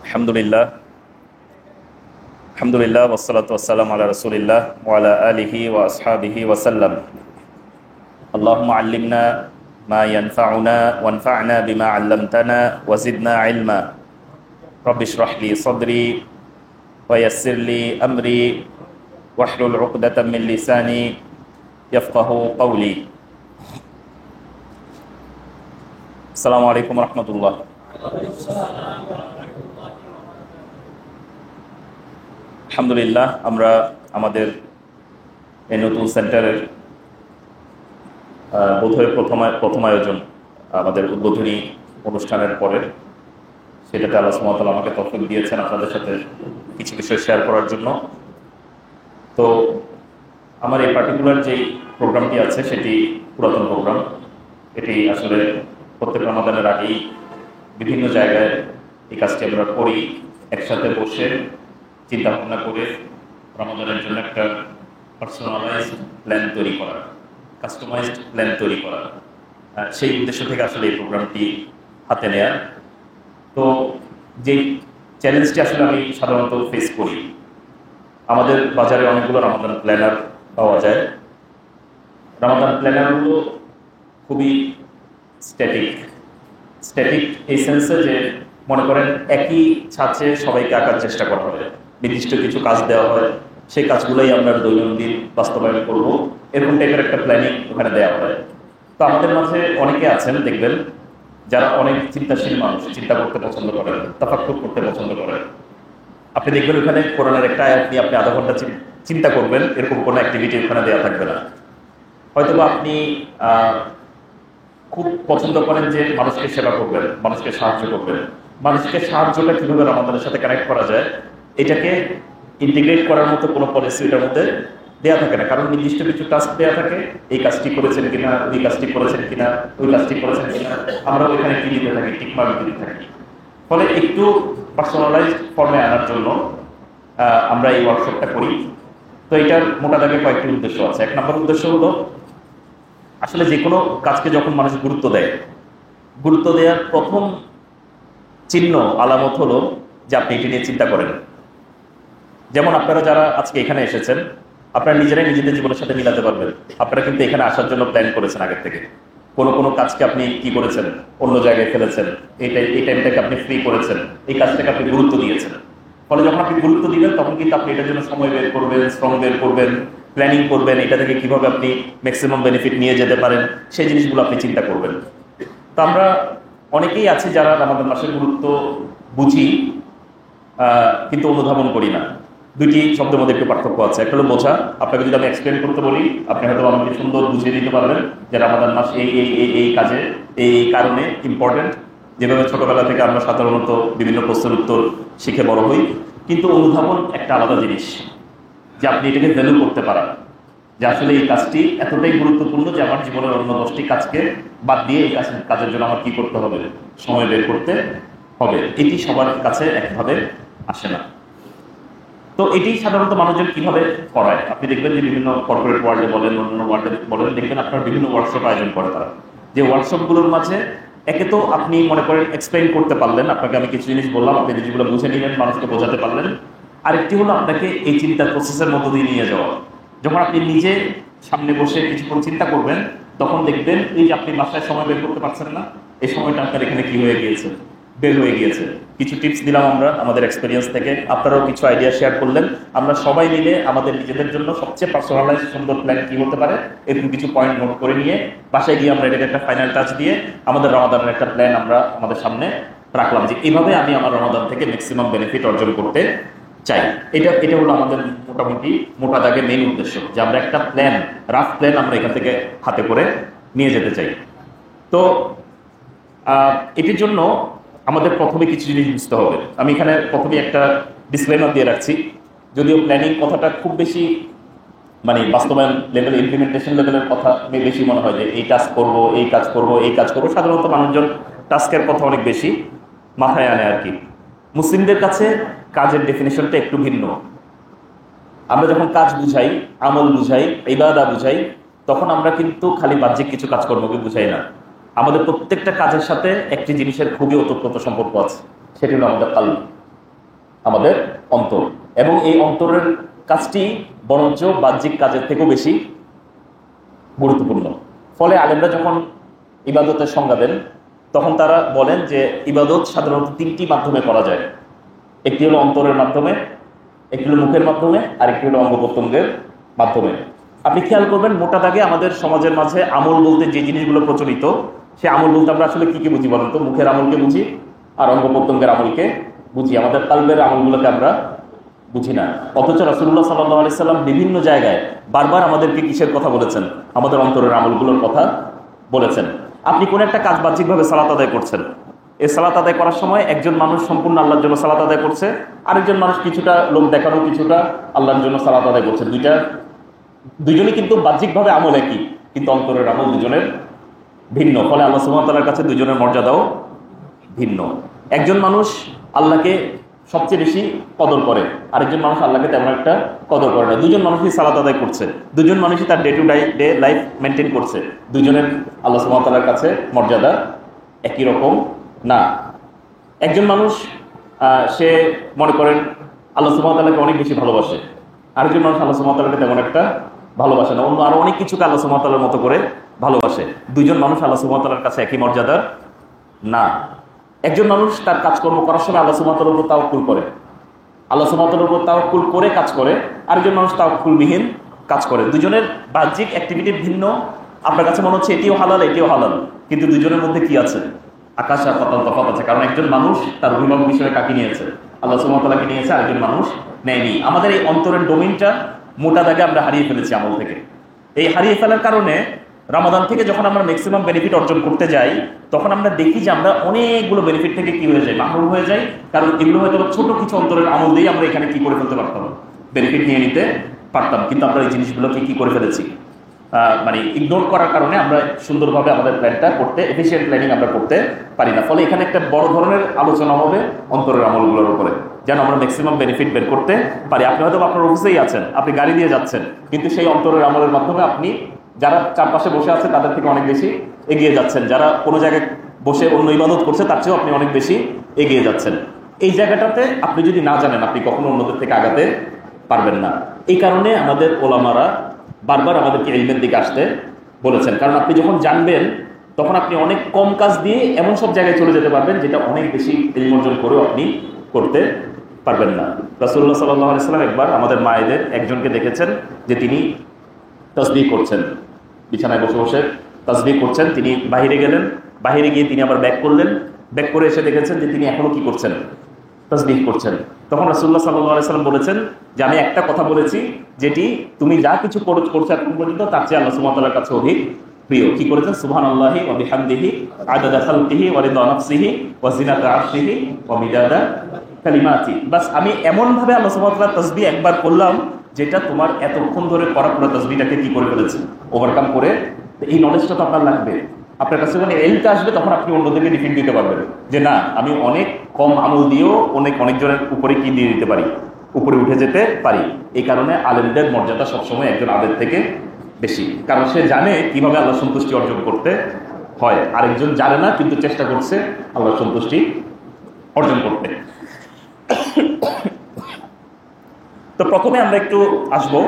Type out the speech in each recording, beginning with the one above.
আলহামদুলিল্লাহ আলহামদুলিল্লাহ ওয়াসসালাতু ওয়াসসালামু আলা রাসূলিল্লাহ ওয়া আলা আলিহি ওয়া আসহাবিহি ওয়া সাল্লাম। আল্লাহুম্মা আল্লিমনা মা ইয়ানফাউনা ওয়ানফা'না বিমা 'আল্লামতানা ওয়া জিদনা ইলমা। রাব্বি ইশরাহ লি সাদরি ওয়া ইয়াসসির লি আমরি ওয়াহলুল 'উকদাতাম মিন লিসানি ইয়াফকাহু কওলি। আসসালামু আলাইকুম ওয়া রাহমাতুল্লাহ। আলহামদুলিল্লাহ, আমরা আমাদের এই নতুন সেন্টারের বোধহয় প্রথম আয়োজন, আমাদের উদ্বোধনী অনুষ্ঠানের পরে, সেটাতে আল্লাহ সুবহানাহু ওয়া তাআলা আমাকে তৌফিক দিয়েছেন আপনাদের সাথে কিছু বিষয় শেয়ার করার জন্য। তো আমার এই পার্টিকুলার যেই প্রোগ্রামটি আছে সেটি পুরাতন প্রোগ্রাম। এটি আসলে প্রত্যেক রমাদানের আগেই বিভিন্ন জায়গায় এই কাজটি আমরা করি, একসাথে বসে চিন্তা ভাবনা করে রমাদানের জন্য একটা পার্সোনালাইজড প্ল্যান তৈরি করা, কাস্টমাইজড প্ল্যান তৈরি করা, সেই উদ্দেশ্য থেকে আসলে এই প্রোগ্রামটি হাতে নেয়া। তো যেই চ্যালেঞ্জটি আসলে আমি সাধারণত ফেস করি, আমাদের বাজারে অনেকগুলো রমাদান প্ল্যানার পাওয়া যায়। রমাদান প্ল্যানারগুলো খুবই স্ট্যাটিক এই সেন্সে যে মনে করেন একই ছাঁচে সবাইকে আঁকার চেষ্টা করা হয়, নির্দিষ্ট কিছু কাজ দেওয়া হয়, সেই কাজগুলোই আমরা দৈনন্দিন বাস্তবায়ন করব, এরকম টাইপের একটা প্ল্যানিং ওখানে দেওয়া হয়। তো আমাদের মাঝে অনেকে আছেন দেখবেন যারা অনেক চিন্তাশীল মানুষ, চিন্তা করতে পছন্দ করেন, তাফাক্কুর করতে পছন্দ করেন। আপনি দেখবেন ওখানে কোরআনের একটা আয়াত নিয়ে আপনি আধা ঘন্টা চিন্তা করবেন, এরকম কোনো অ্যাক্টিভিটি ওখানে দেওয়া থাকবে না। হয়তোবা আপনি খুব পছন্দ করেন যে মানুষকে সেবা করবেন, মানুষকে সাহায্য করবেন। মানুষকে সাহায্যটা কীভাবে রমাদানের সাথে কানেক্ট করা যায়, এটাকে ইন্টিগ্রেট করার মতো কোনো পলিসি এটার মধ্যে দেওয়া থাকে না, কারণ নির্দিষ্ট কিছু টাস্ক দেওয়া থাকে, এই কাজটি করেছেন কিনা, ওই কাজটি করেছেন কিনা, ওই কাজটি করেছেন কিনা, আমরা ওইখানে কি দিতে থাকি, টিকমার্ক দিতে থাকি। ফলে একটু পার্সোনালাইজড ফর্মে আনার জন্য আমরা এই ওয়ার্কশপটা করি। তো এটার মোটা দাগে কয়েকটি উদ্দেশ্য আছে। এক নম্বর উদ্দেশ্য হলো, আসলে যে কোনো কাজকে যখন মানুষ গুরুত্ব দেওয়ার প্রথম চিহ্ন, আলামত হলো যে আপনি এটি নিয়ে চিন্তা করেন। যেমন আপনারা যারা আজকে এখানে এসেছেন, আপনারা নিজেরাই নিজেদের জীবনের সাথে মিলাতে পারবেন। আপনারা কিন্তু এখানে আসার জন্য প্ল্যান করেছেন আগের থেকে, কোনো কাজকে আপনি কি করেছেন, অন্য জায়গায় ফেলেছেন, এই টাইমটাকে আপনি ফ্রি করেছেন, এই কাজটাকে আপনি গুরুত্ব দিয়েছেন। ফলে যখন আপনি গুরুত্ব দিবেন তখন কিন্তু আপনি এটার জন্য সময় বের করবেন, শ্রম বের করবেন, প্ল্যানিং করবেন, এটা থেকে কিভাবে আপনি ম্যাক্সিমাম বেনিফিট নিয়ে যেতে পারেন, সেই জিনিসগুলো আপনি চিন্তা করবেন। তো আমরা অনেকেই আছি যারা আমাদের মাসের গুরুত্ব বুঝি, কিন্তু অনুধাবন করি না। দুইটি শব্দের মধ্যে একটু পার্থক্য আছে। একটা হলো বোঝা, আপনাকে যদি আমি এক্সপ্লেন করতে বলি, আপনি হয়তো আমাকে সুন্দর বুঝিয়ে দিতে পারবেন যে রামাদান মাস এই কাজে এই কারণে ইম্পর্টেন্ট, যেভাবে ছোটবেলা থেকে আমরা সাধারণত বিভিন্ন প্রশ্নের উত্তর শিখে বড় হই। কিন্তু অনুধাবন একটা আলাদা জিনিস, যে আপনি এটাকে ভ্যালু করতে পারেন, যে আসলে এই কাজটি এতটাই গুরুত্বপূর্ণ যে আমার জীবনের অন্য 10টি কাজকে বাদ দিয়ে এই কাজের জন্য আমার কি করতে হবে, সময় বের করতে হবে। এটি সবার কাছে একভাবে আসে না। তো এটি সাধারণত মানুষজন কিভাবে করায়, আপনি দেখবেন যে বিভিন্ন কর্পোরেট ওয়ার্ল্ডে বলেন, অন্য ওয়ার্ল্ডে বলেন, দেখবেন আপনার বিভিন্ন ওয়ার্কশপ আয়োজন করে তারা। যে ওয়ার্কশপগুলোর মাঝে একে তো আপনি মনে করেন এক্সপ্লেইন করতে পারলেন, আপনাকে আমি কিছু জিনিস বললাম, আপনি যেগুলো বুঝে নিলেন, মানুষকে বোঝাতে পারলেন। আরেকটি হলো আপনাকে এই চিন্তার প্রসেসের মধ্য দিয়ে নিয়ে যাওয়া। যখন আপনি নিজে সামনে বসে কিছুক্ষণ চিন্তা করবেন, তখন দেখবেন এই যে আপনি বাসায় সময় বের করতে পারছেন না, এই সময়টা আপনার এখানে কি হয়ে গিয়েছে, বের হয়ে গিয়েছে। কিছু টিপস দিলাম আমরা আমাদের এক্সপিরিয়েন্স থেকে, আপনারাও কিছু আইডিয়া শেয়ার করলেন। আমরা সবাই মিলে আমাদের নিজেদের জন্য সবচেয়ে পার্সোনালাইজ সুন্দর প্ল্যান কি হতে পারে, এরকম কিছু পয়েন্ট নোট করে নিয়ে বাসায় গিয়ে আমরা এটাকে একটা ফাইনাল টাচ দিয়ে আমাদের রমাদানের একটা প্ল্যান আমরা আমাদের সামনে রাখলাম, যে এইভাবে আমি আমার রমাদান থেকে ম্যাক্সিমাম বেনিফিট অর্জন করতে চাই। এটা হলো আমাদের মোটামুটি মোটা দাগে মেইন উদ্দেশ্য, যে আমরা একটা প্ল্যান, রাফ প্ল্যান আমরা এখান থেকে হাতে করে নিয়ে যেতে চাই। তো এটির জন্য আমাদের প্রথমে কিছু জিনিস বুঝতে হবে। আমি এখানে প্রথমে একটা ডিসক্লেমার দিয়ে রাখছি, যদিও প্ল্যানিং কথাটা খুব বেশি মানে বাস্তবায়ন লেভেল, ইমপ্লিমেন্টেশন লেভেলের কথা বেশি মনে হয়, যে এই টাস্ক করবো, এই কাজ করবো, এই কাজ করবো। সাধারণত মানুষজন টাস্কের কথা অনেক বেশি মাথায় আনে আর কি। মুসলিমদের কাছে কাজের ডেফিনেশনটা একটু ভিন্ন। আমরা যখন কাজ বুঝাই, আমল বুঝাই, ইবাদা বুঝাই, তখন আমরা কিন্তু খালি বাহ্যিক কিছু কাজকর্মকে বুঝাই না। আমাদের প্রত্যেকটা কাজের সাথে একটি জিনিসের খুবই ওতপ্রোত সম্পর্ক আছে, সেটি হলো আমাদের কালব। আমাদের অন্তর, এবং এই অন্তরের কাজটি বরঞ্চ বাহ্যিক কাজের থেকেও বেশি গুরুত্বপূর্ণ। ফলে আলেমরা যখন ইবাদতের সংজ্ঞা দেন তখন তারা বলেন যে ইবাদত সাধারণত তিনটি মাধ্যমে করা যায়। একটি হলো অন্তরের মাধ্যমে, একটি হলো মুখের মাধ্যমে, আর একটি হলো অঙ্গ প্রত্যঙ্গের মাধ্যমে। আপনি খেয়াল করবেন মোটা দাগে আমাদের সমাজের মাঝে আমল বলতে যে জিনিসগুলো প্রচলিত, সে আমল বলতে আমরা আসলে কি কি বুঝি বলেন তো? মুখের আমলকে বুঝি আর অঙ্গ প্রত্যঙ্গের আমলকে বুঝি, আমাদের কালবের আমলগুলোকে আমরা বুঝি না। অথচ রাসূলুল্লাহ সাল্লাল্লাহু আলাইহি সাল্লাম বিভিন্ন জায়গায় বারবার আমাদেরকে কিসের কথা বলেছেন? আমাদের অন্তরের আমলগুলোর কথা বলেছেন। আপনি কোন একটা কাজ বাহ্যিকভাবে সালাত আদায় করছেন, এই সালাত আদায় করার সময় একজন মানুষ সম্পূর্ণ আল্লাহর জন্য সালাত আদায় করছে, আরেকজন মানুষ কিছুটা লোক দেখানো, কিছুটা আল্লাহর জন্য সালাত আদায় করছে। দুইজনই কিন্তু বাহ্যিকভাবে আমল একই, কিন্তু অন্তরের আমল দুজনের ভিন্ন। ফলে আল্লাহ সুবহানাহু ওয়া তাআলার কাছে দুজনের মর্যাদাও ভিন্ন। একজন মানুষ আল্লাহকে সবচেয়ে বেশি কদর করে, আরেকজন মানুষ আল্লাহকে তেমন একটা কদর করে না। দুজন মানুষই সালাত আদায় করছে, দুজন মানুষই তার day to day life maintain করছে, দুজনের আল্লাহ সুবহানাহু ওয়া তাআলার কাছে মর্যাদা একই রকম না। একজন মানুষ সে মনে করেন আল্লাহ সুবহানাহু ওয়া তাআলাকে অনেক বেশি ভালোবাসে, আরেকজন মানুষ আল্লাহ সুবহানাহু ওয়া তাআলাকে তেমন একটা ভালোবাসে না, অন্য আরো অনেক কিছুকে আল্লাহ সুবহানাহু ওয়া তাআলার মতো করে ভালোবাসে। দুইজন মানুষ আল্লাহ সুবহানাহু ওয়া তাআলার কাছে একই মর্যাদার না। একজন মানুষ তার কাজকর্ম করার সময় আল্লাহ সুবহানাহু ওয়া তাআলার উপর তাওয়াক্কুল করে, আল্লাহ সুবহানাহু ওয়া তাআলার উপর তাওয়াক্কুল করে কাজ করে, আরেকজন মানুষ তাওয়াক্কুলবিহীন কাজ করে। দুজনের বাহ্যিক অ্যাক্টিভিটি ভিন্ন। আপনার কাছে মনে হচ্ছে এটিও হালাল এটিও হালাল, কিন্তু দুজনের মধ্যে কি আছে? আকাশ আর পাতাল তফাৎ আছে। কারণ একজন মানুষ তার অভিভাবক বিষয়ে কাকে নিয়েছে? আল্লাহ সুবহানাহু ওয়া তাআলাকে নিয়েছে, আরেকজন মানুষ নেয়নি। আমাদের এই অন্তরের ডোমেইনটা মোটা দাগে আমরা হারিয়ে ফেলেছি আমল থেকে। এই হারিয়ে ফেলার কারণে রমাদান থেকে যখন আমরা ম্যাক্সিমাম বেনিফিট অর্জন করতে যাই, তখন আমরা দেখি যে আমরা অনেকগুলো বেনিফিট থেকে কি হয়ে যায়, মাহরুম হয়ে যাই। কারণ এগুলো হয়তো ছোট কিছু অন্তরের আমল দিয়ে আমরা এখানে কি করে ফেলতে পারতাম, বেনিফিট নিয়ে নিতে পারতাম। কিন্তু আমরা এই জিনিসগুলোকে কি করে ফেলেছি, মানে ইগনোর করার কারণে আমরা সুন্দরভাবে আমাদের প্ল্যানটা করতে, এফিসিয়েন্ট প্ল্যানিং আমরা করতে পারি না। ফলে এখানে একটা বড় ধরনের আলোচনা হবে অন্তরের আমলগুলোর উপরে, যেন আমরা ম্যাক্সিমাম বেনিফিট বের করতে পারি। আপনি হয়তো আপনার অফিসেই আছেন, আপনি গাড়ি দিয়ে যাচ্ছেন, কিন্তু সেই অন্তরের আমলের মাধ্যমে আপনি যারা চারপাশে বসে আছে তাদের থেকে অনেক বেশি এগিয়ে যাচ্ছেন, যারা কোনো জায়গায় বসে অন্য ইবাদত করছে তার চেয়েও আপনি অনেক বেশি এগিয়ে যাচ্ছেন। এই জায়গাটাতে আপনি যদি না জানেন, আপনি কখনো অন্যদের থেকে আগাতে পারবেন না। এই কারণে আমাদের ওলামারা বারবার আমাদেরকে ইলমের দিকে আসতে বলেছেন। কারণ আপনি যখন জানবেন তখন আপনি অনেক কম কাজ দিয়ে এমন সব জায়গায় চলে যেতে পারবেন যেটা অনেক বেশি ইলম অর্জন করেও আপনি করতে পারবেন না। রাসূলুল্লাহ সাল্লাল্লাহু আলাইহি ওয়াসাল্লাম একবার আমাদের মায়েদের একজনকে দেখেছেন যে তিনি তাসবিহ করছেন, বিছানায় বসে বসে তাসবিহ করছেন। তিনি বাহিরে গেলেন, বাহিরে গিয়ে তিনি আবার ব্যাক করলেন, ব্যাক করে এসে দেখেছেন যে তিনি এখনো কি করছেন, তাসবিহ করছেন। তখন রাসূলুল্লাহ সাল্লাল্লাহু আলাইহি ওয়াসাল্লাম বলেছেন যে আমি একটা কথা বলেছি যেটি তুমি যা কিছু করছো এখন পর্যন্ত তার চেয়ে আল্লাহ সুবহানাহু ওয়া তাআলার কাছে অধিক প্রিয়। কি করেছেন? সুবহানাল্লাহি ওয়া বিহামদিহি আদাদা খালকিহি ওয়া রিদা নাফসিহি ওয়া জিনাতা আরশিহি ওয়া মিদাদা কালিমাতি। বাস আমি এমন ভাবে আল্লাহ সুবহানাহু ওয়া তাআলার তাসবিহ একবার করলাম যেটা তোমার এতক্ষণ ধরে করা পুরো তাসবিহটাকে কি করে ফেলেছে, ওভারকাম করে। এই নলেজটা তো আপনার লাগবে। আপনার কাছে যখন এলটা আসবে তখন আপনি অন্যদেরকে রিপিট দিতে পারবেন যে না, আমি অনেক কম আমল দিয়েও অনেকজনের উপরে কি দিয়ে দিতে পারি, উপরে উঠে যেতে পারি। এই কারণে আলেমদের মর্যাদা সবসময় একজন আলেম থেকে বেশি, কারণ সে জানে কিভাবে আল্লাহ সন্তুষ্টি অর্জন করতে হয়। আরেকজন জানে না, কিন্তু চেষ্টা করছে আল্লাহ সন্তুষ্টি অর্জন করতে। তো প্রথমে আমরা একটু আসবো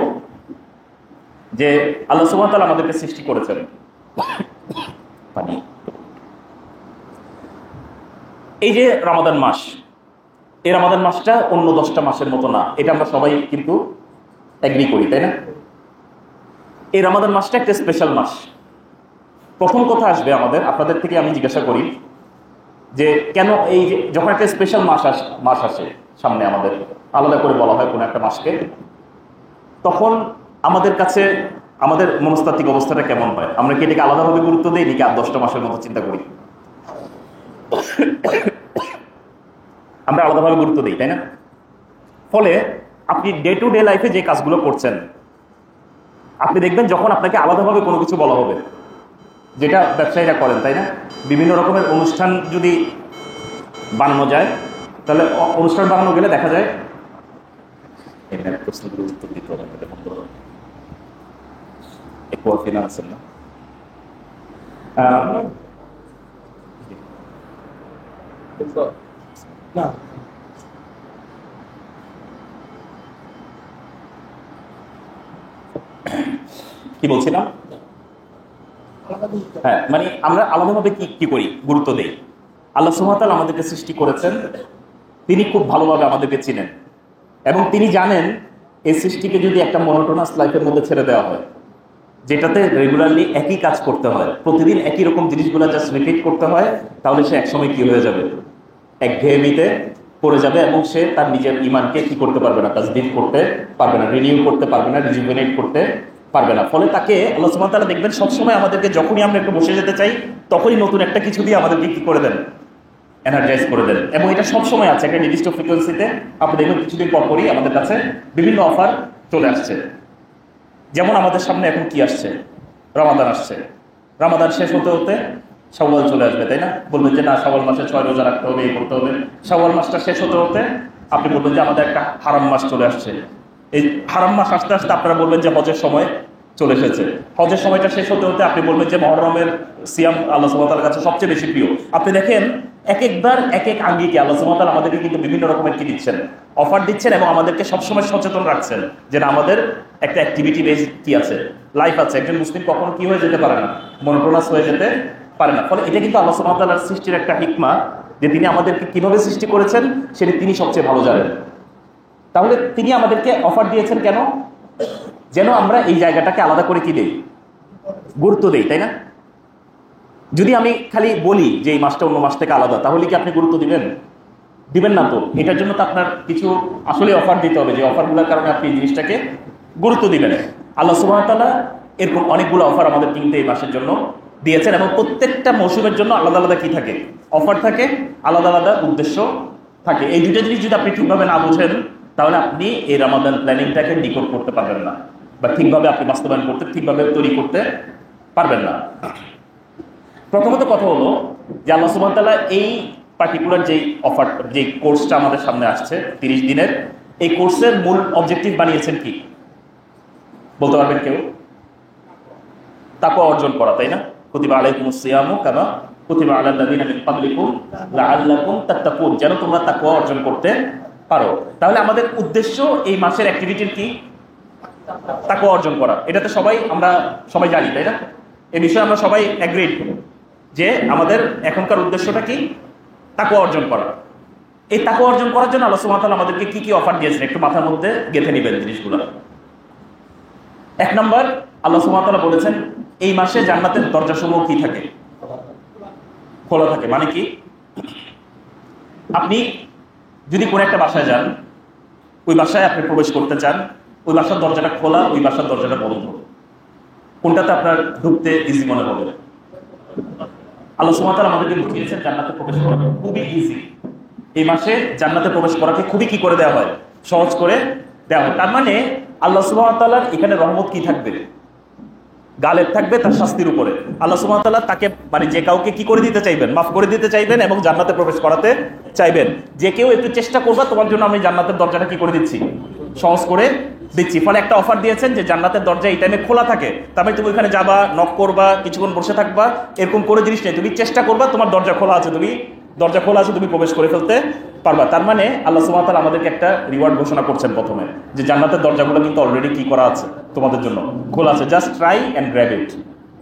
যে আল্লাহ সুবহানাহু ওয়া তাআলা আমাদেরকে সৃষ্টি করেছেন। এই যে রমাদান মাস, এই রমাদান মাসটা অন্য 10টা মাসের মতো না, এটা আমরা সবাই কিন্তু এগ্রি করি, তাই না? এই রমাদান মাসটা একটা স্পেশাল মাস। প্রথম কথা আসবে আমাদের, আপনাদের থেকে আমি জিজ্ঞাসা করি যে কেন এই যে যখন একটা স্পেশাল মাস আসে সামনে, আমাদের আলাদা করে বলা হয় কোনো একটা মাসকে, তখন আমাদের কাছে আমাদের মনস্তাত্ত্বিক অবস্থাটা কেমন হয়? আমরা কি এটাকে আলাদাভাবে গুরুত্ব দিই নাকি আর 10টা মাসের মতো চিন্তা করি? আমরা আলাদাভাবে গুরুত্ব দিই, তাই না? ফলে আপনি ডে টু ডে লাইফে যে কাজগুলো করছেন, আপনি দেখবেন যখন আপনাকে আলাদাভাবে কোনো কিছু বলা হবে, যেটা ব্যবসায়ীরা করেন, তাই না? বিভিন্ন রকমের অনুষ্ঠান যদি বানানো যায়, তাহলে অনুষ্ঠান বানানো গেলে দেখা যায় প্রশ্নগুলো উত্তর দিতে হবে না। কি বলছিলাম? হ্যাঁ, মানে আমরা আলাদাভাবে কি কি করি, গুরুত্ব দেই। আল্লাহ সুবহানাহু ওয়া তাআলা আমাদেরকে সৃষ্টি করেছেন, তিনি খুব ভালোভাবে আমাদেরকে চিনেন এবং তিনি জানেন এই সৃষ্টিকে যদি একটা মনোটোনাস লাইফের মধ্যে ছেড়ে দেওয়া হয়, যেটাতে রেগুলারলি একই কাজ করতে হয়, প্রতিদিন একই রকম জিনিসগুলো জাস্ট রিপিট করতে হয়, তাহলে সে একসময় কি হয়ে যাবে, একঘেয়েমিতে পড়ে যাবে এবং সে তার নিজের ইমানকে কি করতে পারবে না, তাজদীদ করতে পারবে না, রিনিউ করতে পারবে না, রিজুভেনেট করতে পারবে না। ফলে তাকে আল্লাহ সুবহানাহু ওয়া তাআলা দেখবেন সবসময় আমাদেরকে, যখনই আমরা একটু বসে যেতে চাই তখনই নতুন একটা কিছু দিয়ে আমাদেরকে কি করে দেন, এনার্জাইজ করে দেন। এবং এটা সবসময় আছে একটা নির্দিষ্ট ফ্রিকোয়েন্সিতে। আপনি দেখবেন কিছুদিন পরপরই আমাদের কাছে বিভিন্ন অফার চলে আসছে। যেমন আমাদের সামনে এখন কি আসছে, রমাদান আসছে। রমাদান শেষ হতে হতে শাওয়াল চলে আসবে, তাই না? বলবেন যে না, শাওয়াল মাসে 6 রোজা রাখতে হবে, এই করতে হবে। শাওয়াল মাসটা শেষ হতে হতে আপনি বলবেন যে আমাদের একটা হারাম মাস চলে আসছে। এই হারাম মাস আসতে আসতে আপনারা বলবেন যে হজের সময় চলে এসেছে। হজের সময়টা শেষ হতে হতে আপনি বলবেন যে মুহররমের সিয়াম আল্লাহ সুবহানাহু ওয়া তাআলার কাছে সবচেয়ে বেশি প্রিয়। আপনি দেখেন এক একবার এক এক আঙ্গিকে আল্লাহ সুবহানাহু ওয়া তাআলা আমাদেরকে কিন্তু বিভিন্ন রকমের কি দিচ্ছেন, অফার দিচ্ছেন এবং আমাদেরকে সবসময় সচেতন রাখছেন যে না, আমাদের একটা অ্যাক্টিভিটি বেস কি আছে, লাইফ আছে। একজন মুসলিম কখনো কি হয়ে যেতে পারে না, মনোটোনাস হয়ে যেতে পারে না। ফলে এটা কিন্তু আল্লাহ সুবহানাহু ওয়া তাআলার সৃষ্টির একটা হিকমা, যে তিনি আমাদেরকে কিভাবে সৃষ্টি করেছেন সেটা তিনি সবচেয়ে ভালো জানেন। তাহলে তিনি আমাদেরকে অফার দিয়েছেন কেন? যেন আমরা এই জায়গাটাকে আলাদা করে কি দেই, গুরুত্ব দেই, তাই না? যদি আমি খালি বলি যে এই মাসটা অন্য মাস থেকে আলাদা, তাহলে কি আপনি গুরুত্ব দিবেন? দিবেন না তো। এটার জন্য তো আপনার কিছু আসলে অফার দিতে হবে, যে অফারগুলোর কারণে আপনি এই জিনিসটাকে গুরুত্ব দিবেন। আল্লাহ সুবহানাহু ওয়া তাআলা এরকম অনেকগুলো অফার আমাদের কিন্তু এই মাসের জন্য দিয়েছেন এবং প্রত্যেকটা মৌসুমের জন্য আলাদা আলাদা কি থাকে, অফার থাকে, আলাদা আলাদা উদ্দেশ্য থাকে। এই দুটো জিনিস যদি আপনি ঠিকভাবে না বুঝেন, তাহলে আপনি এই রমাদান প্ল্যানিংটাকে ডিকোড করতে পারবেন না, বা ঠিকভাবে আপনি বাস্তবায়ন করতে, ঠিকভাবে তৈরি করতে পারবেন না। প্রথমত কথা হলো যে আল্লাহ সুবহানাহু ওয়া তাআলা এই পার্টিকুলার যেই অফার, যে কোর্সটা আমাদের সামনে আসছে 30 দিনের, এই কোর্সের মূল অবজেক্টিভ বানিয়েছেন কি বলতে পারবেন কেউ? তাকওয়া অর্জন করা, তাই না? কুতিবা আলাইকুমুস সিয়ামু কামা কুতিবা আলাল লাযিনা মিন ক্বাবলিকুম লাআল্লাকুম তাত্তাকুন, যেন তোমরা তাকওয়া অর্জন করতে পারো। তাহলে আমাদের উদ্দেশ্য এই মাসের অ্যাক্টিভিটির কি, তাকওয়া অর্জন করা। এটাতে আমরা সবাই জানি, তাই না? এই বিষয়ে আমরা সবাই এগ্রিড যে আমাদের এখনকার উদ্দেশ্যটা কি, তাকওয়া অর্জন করা। এই তাকওয়া অর্জন করার জন্য আল্লাহ সুবহানাহু ওয়া তাআলা আমাদেরকে কি কি অফার দিয়েছেন একটু মাথার মধ্যে গেঁথে নেবেন জিনিসগুলো। 1 নম্বর, আল্লাহ সুবহানাহু ওয়া তাআলা বলেছেন এই মাসে জান্নাতের দরজাসমূহ কি থাকে, খোলা থাকে। মানে কি, আপনি যদি কোনো একটা বাসায় যান, ওই বাসায় আপনি প্রবেশ করতে চান, ওই বাসার দরজাটা খোলা, ওই বাসার দরজাটা বন্ধ, কোনটাতে আপনার ঢুকতে ইজি মনে হবে? আল্লাহ সুবহানাহু ওয়া তাআলা আমাদেরকে বুঝিয়েছেন জান্নাতে প্রবেশ করা খুবই ইজি। এই মাসে জান্নাতে প্রবেশ করাকে খুবই কি করে দেওয়া হয়, সহজ করে দেওয়া হয়। তার মানে আল্লাহ সুবহানাহু ওয়া তাআলার এখানে রহমত কি থাকবে, গালেব থাকবে তার শাস্তির উপরে। আল্লাহ সুবহানাহু ওয়া তাআলা তাকে মানে যে কাউকে কি করে দিতে চাইবেন, মাফ করে দিতে চাইবেন এবং জান্নাতে প্রবেশ করাতে চাইবেন। যে কেউ একটু চেষ্টা করবা, তোমার জন্য আমি জান্নাতের দরজাটা কি করে দিচ্ছি, সহজ করে দিচ্ছি। ফলে একটা অফার দিয়েছেন যে জান্নাতের দরজা এই টাইমে খোলা থাকে। তার মানে তুমি ওইখানে যাবা, নক করবা, কিছুক্ষণ বসে থাকবা, এরকম করে জিনিস নেই। তুমি চেষ্টা করবা, তোমার দরজা খোলা আছে, তুমি প্রবেশ করে ফেলতে পারবা। তার মানে আল্লাহ সুবহানাহু ওয়া তাআলা আমাদেরকে একটা রিওয়ার্ড ঘোষণা করছেন প্রথমে, যে জান্নাতের দরজাগুলো কিন্তু অলরেডি কি করা আছে, তোমাদের জন্য খোলা আছে। জাস্ট ট্রাই অ্যান্ড গ্র্যাব ইট,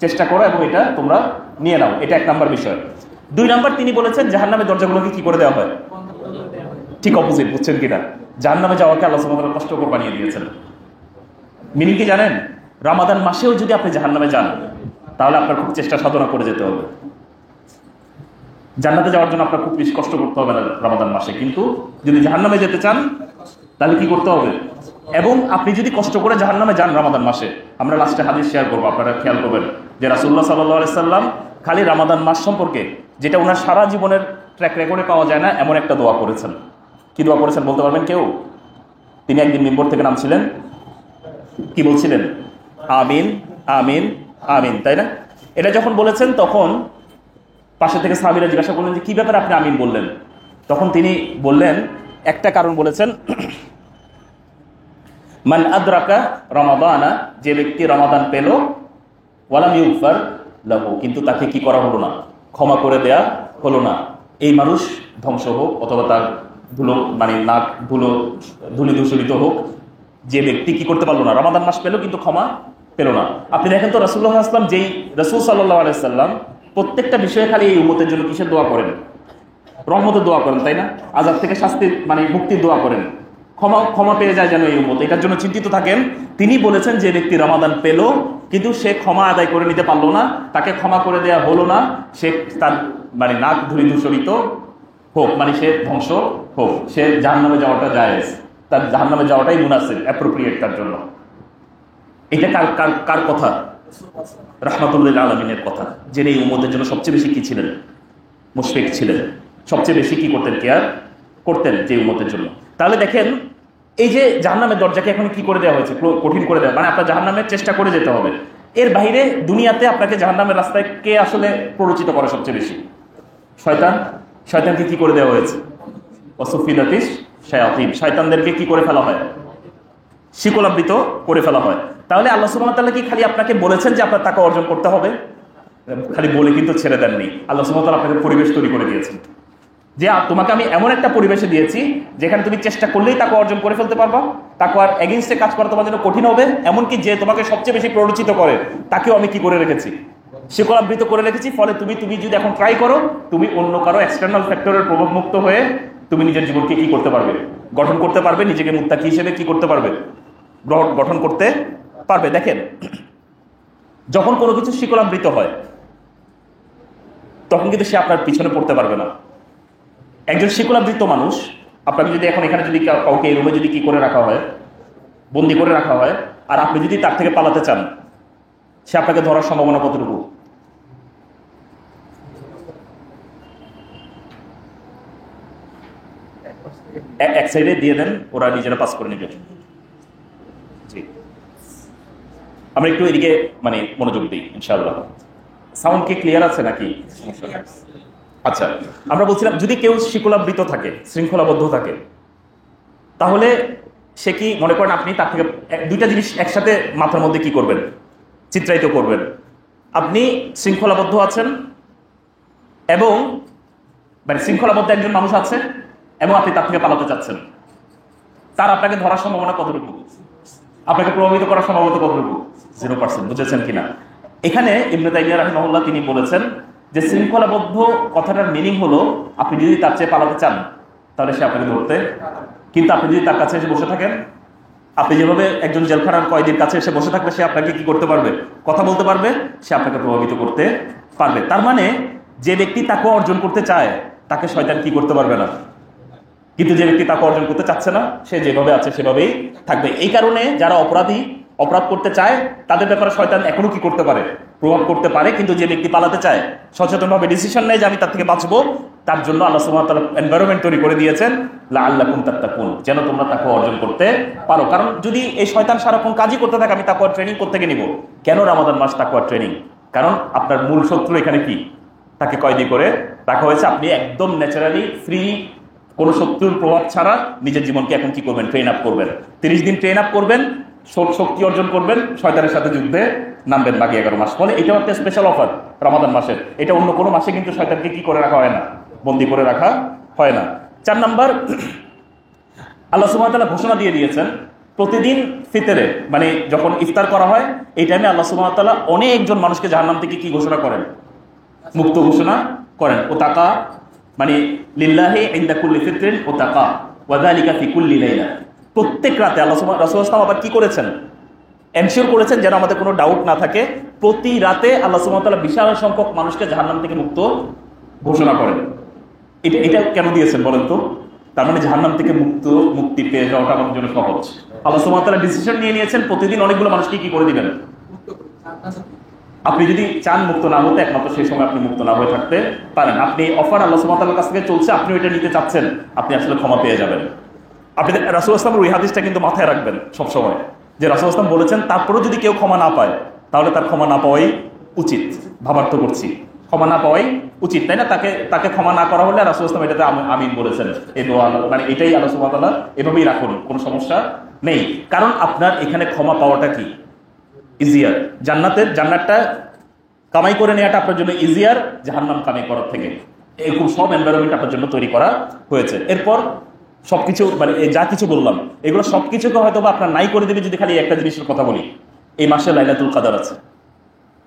চেষ্টা করো এবং এটা তোমরা নিয়ে নাও। এটা 1 নম্বর বিষয়। 2 নম্বর, তিনি বলেছেন জাহান্নামের দরজাগুলোকে কি করে দেওয়া হয়, ঠিক অপোজিট। বুঝছেন কিনা? জাহান্নামে যাওয়াকে আল্লাহ সুবহানাহু ওয়া তাআলা কষ্টকর বানিয়ে দিয়েছেন। মিনিং কি জানেন? রমাদান মাসেও যদি আপনি জাহান্নামে যান, তাহলে আপনার খুব চেষ্টা সাধনা করে যেতে হবে। জান্নাতে যাওয়ার জন্য আপনার খুব বেশি কষ্ট করতে হবে না রমাদান মাসে, কিন্তু যদি জাহান্নামে যেতে চান তাহলে কি করতে হবে? এবং আপনি যদি কষ্ট করে জাহান্নামে যান রমাদান মাসে, আমরা লাস্টে হাদিস শেয়ার করবো, আপনারা খেয়াল করবেন যে রাসূলুল্লাহ সাল্লাল্লাহু আলাইহি সাল্লাম খালি রমাদান মাস সম্পর্কে, যেটা ওনার সারা জীবনের ট্র্যাক রেকর্ডে পাওয়া যায় না, এমন একটা দোয়া করেছেন। কি দোয়া করেছেন বলতে পারবেন কেউ? তিনি একদিন মিম্বর থেকে নামছিলেন, কি বলছিলেন? আমিন আমিন আমিন, তাই না? এটা যখন বলেছেন তখন পাশে থেকে সাহাবীরা জিজ্ঞাসা করলেন যে কি ব্যাপারে আপনি আমিন বললেন? তখন তিনি বললেন, একটা কারণ বলেছেন, মান আদরাকা রমাদানা, যে ব্যক্তি রমাদান পেল, ওয়ালাম ইউগফার লাহু, কিন্তু তাকে কি করা হলো না, ক্ষমা করে দেয়া হলো না, এই মানুষ ধ্বংস হোক, অথবা তার ধুলি দূষিত হোক। যে ব্যক্তি কি করতে পারলো না, রমাদান মাস পেল কিন্তু ক্ষমা পেল না। আপনি দেখেন তো রাসূলুল্লাহ সাল্লাল্লাহু আলাইহি ওয়াসাল্লাম, যেই রাসূল সাল্লাল্লাহু আলাইহি ওয়াসাল্লাম প্রত্যেকটা বিষয়ে খালি এই উম্মতের জন্য কিসের দোয়া করেন? রহমতের দোয়া করেন, তাই না? আযাব থেকে শাস্তি মানে মুক্তির দোয়া করেন, ক্ষমা পেয়ে যায় যেন এই উম্মত, এটার জন্য চিন্তিত থাকেন। তিনি বলেছেন যে ব্যক্তি রমাদান পেল কিন্তু সে ক্ষমা আদায় করে নিতে পারলো না, তাকে ক্ষমা করে দেওয়া হলো না, সে তার মানে নাক ধুলি দূষরিত হোক, মানে সে ধ্বংস হোক, সে জাহান্নামে যাওয়াটা জায়েজ, তার জাহান্নামে যাওয়াটাই মুনাসিব, অ্যাপ্রোপ্রিয়েট তার জন্য। এটা কার কার কার কথা? রাহমাতুল্লিল আলামিনের কথা, যিনি এই উম্মতের জন্য সবচেয়ে বেশি কি ছিলেন? মুশফিক ছিলেন, সবচেয়ে বেশি কি করতেন? কেয়ার করতেন যে উম্মতের জন্য। তাহলে দেখেন এই যে জাহান্নামের দরজাকে এখন কি করে দেওয়া হয়েছে? কঠিন করে দেওয়া, মানে আপনার জাহান্নামের চেষ্টা করে যেতে হবে। এর বাইরে দুনিয়াতে আপনাকে জাহান্নামের রাস্তায় কে আসলে প্ররোচিত করে সবচেয়ে বেশি? শয়তান। শয়তানকে কি করে দেওয়া হয়েছে? ওয়াসুফিলাতিশ শায়াতিন, শয়তানদেরকে কি করে ফেলা হয়? শিকলাবৃত করে ফেলা হয়। তাহলে আল্লাহ সুবহানাহু ওয়া তাআলা কি খালি আপনাকে বলেছেন যে আপনার তাকওয়া অর্জন করতে হবে? খালি বলে কিন্তু ছেড়ে দেননি। আল্লাহ সুবহানাহু ওয়া তাআলা আপনাকে পরিবেশ তৈরি করে দিয়েছেন, যে তোমাকে আমি এমন একটা পরিবেশে দিয়েছি যেখানে তুমি চেষ্টা করলেই তাকওয়া অর্জন করে ফেলতে পারবা। তাকওয়ার এগেইনস্টে কাজ করা তোমার জন্য কঠিন হবে, এমনকি যে তোমাকে সবচেয়ে বেশি প্ররোচিত করে তাকেও আমি কি করে রেখেছি? শিকলাবৃত করে রেখেছি। ফলে তুমি যদি এখন ট্রাই করো, তুমি অন্য কারো এক্সটার্নাল ফ্যাক্টরের প্রভাব মুক্ত হয়ে তুমি নিজের জীবনকে কি করতে পারবে? গঠন করতে পারবে, নিজেকে মুত্তাকি হিসেবে কি করতে পারবে? গঠন করতে পারবে। দেখেন, যখন কোনো কিছু শিকলাবৃত হয় তখন কিন্তু সে আপনার পিছনে পড়তে পারবে না। একজন শিকলাবৃত মানুষ, আপনাকে যদি এখন এখানে যদি কাউকে এই রুমে যদি কি করে রাখা হয়, বন্দি করে রাখা হয়, আর আপনি যদি তার থেকে পালাতে চান, সে আপনাকে ধরার সম্ভাবনা কতটুকু? এক সাইডে দিয়ে দেন, ওরা নিজেরা পাস করে নেবে। আমরা একটু এদিকে মানে মনোযোগ দিই ইনশাআল্লাহ। সাউন্ড কি ক্লিয়ার আছে নাকি? আচ্ছা, আমরা বলছিলাম যদি কেউ শিকলাবৃত থাকে, শৃঙ্খলাবদ্ধ থাকে, তাহলে সে কি মনে করেন আপনি তার থেকে দুইটা জিনিস একসাথে মাথার মধ্যে কি করবেন? চিত্রায়িত করবেন। আপনি শৃঙ্খলাবদ্ধ আছেন এবং মানে শৃঙ্খলাবদ্ধ একজন মানুষ আছে এবং আপনি তার থেকে পালাতে চাচ্ছেন, তার আপনাকে ধরার সম্ভাবনা কতটুকু? আপনাকে প্রভাবিত করার সম্ভাবনা কতটুকু? 0%। বুঝেছেন কিনা? এখানে ইবনে তাইমিয়া রাহিমাহুল্লাহ তিনি বলেছেন যে শৃঙ্খলাবদ্ধ কথাটার মিনিং হলো আপনি যদি তার চেয়ে পালাতে চান তাহলে সে আপনাকে ধরতে, কিন্তু আপনি যদি তার কাছে এসে বসে থাকেন, আপনি যেভাবে একজন জেলখানার কয়েদির কাছে এসে বসে থাকলে সে আপনাকে কি করতে পারবে? কথা বলতে পারবে, সে আপনাকে প্রভাবিত করতে পারবে। তার মানে যে ব্যক্তি তাকওয়া অর্জন করতে চায় তাকে শয়তান কি করতে পারবে না, কিন্তু যে ব্যক্তি তাকওয়া অর্জন করতে চাচ্ছে না সে যেভাবে আছে সেভাবেই থাকবে। এই কারণে যারা অপরাধ করতে চায় তাদের ব্যাপারে শয়তান এখনো কি করতে পারে? প্রভাব করতে পারে। কিন্তু যে ব্যক্তি পালাতে চায়, সচেতনভাবে ডিসিশন নেয় যে আমি তার থেকে বাঁচবো, তার জন্য আল্লাহ সুবহানাহু ওয়া তাআলা এনভায়রনমেন্ট তৈরি করে দিয়েছেন লাআল্লাকুম তাত্তাকুন, যেন তোমরা তাকওয়া অর্জন করতে পারো। কারণ যদি এই শয়তান সারাক্ষণ কাজই করতে থাকে আমি তাকওয়ার ট্রেনিং করতে গিয়ে নিব, কেন রমাদান মাস তাকওয়ার ট্রেনিং? কারণ আপনার মূল শত্রু এখানে কি? তাকে কয়েদি করে রাখা হয়েছে। আপনি একদম ন্যাচারালি ফ্রি, কোনো শত্রুর প্রভাব ছাড়া নিজের জীবনকে এখন কি করবেন? ট্রেন আপ করবেন। 30 দিন ট্রেন আপ করবেন, শক্তি অর্জন করবেন, শয়তানের সাথে যুদ্ধে নামবেন বাকি 11 মাস। ফলে এটাও একটা স্পেশাল অফার রমাদান মাসের। এটা অন্য কোনো মাসে কিন্তু শয়তানকে কি করে রাখা হয় না? বন্দী করে রাখা হয় না। 4 নাম্বার, আল্লাহ সুবহানাহু ওয়া তাআলা ঘোষণা দিয়ে দিয়েছেন প্রতিদিন ফিতরে, মানে যখন ইফতার করা হয় এই টাইমে আল্লাহ সুবহানাহু ওয়া তাআলা অনেকজন মানুষকে জাহান্নাম থেকে কি ঘোষণা করেন? মুক্ত ঘোষণা করেন। ও তাকা মানে লিল্লাহি ইনদা কুল্লি ফিতরিন ও তাকা ওয়া যালিকা ফি কুল্লি লাইলা। প্রত্যেক রাতে আল্লাহ রাসূলুল্লাহ সাল্লাল্লাহু আলাইহি ওয়াসাল্লাম আবার কি করেছেন? এনশিওর করেছেন যেন আমাদের কোনো ডাউট না থাকে। প্রতি রাতে আল্লাহ সুবহানাহু ওয়া তাআলা বিশাল সংখ্যক মানুষকে জাহান্নাম থেকে মুক্ত ঘোষণা করেন। এটা কেন দিয়েছেন বলেন তো? তার মানে জাহান্নাম থেকে মুক্তি পেয়ে যাওয়াটা আমাদের জন্য সহজ। আল্লাহ সুবহানাহু ওয়া তাআলা ডিসিশন নিয়েছেন প্রতিদিন অনেকগুলো মানুষকে কি করে দিবেন? আপনি যদি চান মুক্ত না হতে, একমাত্র সেই সময় আপনি মুক্ত না হয়ে থাকতে পারেন। আপনি অফার আল্লাহ সুবহানাহু ওয়া তাআলার কাছ থেকে চলছে, আপনি ওইটা নিতে চাচ্ছেন, আপনি আসলে ক্ষমা পেয়ে যাবেন। আপনি রাসূলুল্লাহ সাল্লাল্লাহু আলাইহি ওয়াসাল্লামের ওই হাদিসটা কিন্তু মাথায় রাখবেন সবসময়, যে রাসূলুল্লাহ সাল্লাল্লাহু আলাইহি ওয়াসাল্লাম বলেছেন তারপরেও যদি কেউ ক্ষমা না পায় তাহলে তার ক্ষমা না পাওয়াই উচিত। ভাবার্থ করছি, ক্ষমা না পাওয়াই উচিত, তাই না? তাকে ক্ষমা না করা হলে রাসূলুল্লাহ সাল্লাল্লাহু আলাইহি ওয়াসাল্লাম এটাতে আমিন বলেছেন। এই দোয়া মানে এটাই আল্লাহ সুবহানাহু ওয়া তাআলা এভাবেই রাখুন, কোনো সমস্যা নেই। কারণ আপনার এখানে ক্ষমা পাওয়াটা কি ইজিয়ার। জান্নাতটা কামাই করে নেওয়াটা আপনার জন্য ইজিয়ার জাহান্নাম কামাই করার থেকে। এরকম সব এনভায়রনমেন্ট আপনার জন্য তৈরি করা হয়েছে। এরপর সবকিছু মানে যা কিছু বললাম এগুলো সবকিছুকে হয়তো বা আপনার নাই করে দেবে যদি খালি একটা জিনিসের কথা বলি, এই মাসে লাইলাতুল কাদার আছে।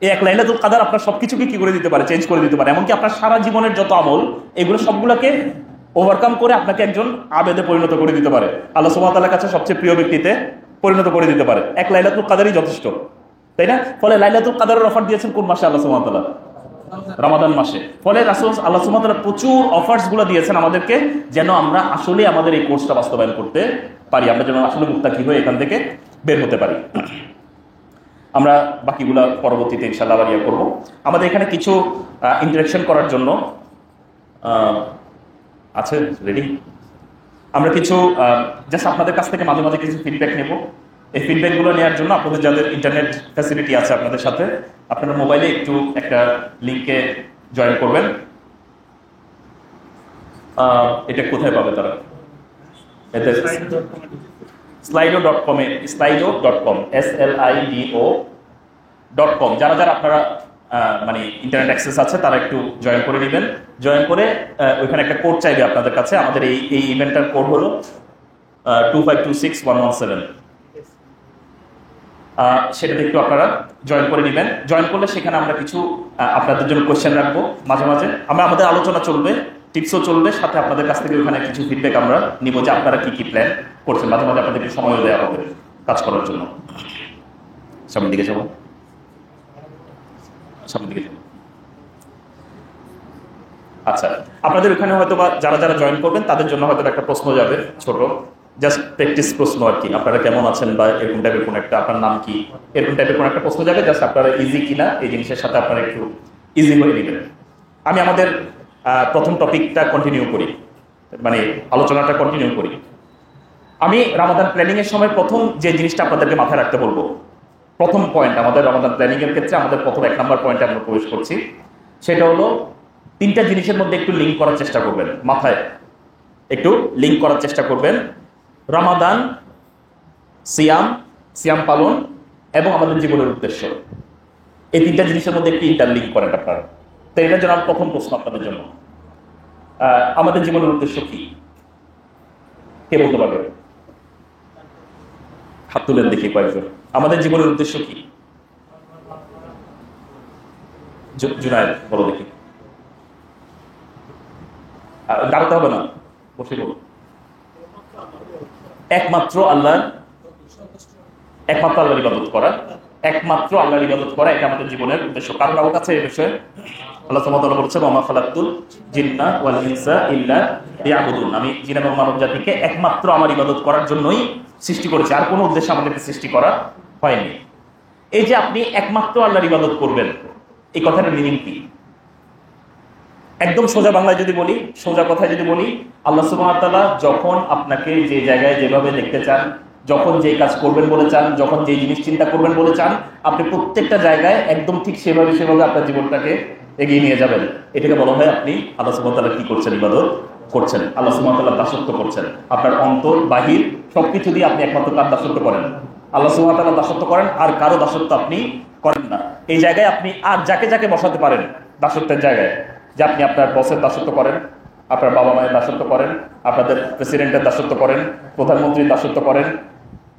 এই এক লাইলাতুল কাদার আপনার সবকিছুকে কি করে দিতে পারে, চেঞ্জ করে দিতে পারে। এমনকি আপনার সারা জীবনের যত আমল এগুলো সবগুলোকে ওভারকাম করে আপনাকে একজন আবেদে পরিণত করে দিতে পারে, আল্লাহ সুবহানাহু ওয়া তাআলার কাছে সবচেয়ে প্রিয় ব্যক্তিতে পরিণত করে দিতে পারে। এক লাইলাতুল কাদারই যথেষ্ট, তাই না? ফলে লাইলাতুল কাদারের অফার দিয়েছেন কোন মাসে? আল্লাহ সুবহানাহু ওয়া তাআলা রমাদান মাসে। ফলে রাসূল আল্লাহ সুবহানাহু ওয়া তাআলা প্রচুর অফার্স গুলো দিয়েছেন আমাদেরকে, যেন আমরা আসলে আমাদের এই কোর্সটা বাস্তবায়ন করতে পারি, আমরা যেন আসলে মুত্তাকি হয়ে এখান থেকে বের হতে পারি। আমরা বাকিগুলা পরবর্তীতে ইনশাআল্লাহ আবার করব। আমাদের এখানে কিছু ইন্টারাকশন করার জন্য আছে রেডি। আমরা কিছু জাস্ট আপনাদের কাছ থেকে মাঝে মাঝে কিছু ফিডব্যাক নেব। এই ফিডব্যাকগুলো নেওয়ার জন্য আপনাদের যাদের ইন্টারনেট ফ্যাসিলিটি আছে আপনাদের সাথে, আপনারা মোবাইলে একটু একটা লিঙ্কে জয়েন করবেন। এটা কোথায় পাবে তারা? এতে slido.com slido.com slido.com যারা যারা আপনারা মানে ইন্টারনেট অ্যাক্সেস আছে তারা একটু জয়েন করে নেবেন। জয়েন করে ওইখানে একটা কোড চাইবে আপনাদের কাছে। আমাদের এই ইভেন্টটার কোড হলো 2526117। সেটাতে একটু আপনারা জয়েন করে নেবেন। জয়েন করলে সেখানে আমরা কিছু আপনাদের জন্য কোয়েশ্চেন রাখবো। মাঝে মাঝে আমাদের আলোচনা চলবে, টিপসও চলবে, সাথে আপনাদের কাছ থেকে ওখানে কিছু ফিডব্যাক আমরা নিব যে আপনারা কি কি প্ল্যান করছেন। মাঝে মাঝে আপনাদেরকে সময়ও দেওয়া হবে কাজ করার জন্য। সামনের দিকে যাবো, সামনের দিকে যাবো। আচ্ছা, আপনাদের ওখানে হয়তো বা যারা যারা জয়েন করবেন তাদের জন্য হয়তো একটা প্রশ্ন যাবে, ছোট জাস্ট প্র্যাকটিস প্রশ্ন আর কি, আপনারা কেমন আছেন বা এরকম টাইপের কোন একটা, আপনার নাম কি, এরকম টাইপের কোন একটা প্রশ্ন যাবে। জাস্ট আপনারা ইজি কিনা এই জিনিসের সাথে আপনারা একটু ইজি হয়ে নেবেন। আমি আমাদের প্রথম টপিকটা কন্টিনিউ করি, মানে আলোচনাটা কন্টিনিউ করি। আমি রামাদান প্ল্যানিং এর সময় প্রথম যে জিনিসটা আপনাদেরকে মাথায় রাখতে বলবো, প্রথম পয়েন্ট আমাদের রামাদান প্ল্যানিং এর ক্ষেত্রে আমাদের প্রথম 1 নম্বর পয়েন্টে আমরা প্রবেশ করছি, সেটা হলো 3টা জিনিসের মধ্যে একটু লিঙ্ক করার চেষ্টা করবেন। মাথায় একটু লিঙ্ক করার চেষ্টা করবেন। রামাদান, সিয়াম পালন এবং আমাদের জীবনের উদ্দেশ্য, এই 3টা জিনিসের মধ্যে একটু ইন্টারলিঙ্ক করেন আপনারা। তো এটার জন্য আমার প্রথম প্রশ্ন আপনাদের জন্য, আমাদের জীবনের উদ্দেশ্য কি? কে বলতে পারবে? হাত তুলেন দেখি কয়েকজন। আমাদের জীবনের উদ্দেশ্য কি? জুনায়েদ বলো দেখি। দাঁড়াতে হবে না, বসে বলো। একমাত্র আল্লাহর ইবাদত করা, একমাত্র আল্লাহর ইবাদত করা, এটা আমাদের জীবনের উদ্দেশ্য। কারণ আমার কাছে এই বিষয়ে আল্লাহ সুবহানাহু ওয়া তাআলা বলেছেন, ওয়া মা খালাকতুল জিন্না ওয়াল ইনসা ইল্লা লিয়াবুদুন, আমি জিন এবং মানব জাতিকে একমাত্র আমার ইবাদত করার জন্যই সৃষ্টি করেছি, আর কোনো উদ্দেশ্যে আমাদেরকে সৃষ্টি করা হয়নি। এই যে আপনি একমাত্র আল্লাহর ইবাদত করবেন, এই কথাটার মিনিং কি? একদম সোজা বাংলায় যদি বলি, সোজা কথায় যদি বলি, আল্লাহ সুবহানাহু ওয়া তাআলা যখন আপনাকে যে জায়গায় যেভাবে দেখতে চান, যখন যেই কাজ করবেন বলে চান, যখন যেই জিনিস চিন্তা করবেন বলে চান, আপনি প্রত্যেকটা জায়গায় একদম ঠিক সেভাবে আপনার জীবনটাকে এগিয়ে নিয়ে যাবেন। এটাকে বলা হয় আপনি আল্লাহ সুবহানাহু ওয়া তাআলা কি করছেন? ইবাদত করছেন, আল্লাহ সুবহানাহু ওয়া তাআলা দাসত্ব করছেন। আপনার অন্তর বাহির সবকিছু দিয়ে আপনি একমাত্র তার দাসত্ব করেন, আল্লাহ সুবহানাহু ওয়া তাআলা দাসত্ব করেন, আর কারো দাসত্ব আপনি করেন না। এই জায়গায় আপনি আর যাকে যাকে বসাতে পারেন দাসত্বের জায়গায়, যে আপনি আপনার বসের দাসত্ব করেন, আপনার বাবা মায়ের দাসত্ব করেন, আপনাদের প্রেসিডেন্টের দাসত্ব করেন, প্রধানমন্ত্রীর দাসত্ব করেন,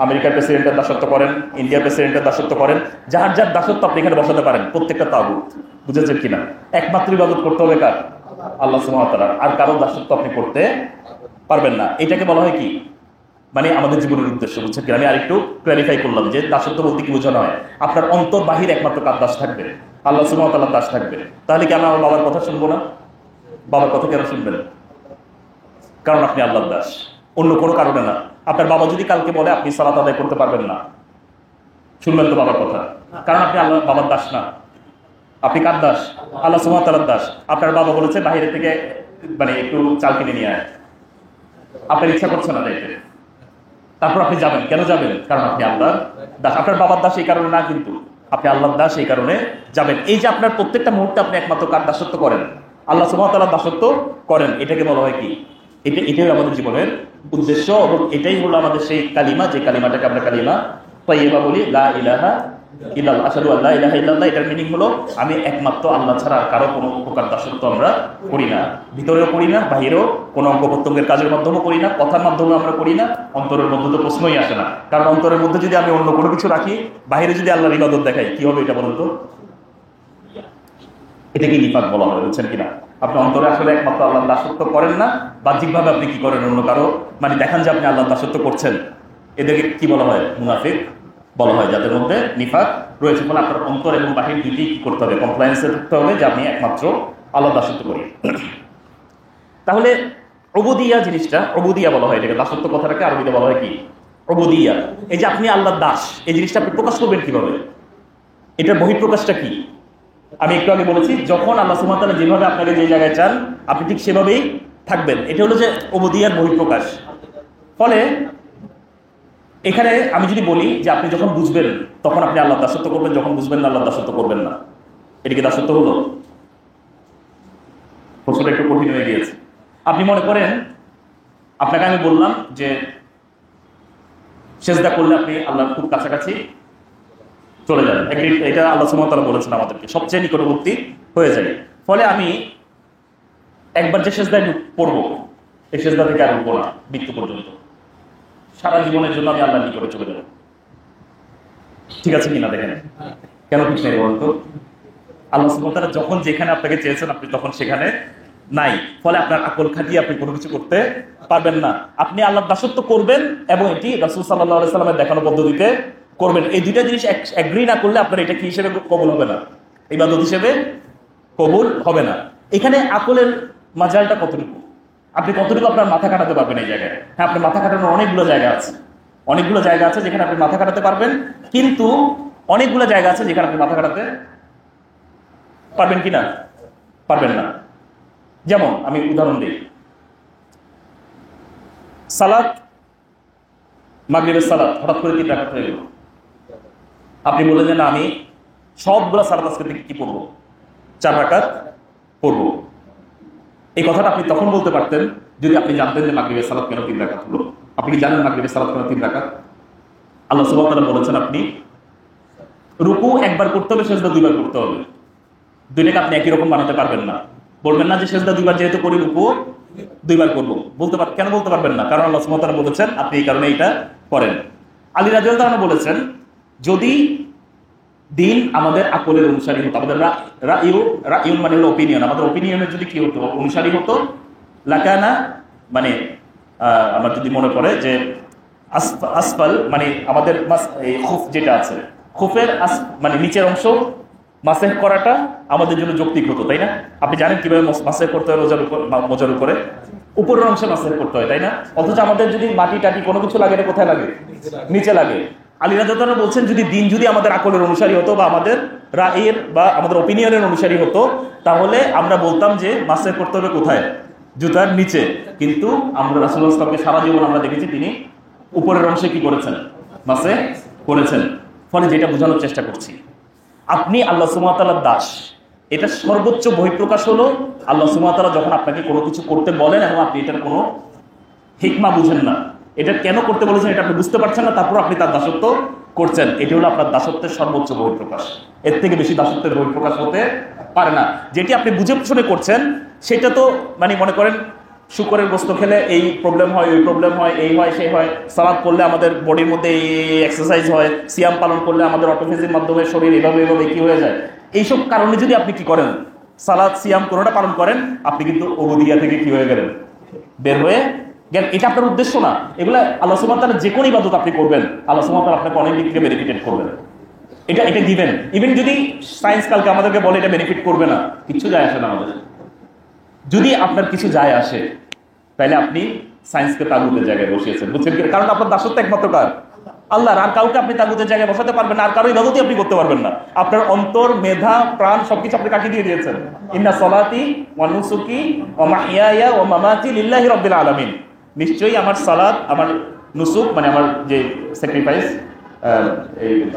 আমেরিকার প্রেসিডেন্টের দাসত্ব করেন, ইন্ডিয়ার প্রেসিডেন্টের দাসত্ব করেন, যার যার দাসত্ব আপনি এখানে বসাতে পারেন, প্রত্যেকটা তাগুত। বুঝেছেন কিনা? একমাত্র ইবাদত করতে হবে কার? আল্লাহ সুবহানাহু ওয়া তাআলা, আর কারো দাসত্ব আপনি করতে পারবেন না। এটাকে বলা হয় কি? মানে আমাদের জীবনের উদ্দেশ্য। বুঝছেন কিনা? আমি আরেকটু ক্ল্যারিফাই করলাম যে দাসত্ব বলতে কি বোঝানো হয়। আপনার অন্তর বাহির একমাত্র কার দাস থাকবে? আল্লাহ সুবহানাহু ওয়া তাআলার দাস থাকবে। তাহলে কি আমরা আমার বাবার কথা শুনবো না? বাবার কথা কেন শুনবেন? কারণ আপনি আল্লাহর দাস, অন্য কোনো কারণে না। আপনার বাবা যদি কালকে বলে আপনি সালাত আদায় করতে পারবেন না, শুনবেন তো বাবার কথা? কারণ আপনি আল্লাহ বাবার দাস না। আপনি কার দাস? আল্লাহ সুবহানাহু ওয়া তাআলার দাস। আপনার বাবা বলেছে বাইরে থেকে মানে একটু চাল কিনে নিয়ে আয়, আপনার ইচ্ছা করছে না যাইতে, তারপর আপনি যাবেন। কেন যাবেন? কারণ আপনি আল্লাহর দাস। আপনার বাবার দাস এই কারণে না, কিন্তু আপনি আল্লাহর দাস এই কারণে যাবেন। এই যে আপনার প্রত্যেকটা মুহূর্তে আপনি একমাত্র কার দাসত্ব করেন? আল্লাহ সুবহানাহু ওয়া তাআলার দাসত্ব করেন। এটাকে বলা হয় কি? এটাই আমাদের জীবনের উদ্দেশ্য, এবং এটাই হলো আমাদের সেই কালিমা, যে কালিমাটাকে আমরা কালিমা তাইয়্যিবা বলি, লা ইলাহা ইল্লাল্লাহ, আশহাদু আল্লা ইলাহা ইল্লাল্লাহ, এটার মিনিং হলো আমি একমাত্র আল্লাহ ছাড়া কারো কোনো প্রকার দাসত্ব আমরা করি না, ভিতরেও করি না, বাহিরেও কোনো অঙ্গ প্রত্যঙ্গের কাজের মাধ্যমে করি না, কথার মাধ্যমে আমরা করি না, অন্তরের মধ্যে তো প্রশ্নই আসে না। কারণ অন্তরের মধ্যে যদি আমি অন্য কোনো কিছু রাখি, বাহিরে যদি আল্লাহর ইবাদত দেখাই, কি হবে এটা বলুন তো? এটাকে নিফাক বলা হয়, বুঝছেন কিনা? আপনি অন্তরে আসলে একমাত্র আল্লাহর দাসত্ব করেন না, বাহ্যিকভাবে আপনি কি করেন অন্য কারো মানে দেখান যে আপনি আল্লাহর দাসত্ব করছেন, এদেরকে কি বলা হয়? মুনাফিক বলা হয়, যাদের মধ্যে নিফাক রয়েছে। ফলে আপনার অন্তর এবং বাহির দুটি কি করতে হবে? কমপ্লায়েন্সে থাকতে হবে যে আমি একমাত্র আল্লাহর দাসত্ব করি। তাহলে উবুদিয়া জিনিসটা, উবুদিয়া বলা হয় এটাকে, দাসত্ব কথাটাকে আরবিতে বলা হয় কি? উবুদিয়া। এই যে আপনি আল্লাহর দাস, এই জিনিসটা আপনি প্রকাশ করবেন কিভাবে? এটার বহিঃপ্রকাশটা কি? আমি একটু আগে বলেছি, যখন আল্লাহ সুবহানাহু ওয়া তাআলা যেভাবে আপনাকে যে জায়গায় চান আপনি ঠিক সেভাবেই থাকবেন। এটা হলো যে উবুদিয়ার বহিঃপ্রকাশ। ফলে এখানে আমি যদি বলি যে আপনি যখন বুঝবেন তখন আপনি আল্লাহর দাসত্ব করবেন, যখন বুঝবেন না আল্লাহর দাসত্ব করবেন না, এটা কি দাসত্ব হলো? প্রশ্নটা একটু কঠিন হয়ে গিয়েছে। আপনি মনে করেন, আপনাকে আমি বললাম যে সেজদা করলে আপনি আল্লাহর খুব কাছাকাছি চলে যান, এটা আল্লাহ সুবহানাহু ওয়া তাআলা বলেছেন আমাদেরকে, সবচেয়ে নিকটবর্তী হয়ে যায়। ফলে আমি একবার যে সেজদায় পড়বো, এই সেজদা থেকে আর উঠবো না মৃত্যু পর্যন্ত, সারা জীবনের জন্য আমি আল্লাহর নিকটে চলে যাব। ঠিক আছে কিনা দেখেন? কেন ঠিক নেই বলুন তো? আল্লাহ সুবহানাহু ওয়া তাআলা যখন যেখানে আপনাকে চেয়েছেন আপনি তখন সেখানে নাই। ফলে আপনার আকল খাটিয়ে আপনি কোনো কিছু করতে পারবেন না। আপনি আল্লাহর দাসত্ব করবেন এবং এটি রাসূল সাল্লাল্লাহু আলাইহি সাল্লামের দেখানো পদ্ধতিতে করবেন। এই দুইটা জিনিস এগ্রি না করলে আপনার এটা কি হিসেবে কবুল হবে না? ইবাদত হিসেবে কবুল হবে না। এখানে আকলের মাজালটা কতটুকু, আপনি কতটুকু আপনার মাথা কাটাতে পারবেন এই জায়গায়? হ্যাঁ, আপনার মাথা কাটানোর অনেকগুলো জায়গা আছে, অনেকগুলো জায়গা আছে যেখানে আপনি মাথা কাটাতে পারবেন, কিন্তু অনেকগুলো জায়গা আছে যেখানে আপনি মাথা কাটাতে পারবেন কিনা? পারবেন না। যেমন আমি উদাহরণ দিই, সালাত, মাগরিবের সালাত হঠাৎ করে 3 রাকাত হয়ে গেল। আপনি বললেন যে না, আমি সবগুলো সালাত আজকে থেকে কি পড়বো? 4 রাকাত পড়বো। এই কথাটা আপনি তখন বলতে পারতেন যদি আপনি জানতেন যে মাগরিবের সালাত কেন 3 রাকাত হলো। আপনি কি জানেন মাগরিবের সালাত কেন 3 রাকাত? আল্লাহ সুবহানাহু ওয়া তাআলা বলেছেন আপনি রুকু একবার করতে হবে, সিজদা 2 বার করতে হবে। দুইটাকে আপনি একই রকম বানাতে পারবেন না। বলবেন না যে সিজদা 2 বার যেহেতু করি রুকু 2 বার করবো, কেন বলতে পারবেন না? কারণ আল্লাহ সুবহানাহু ওয়া তাআলা বলেছেন আপনি এই কারণে এটা করেন। আলী রাদিয়াল্লাহু আনহু বলেছেন যদি দিন আমাদের আকলের অনুসারী হতো, আমাদের রাইউন মানে হলো ওপিনিয়ন, আমাদের ওপিনিয়নের যদি কি হতো, অনুসারী হতো, লাকানা মানে আমার যদি মনে পড়ে যে আসফাল মানে আমাদের খুফ যেটা আছে, খুফের মানে নিচের অংশ মাসেহ করাটা আমাদের জন্য যৌক্তিক হতো, তাই না? আপনি জানেন কিভাবে মাসেহ করতে হয়? মোজার উপরে উপরের অংশে মাসেহ করতে হয়, তাই না? অথচ আমাদের যদি মাটি টাটি কোনো কিছু লাগে, এটা কোথায় লাগে? নিচে লাগে। আলী রাদিয়াল্লাহু আনহু বলছেন যদি দিন যদি আমাদের আকলের অনুসারী হতো বা আমাদের রায়ের বা আমাদের ওপিনিয়নের অনুসারী হতো, তাহলে আমরা বলতাম যে মাসেহ করতে হবে কোথায়? জুতার নিচে। কিন্তু আমরা রাসূলুল্লাহ সাল্লাল্লাহু আলাইহি ওয়াসাল্লামকে সারা জীবন আমরা দেখেছি তিনি উপরের অংশে কি করেছেন? মাসেহ করেছেন। ফলে যেটা বোঝানোর চেষ্টা করছি, আপনি আল্লাহ সুবহানাহু ওয়া তাআলার দাস, এটা সর্বোচ্চ বহিঃপ্রকাশ হলো আল্লাহ সুবহানাহু ওয়া তাআলা যখন আপনাকে কোনো কিছু করতে বলেন এবং আপনি এটার কোনো হিকমা বুঝেন না, এটা কেন করতে বলেছেন এটা আপনি বুঝতে পারছেন না, তারপর আপনি তার দাসত্ব করছেন, এটি হলো আপনার দাসত্বের সর্বোচ্চ বহিঃপ্রকাশ। এর থেকে বেশি দাসত্বের বহিঃপ্রকাশ হতে পারে না। যেটি আপনি বুঝে শুনে করছেন সেটা তো মানে মনে করেন শুকরের গোস্ত খেলে এই প্রবলেম হয়, ওই প্রবলেম হয়, এই হয়, সেই হয়, সালাদ করলে আমাদের বডির মধ্যে এই এক্সারসাইজ হয়, সিয়াম পালন করলে আমাদের অটোফেজির মাধ্যমে শরীর এভাবে এভাবে কি হয়ে যায়, এইসব কারণে যদি আপনি কি করেন, সালাদ সিয়াম কোনোটা পালন করেন, আপনি কিন্তু উবুদিয়া থেকে কি হয়ে গেলেন? বের হয়ে গেলেন। এটা আপনার উদ্দেশ্য না। এগুলা আল্লাহ সুবহানাহু ওয়া তাআলা যে কোনো ইবাদত আপনি করবেন, আল্লাহ সুবহানাহু ওয়া তাআলা আপনাকে অনেক দিক থেকে বেনিফিটেড করবেন। এটা দিবেন। ইভেন যদি সায়েন্স কালকে আমাদেরকে বলে এটা বেনিফিট করবে না, কিছু যায় আসে না আমাদের। যদি আপনার কিছু যায় আসে তাহলে আপনি সায়েন্সকে তাগুতের জায়গায় বসিয়েছেন, বুঝছেন কি? কারণ আপনার দাসত্ব একমাত্র কার? আল্লাহর। আর কাউকে আপনি তাগুতের জায়গায় বসাতে পারবেন না, আর কারো ইবাদতই আপনি করতে পারবেন না। আপনার অন্তর, মেধা, প্রাণ সবকিছু আপনি কাকে দিয়ে দিয়েছেন? ইন্না সলাতি ওয়া নুসুকি ওয়া মাহইয়ায়া ওয়া মামাতি লিল্লাহি রাব্বিল আলামিন। নিশ্চয়ই আমার সালাত, আমার নুসুক মানে আমার যে স্যাক্রিফাইস,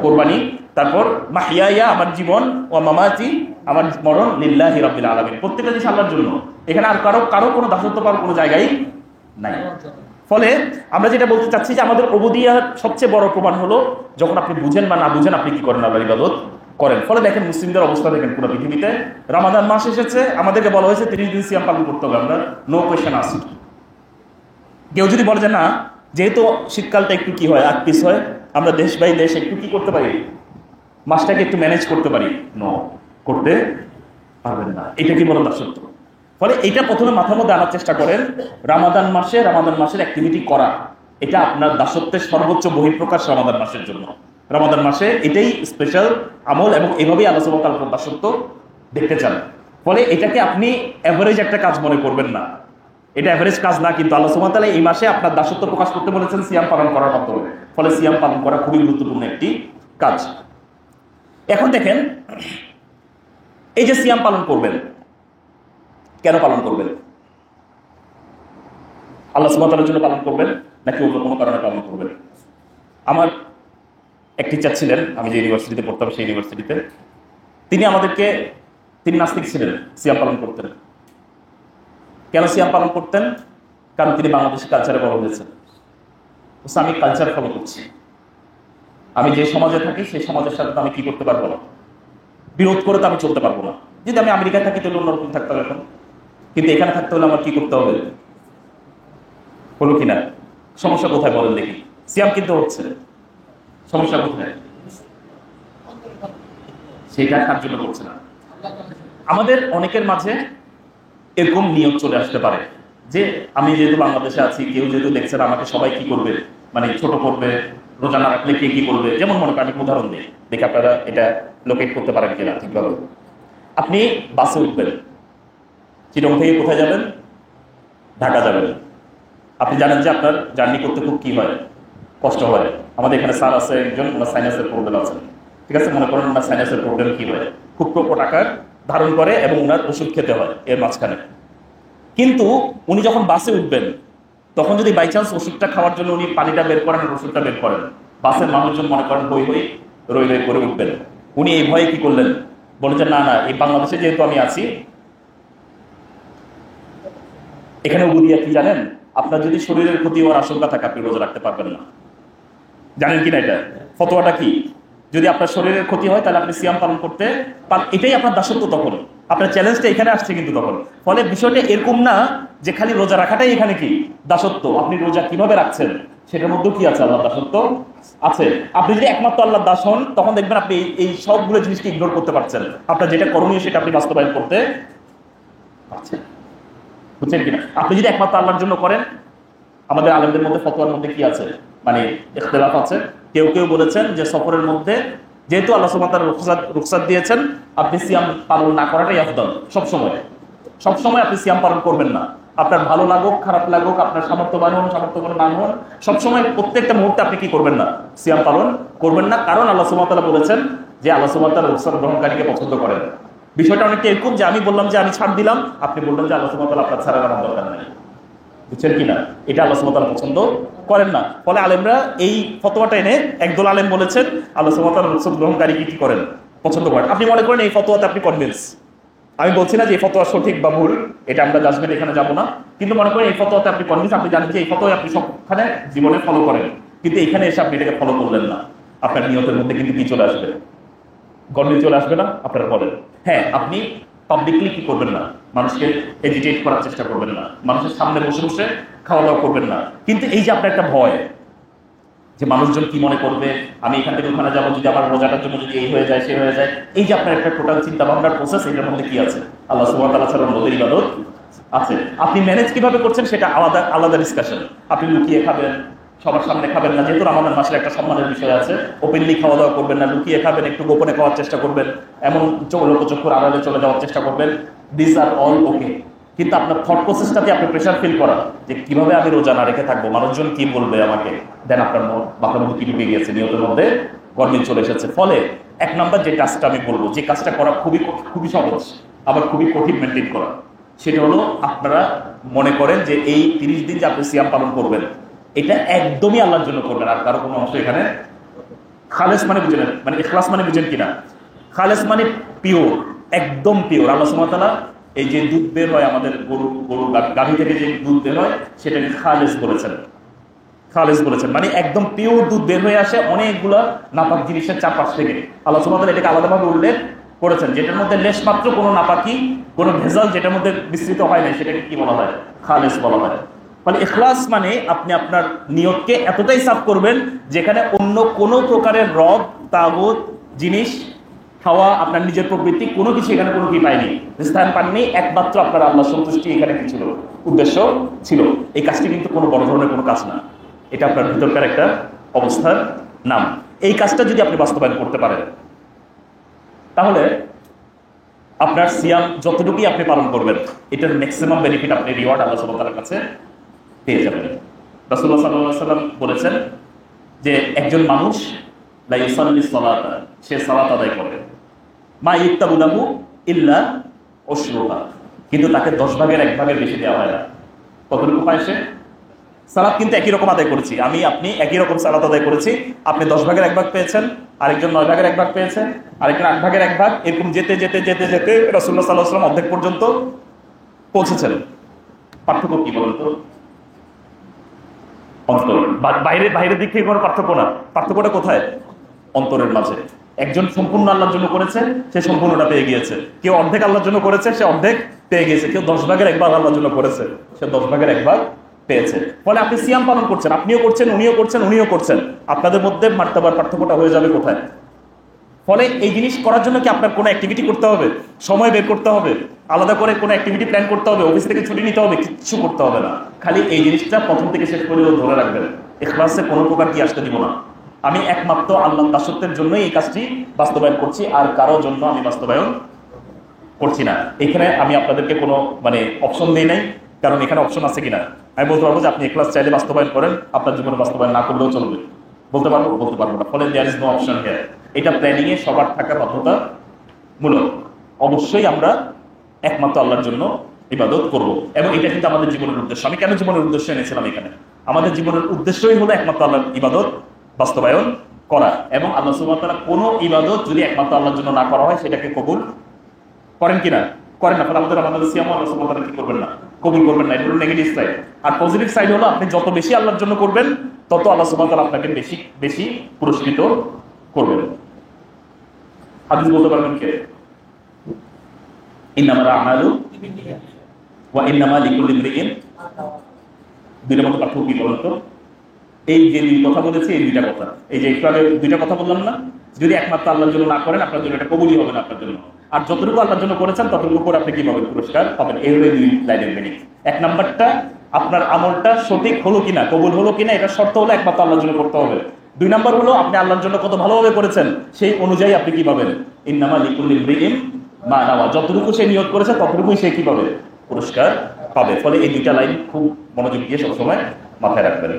কোরবানি, তারপর মাহইয়ায়া আমার জীবন, ওয়া মামাতি আমার মরণ, লিল্লাহি রাব্বিল আলামিন, প্রত্যেকটা জিনিস আল্লাহর জন্য। এখানে আর কারো কোনো দাসত্ব পাওয়ার কোনো জায়গাই নাই। ফলে আমরা যেটা বলতে চাচ্ছি যে আমাদের ওবুদিয়ার সবচেয়ে বড় প্রমাণ হলো যখন আপনি বুঝেন বা না বুঝেন আপনি কি করেন, আল্লাহর ইবাদত করেন। ফলে দেখেন মুসলিমদের অবস্থা দেখেন পুরো পৃথিবীতে রমাদান মাস এসেছে, আমাদেরকে বলা হয়েছে 30 দিন সিয়াম পালন করতে হবে, আমরা নো কোয়েশ্চেন আস্কড। কেউ যদি বলে যে না, যেহেতু শীতকালটা একটু কি হয় আগ পিস হয়, আমরা দেশ বাই দেশ একটু কি করতে পারি, মাসটাকে একটু ম্যানেজ করতে পারি, নো, করতে পারবেন না। এটা কি বড় দাসত্ব? ফলে এটা প্রথমে মাথার মধ্যে আনার চেষ্টা করেন, রমাদান মাসের অ্যাক্টিভিটি করা এটা আপনার দাসত্বের সর্বোচ্চ বহিঃপ্রকাশ রমাদান মাসের জন্য। রমাদান মাসে এটাই স্পেশাল আমল এবং এভাবেই আল্লাহ সুবহানাহু ওয়া তাআলা দাসত্ব দেখতে চান। ফলে এটাকে আপনি অ্যাভারেজ একটা কাজ মনে করবেন না, এটা অ্যাভারেজ কাজ না, কিন্তু আল্লাহ সুবহানাহু ওয়া তাআলা এই মাসে আপনার দাসত্ব প্রকাশ করতে বলেছেন সিয়াম পালন করার মাধ্যমে। ফলে সিয়াম পালন করা খুবই গুরুত্বপূর্ণ একটি কাজ। এখন দেখেন, এই যে সিয়াম পালন করবেন, কেন পালন করবেন? আল্লাহ সুবহানাহু ওয়া তাআলার জন্য পালন করবেন নাকি অন্য কোনো কারণে পালন করবেন? আমার এক টিচার ছিলেন, আমি যে ইউনিভার্সিটিতে পড়তাম সেই ইউনিভার্সিটিতে, তিনি নাস্তিক ছিলেন, সিয়াম পালন করতেন। কেন সিয়াম পালন করতেন? কারণ তিনি বাংলাদেশি কালচারে বড় হয়েছেন। আমি কালচার ফলো করছি, আমি যে সমাজে থাকি সেই সমাজের সাথে আমি কি করতে পারবো না, বিরোধ করে তো আমি চলতে পারবো না। যদি আমি আমেরিকায় থাকি তাহলে অন্যরকম থাকতে হবে এখন, কিন্তু এখানে থাকতে হলে আমার কি করতে হবে, হলো কিনা? সমস্যা কোথায় বলেন দেখি? সিয়াম কিন্তু হচ্ছে, সমস্যা কোথায়? সেটা কার জন্য করছে না। আমাদের অনেকের মাঝে এরকম নিয়ম চলে আসতে পারে যে আমি যেহেতু বাংলাদেশে আছি, কেউ যেহেতু দেখছেন আমাকে সবাই কি করবে, মানে ছোট করবে, রোজা না রাখলে কে কি করবে। যেমন মনে করেন, আমি উদাহরণ দিই, দেখে আপনারা এটা লোকেট করতে পারেন কিনা ঠিকভাবে। আপনি বাসে উঠবেন, চিটং থেকে কোথায় যাবেন? ঢাকা যাবেন। আপনি জানেন যে আপনার জার্নি করতে খুব কি হয়, কষ্ট হয়। আমাদের এখানে স্যার আছে একজন, ওনার সাইনাসের প্রবলেম আছে, ঠিক আছে? মনে করেন ওনার সাইনাসের প্রবলেম কি হয়, খুব প্রকট আকার ধারণ করে এবং ওনার ওষুধ খেতে হয় এর মাঝখানে। কিন্তু উনি যখন বাসে উঠবেন, তখন যদি বাই চান্স ওষুধটা খাওয়ার জন্য উনি পানিটা বের করেন আর ওষুধটা বের করেন, বাসের মানুষজন মনে করেন হই হই রই রই করে উঠবেন। উনি এই ভয়ে কি করলেন, বলেছেন না না, এই বাংলাদেশে যেহেতু আমি আছি, এখানে উবুদিয়া কি জানেন, আপনার যদি শরীরের ক্ষতি হওয়ার আশঙ্কা থাকে আপনি রোজা রাখতে পারবেন না। জানেন কিনা এটা ফতোয়াটা কি? যদি আপনার শরীরের ক্ষতি হয় তাহলে আপনি সিয়াম পালন করতে পারেন। এটাই আপনার দাসত্ব। তখন আপনার চ্যালেঞ্জটা এখানে আসছে কিন্তু তখন। ফলে বিষয়টা এরকম না যে খালি রোজা রাখাটাই এখানে কি দাসত্ব। আপনি রোজা কিভাবে রাখছেন সেটার মধ্যেও কি আছে, আল্লাহ দাসত্ব আছে। আপনি যদি একমাত্র আল্লাহ দাস হন, তখন দেখবেন আপনি এই সবগুলো জিনিসকে ইগনোর করতে পারছেন। আপনার যেটা করণীয় সেটা আপনি বাস্তবায়ন করতে পারছেন, বুঝছেন কিনা? আপনি যদি একমাত্র আল্লাহর জন্য করেন, আমাদের আলেমদের মধ্যে ফতোয়ার মধ্যে কি আছে, মানে ইখতিলাফ আছে। কেউ কেউ বলেছেন যে সফরের মধ্যে যেহেতু আল্লাহ সুবহানাহু ওয়া তাআলা রুখসাত দিয়েছেন, আপনি সিয়াম পালন না করাটাই আফদল। সবসময় আপনি সিয়াম পালন করবেন না। আপনার ভালো লাগুক খারাপ লাগুক, আপনার সামর্থ্যবান হন সামর্থ্যবান না হন, সবসময় প্রত্যেকটা মুহূর্তে আপনি কি করবেন না, সিয়াম পালন করবেন না। কারণ আল্লাহ সুবহানাহু ওয়া তাআলা বলেছেন যে আল্লাহ সুবহানাহু ওয়া তাআলা রুখসাত গ্রহণকারীকে পছন্দ করেন। বিষয়টা অনেকটা এরকম যে আমি বললাম যে আমি ছাড় দিলাম, আপনি বললেন যে আল্লাহ সুবহানাহু ওয়া তাআলা আপনার ছাড়ার আমার দরকার নাই, বুঝছেন কিনা? এটা আল্লাহ সুবহানাহু ওয়া তাআলা পছন্দ করেন না। ফলে আলেমরা এই ফতোয়াটা এনে, একদল আলেম বলেছেন আল্লাহ সুবহানাহু ওয়া তাআলা রুখসাত গ্রহণকারীকে কি করেন, পছন্দ করেন। আপনি মনে করেন এই ফতোয়াতে আপনি কনভিন্স। আমি বলছি না যে এই ফতোয়া সঠিক বা ভুল, এটা আমরা জাজমেন্ট এখানে যাবো না, কিন্তু মনে করেন এই ফতোয়াতে আপনি কনভিন্স, আপনি জানেন যে এই ফতোয়া আপনি সবখানে জীবনে ফলো করেন, কিন্তু এখানে এসে আপনি এটাকে ফলো করলেন না। আপনার নিয়তের মধ্যে কিন্তু কি চলে আসবে, গন্ডগোল চলে আসবে না? আপনারা বলেন। হ্যাঁ, আপনি পাবলিকলি কি করবেন না, মানুষকে এজিটেট করার চেষ্টা করবেন না, মানুষের সামনে বসে বসে খাওয়া দাওয়া করবেন না। কিন্তু এই যে আপনার একটা ভয় যে মানুষজন কি মনে করবে, আমি এখান থেকে ওখানে যাবো, যদি আমার রোজাটার জন্য যদি এই হয়ে যায় সে হয়ে যায়, এই যে আপনার একটা টোটাল চিন্তা ভাবনার প্রসেস, এটার মধ্যে কি আছে, আল্লাহ সুবহানাহু ওয়া তাআলা ছাড়া অন্যদের ইবাদত আছে। আপনি ম্যানেজ কিভাবে করছেন সেটা আলাদা আলাদা ডিসকাশন। আপনি লুকিয়ে খাবেন, সবার সামনে খাবেন না, যেহেতু আমাদের মাসের একটা সম্মানের বিষয় আছে। ওপেনলি খাওয়া দাওয়া করবেন না, লুকিয়ে খাবেন, একটু গোপনে খাওয়ার চেষ্টা করবেন, এমন লোকচক্ষুর আড়ালে চলে যাওয়ার চেষ্টা করবেন। This are all okay. কিন্তু আপনার থট প্রসেসটাতে আপনি প্রেশার ফিল করা যে কিভাবে আমি রোজা না রেখে থাকবো, মানুষজন কি বলবে আমাকে, দেন আপনার মাথার মধ্যে কি ঢুকে গিয়েছে, নিয়তের মধ্যে গরমিল চলে এসেছে। ফলে এক নাম্বার যে কাজটা আমি বলবো, যে কাজটা করা খুবই সহজ আবার খুবই কঠিন মেনটেন করা, সেটা হলো আপনারা মনে করেন যে এই 30 দিন যে আপনি সিয়াম পালন করবেন, এটা একদমই আল্লাহর জন্য করবেন, আর কারো কোনো অংশ এখানে। খালেস মানে বুঝেন, মানে ইখলাস মানে বুঝেন কিনা? খালেস মানে পিওর, একদম পিওর। আল্লাহ সুবহানাহু ওয়া তাআলা এই যে দুধ বের হয় আমাদের গরু গাভী থেকে, যে দুধ বের হয় সেটাকে খালেস বলেছেন। খালেস বলেছেন, মানে একদম পিওর দুধ বের হয়ে আসে অনেকগুলা নাপাক জিনিসের চারপাশ থেকে। আল্লাহ সুবহানাহু ওয়া তাআলা এটাকে আলাদাভাবে উল্লেখ করেছেন, যেটার মধ্যে লেশ মাত্র কোনো নাপাকি, কোনো ভেজাল যেটার মধ্যে বিস্তৃত হয় না, সেটাকে কি বলা হয়? খালেস বলা হয়। ফলে ইখলাস মানে আপনি আপনার নিয়তকে এতটাই সাফ করবেন যেখানে অন্য কোনো প্রকারের রব, তাগুত, জিনিস, খাওয়া, আপনার নিজের প্রবৃত্তি, কোনো কিছু এখানে কোনো কি পায়নি, স্থান পাননি। একমাত্র আপনার আল্লাহ সন্তুষ্টি এখানে কি ছিল? উদ্দেশ্য ছিল। এই কাজটি কিন্তু কোনো বড় ধরনের কোনো কাজ না, এটা আপনার ভিতরকার একটা অবস্থার নাম। এই কাজটা যদি আপনি বাস্তবায়ন করতে পারেন তাহলে আপনার সিয়াম যতটুকুই আপনি পালন করবেন এটার ম্যাক্সিমাম বেনিফিট আপনি রিওয়ার্ড আল্লাহ সুবহানাহু ওয়া তাআলার কাছে পেয়ে যাবেন। রাসূলুল্লাহ সাল্লাল্লাহু আলাইহি ওয়াসাল্লাম বলেছেন যে একজন মানুষ লা ইউসাল্লি সালাতা, সে সালাত আদায় করে, মা ইউক্তাবু লাহু ইল্লা উশরুহা, কিন্তু তাকে 10 ভাগের 1 ভাগের বেশি দেওয়া হয় না। কতটুকু পায় সে? সালাত কিন্তু একই রকম আদায় করেছি, আপনি একই রকম সালাত আদায় করেছি, আপনি 10 ভাগের 1 ভাগ পেয়েছেন, আরেকজন 9 ভাগের 1 ভাগ পেয়েছেন, আরেকজন 8 ভাগের 1 ভাগ, এরকম যেতে যেতে যেতে যেতে রাসূলুল্লাহ সাল্লাল্লাহু আলাইহি ওয়াসাল্লাম অর্ধেক পর্যন্ত পৌঁছেছেন। পার্থক্য কি বলেন তো? অন্তর। বাইরের দিক থেকে কোনো পার্থক্য না, পার্থক্যটা কোথায়? অন্তরের মাঝে। একজন সম্পূর্ণ আল্লাহর জন্য করেছে, সে সম্পূর্ণটা পেয়ে গিয়েছে। কেউ অর্ধেক আল্লাহর জন্য করেছে, সে অর্ধেক পেয়ে গিয়েছে। কেউ 10 ভাগের 1 ভাগ আল্লাহর জন্য করেছে, সে 10 ভাগের 1 ভাগ পেয়েছে। ফলে আপনি সিয়াম পালন করছেন, আপনিও করছেন, উনিও করছেন, উনিও করছেন, আপনাদের মধ্যে মার্তাবার পার্থক্যটা হয়ে যাবে কোথায়? ফলে এই জিনিস করার জন্য কি আপনার কোনো অ্যাক্টিভিটি করতে হবে? সময় বের করতে হবে? আলাদা করে কোনো অ্যাক্টিভিটি প্ল্যান করতে হবে? অফিস থেকে ছুটি নিতে হবে? কিচ্ছু করতে হবে না। খালি এই জিনিসটা প্রথম থেকে শেষ পর্যন্ত ধরে রাখবেন, ইখলাসে কোনো প্রকার কি আসতে দিব না। আমি একমাত্র আল্লাহর দাসত্বের জন্যই এই কাজটি বাস্তবায়ন করছি, আর কারো জন্য আমি বাস্তবায়ন করছি না। এখানে আমি আপনাদেরকে কোনো অপশন দিই নাই, কারণ এখানে অপশন আছে কিনা আমি বলতে পারবো যে আপনি ইখলাস চাইলে বাস্তবায়ন করেন, আপনার জীবনে বাস্তবায়ন না করলেও চলবে, বলতে পারবো না। ফলে there is no option here. এটা প্ল্যানিং এ সবার থাকা বাধ্যতামূলক। অবশ্যই আমরা একমাত্র আল্লাহর জন্য ইবাদত করব, এবং এটা কিন্তু আমাদের জীবনের উদ্দেশ্য। আমি কেন জীবনের উদ্দেশ্য এনেছিলাম এখানে? আমাদের জীবনের উদ্দেশ্যই হলো একমাত্র আল্লাহর ইবাদত বাস্তবায়ন করা, এবং আল্লাহ সুবহানাহু ওয়া তাআলা কোনো ইবাদত যদি একমাত্র আল্লাহর জন্য না করা হয় সেটাকে কবুল করেন কিনা? করেন না। ফলে আমাদের সিয়াম আল্লাহ সুবহানাহু ওয়া তাআলা কি করবেন না? কবুল করবেন না। এটা হলো নেগেটিভ সাইড। আর পজিটিভ সাইড হলো আপনি যত বেশি আল্লাহর জন্য করবেন তত আল্লাহ সুবহানাহু ওয়া তাআলা আপনাকে বেশি বেশি পুরস্কৃত করবেন। হাদিস বলতে পারবেন কে? ইন্নামাল আমালু ওয়া ইন্নামা লিকুল্লি ইমরিইন। দুইটার মধ্যে পার্থক্য কি বলেন তো? এই যে দুই কথা বলেছি, এই দুইটা কথা, এই যে একটু আগে দুইটা কথা বললাম না, যদি একমাত্র আল্লাহর জন্য না করেন আপনার জন্য এটা কবুলই হবে না আপনার জন্য। আর যতটুকু আল্লাহর জন্য করেছেন ততটুকু করে আপনি কি পাবেন? পুরস্কার পাবেন। এই হলো দুই লাইনের মিনিং। এক নাম্বারটা, আপনার আমলটা সঠিক হলো কিনা, কবুল হলো কিনা, এটা শর্ত হলো একমাত্র আল্লাহর জন্য করতে হবে। 2 নাম্বার হলো আপনি আল্লাহর জন্য কত ভালোভাবে করেছেন সেই অনুযায়ী আপনি কি পাবেন? ইন্নামা লিকুল্লি ইমরিইন মা নাওয়া। যতটুকু সে নিয়ত করেছে ততটুকুই সে কি পাবে? পুরস্কার পাবে। ফলে এই দুইটা লাইন খুব মনোযোগ দিয়ে সবসময় মাথায় রাখবেন।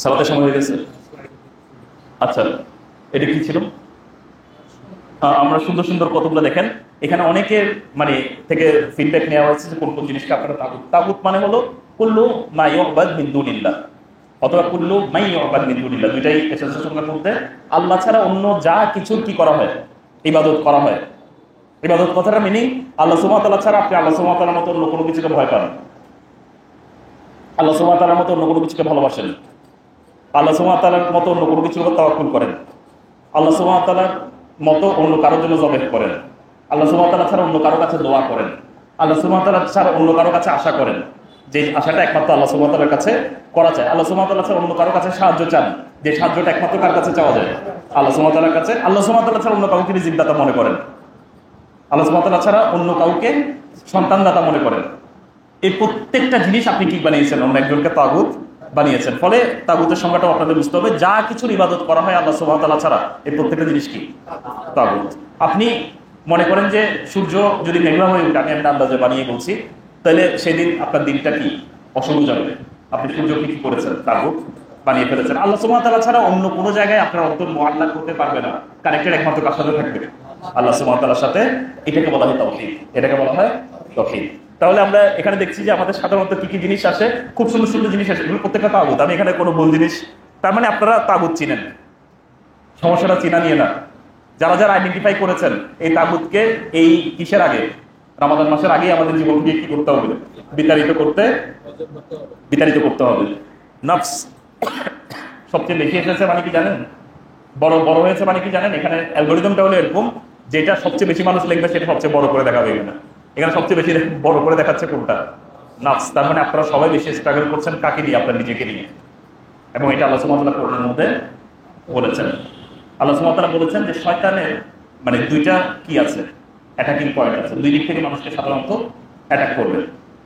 সালাতের সময় হয়ে গেছে। আচ্ছা, এটা কি ছিল? আমরা সুন্দর সুন্দর কতগুলো দেখেন এখানে অনেকের থেকে ফিডব্যাক নেওয়া হয়েছে যে কোন কোন জিনিসকে আপনারা তাগুত। তাগুত মানে হলো কুল্লু মা ইউবাদ মিন দুনিল্লাহ অথবা কুল্লু মাই ইউবাদ মিন দুনিল্লাহ, দুইটাই এসেছে সঙ্গে মধ্যে। আল্লাহ ছাড়া অন্য যা কিছু কি করা হয়? ইবাদত করা হয়। ইবাদত কথাটা মিনিং আল্লাহ সুবহানাহু ওয়া তাআলা ছাড়া আপনি আল্লাহ সুবহানাহু ওয়া তাআলার মতো অন্য কোনো কিছুকে ভয় পান, আল্লাহ সুবহানাহু ওয়া তাআলার মতো অন্য কোনো কিছুকে ভালোবাসেন, আল্লাহ সুবহানাহু ওয়া তাআলার মতো অন্য কোনো কিছুর উপর তাওয়াক্কুল করেন, আল্লাহ সুবহানাহু ওয়া তাআলার মতো অন্য কারোর জন্য জবেহ করেন, আল্লাহ সুবহানাহু ওয়া তাআলা ছাড়া অন্য কারোর কাছে দোয়া করেন, আল্লাহ সুবহানাহু ওয়া তাআলা ছাড়া অন্য কারোর কাছে আশা করেন, যে আশাটা একমাত্র আল্লাহ সুবহানাহু ওয়া তাআলার কাছে করা যায়। আল্লাহ সুবহানাহু ওয়া তাআলা ছাড়া অন্য কারোর কাছে সাহায্য চান, যে সাহায্যটা একমাত্র কার কাছে চাওয়া যায়? আল্লাহ সুবহানাহু ওয়া তাআলার কাছে। আল্লাহ সুবহানাহু ওয়া তাআলা ছাড়া অন্য কাউকে রিজিকদাতা মনে করেন, আল্লাহ সুবহানাহু ওয়া তাআলা ছাড়া অন্য কাউকে সন্তানদাতা মনে করেন। এই প্রত্যেকটা জিনিস আপনি কি বানিয়েছেন? অন্য একজনকে তাগুত বানিয়েছেন। ফলে তাগুতের সংজ্ঞাটাও আপনাদের বুঝতে হবে। যা কিছুর ইবাদত করা হয় আল্লাহ সুবহানাহু ওয়া তাআলা ছাড়া এই প্রত্যেকটা জিনিস কি? তাগুত। আপনি মনে করেন যে সূর্য যদি মেঘলা হয়ে উঠে, আমি আন্দাজে বানিয়ে বলছি, তাহলে সেদিন আপনার দিনটা কি অশুভ যাবে। আপনি সূর্যকে কি করেছেন? তাগুত বানিয়ে ফেলেছেন। আল্লাহ সুবহানাহু ওয়া তাআলা ছাড়া অন্য কোনো জায়গায় আপনার অন্তর মুআল্লাক করতে পারবে না। কানেক্টেড একমাত্র কার সাথে থাকবে? আল্লাহ সুবহানাহু ওয়া তাআলার সাথে। এটাকে বলা হয় তাওহীদ, এটাকে বলা হয় তাওহীদ। তাহলে আমরা এখানে দেখছি যে আমাদের সাধারণত কি কি জিনিস আসে? খুব সুন্দর সুন্দর জিনিস আসে, এগুলো প্রত্যেকটা তাগুত। আমি এখানে কোনো ভুল জিনিস, তার মানে আপনারা তাগুত চিনেন, সমস্যাটা চিনা নিয়ে না। যারা যারা আইডেন্টিফাই করেছেন এই তাগুতকে, এই কিসের আগে? রমাদান মাসের আগেই আমাদের জীবনকে কি করতে হবে? বিতাড়িত করতে হবে। নফস সবচেয়ে বেশি এসেছে মানে কি জানেন, বড় বড় হয়েছে মানে কি জানেন, এখানে অ্যালগোরিদমটা হলো এরকম, যেটা সবচেয়ে বেশি মানুষ লিখবে সেটা সবচেয়ে বড় করে দেখাবে। এখানে সবচেয়ে বেশি বড় করে দেখাচ্ছে কোনটা, নফস। তার মানে আপনারা সবাই বেশি স্ট্রাগল করছেন কাকে নিয়ে, আপনার নিজেকে নিয়ে। এবং এটা আল্লাহ সুবহানাহু ওয়া তাআলা কোরআনের মধ্যে বলেছেন। আল্লাহ সুবহানাহু ওয়া তাআলা বলেছেন যে শয়তানের মানে দুইটা কি আছে, অ্যাটাকিং পয়েন্ট আছে, দুই দিক থেকে মানুষকে সাধারণত অ্যাটাক করবে।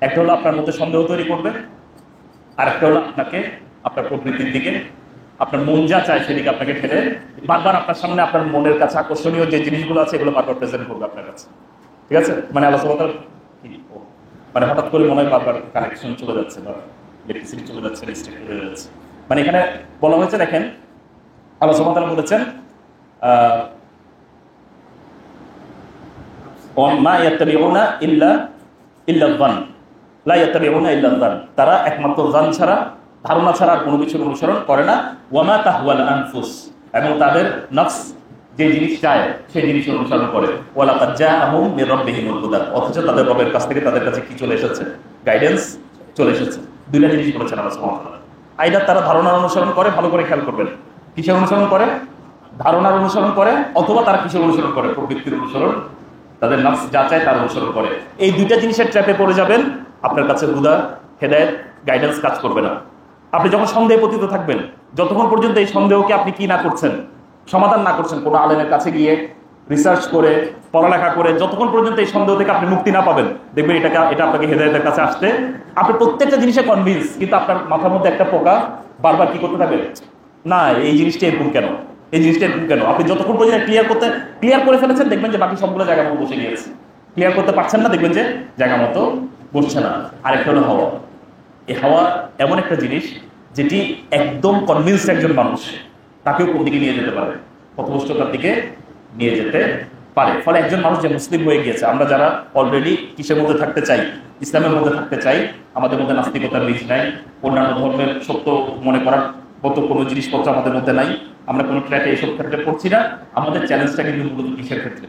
একটা হলো আপনার মধ্যে সন্দেহ তৈরি করবে, আর একটা হলো আপনাকে আপনার প্রকৃতির দিকে, আপনার মন যা চায় সেদিকে আপনাকে ঠেলে বারবার আপনার সামনে আপনার মনের কাছে আকর্ষণীয় যে জিনিসগুলো আছে এগুলো বারবার প্রেজেন্ট করবে আপনার কাছে। ঠিক আছে, মানে আল্লাহ সুবহানাহু ওয়া তাআলা মানে হঠাৎ করে মনে হয় বারবার কানেকশন চলে যাচ্ছে বা ইলেকট্রিসিটি চলে যাচ্ছে, রিস্ট্রিক্ট হয়ে যাচ্ছে। মানে এখানে বলা হয়েছে, দেখেন আল্লাহ সুবহানাহু ওয়া তাআলা বলেছেন মা ইয়াত্তাবিউনা ইল্লা যান, লা ইয়াত্তাবিউনা ইল্লা যান, তারা একমাত্র যান ছাড়া, ধারণা ছাড়া আর কোনো কিছুর অনুসরণ করে না। ওয়া মা তাহওয়াল আনফুস, এবং তাদের নফস যে জিনিস চায় সেই জিনিস অনুসরণ করে। ওয়া লাকাদ জাআহুম মির রাব্বিহিমুল হুদা, অথচ তাদের রবের কাছ থেকে তাদের কাছে কি চলে এসেছে, গাইডেন্স চলে এসেছে। দুইটা জিনিস বলেছেন আল্লাহ সুবহানাহু ওয়া তাআলা। আইদার তারা ধারণার অনুসরণ করে, ভালো করে খেয়াল করবেন, কিসের অনুসরণ করে, ধারণার অনুসরণ করে, অথবা তারা কিসের অনুসরণ করে, প্রবৃত্তির অনুসরণ, তাদের নফস যা চায় তার অনুসরণ করে। এই দুইটা জিনিসের ট্র্যাপে পড়ে যাবেন, আপনার কাছে হুদা, হেদায়েত, গাইডেন্স কাজ করবে না। আপনি যখন সন্দেহে পতিত থাকবেন, যতক্ষণ পর্যন্ত এই সন্দেহকে আপনি কি না করছেন, সমাধান না করছেন, কোনো আলেমের কাছে গিয়ে রিসার্চ করে, পড়ালেখা করে, যতক্ষণ পর্যন্ত এই সন্দেহ থেকে আপনি মুক্তি না পাবেন, দেখবেন এটা আপনাকে হেদায়েতের কাছে আসতে, আপনি প্রত্যেকটা জিনিসে কনভিন্স, কিন্তু আপনার মাথার মধ্যে একটা পোকা বারবার কি করতে থাকবে, না এই জিনিসটা এরকম কেন, এই জিনিসটা এরকম কেন। আপনি যতক্ষণ পর্যন্ত ক্লিয়ার করে ফেলেছেন, দেখবেন যে বাকি সবগুলো জায়গা মতো বসে গিয়েছে। ক্লিয়ার করতে পারছেন না, দেখবেন যে জায়গা মতো বসছে না। আরেকটা হলো হাওয়া। এই হাওয়া এমন একটা জিনিস যেটি একদম কনভিন্সড একজন মানুষ তাকেও কোন দিকে নিয়ে যেতে পারে, পথভ্রষ্টতার দিকে নিয়ে যেতে পারে। ফলে একজন মানুষ যে মুসলিম হয়ে গিয়েছে, আমরা যারা অলরেডি কিসের মধ্যে থাকতে চাই, ইসলামের মধ্যে থাকতে চাই, আমাদের মধ্যে নাস্তিকতার বীজ নাই, অন্যান্য ধর্মের সত্য মনে করার মতো কোনো জিনিসপত্র আমাদের মধ্যে নাই, আমরা কোনো ট্র্যাকে এইসব ক্ষেত্রে পড়ছি না। আমাদের চ্যালেঞ্জটা কিন্তু মূলত কিসের ক্ষেত্রে,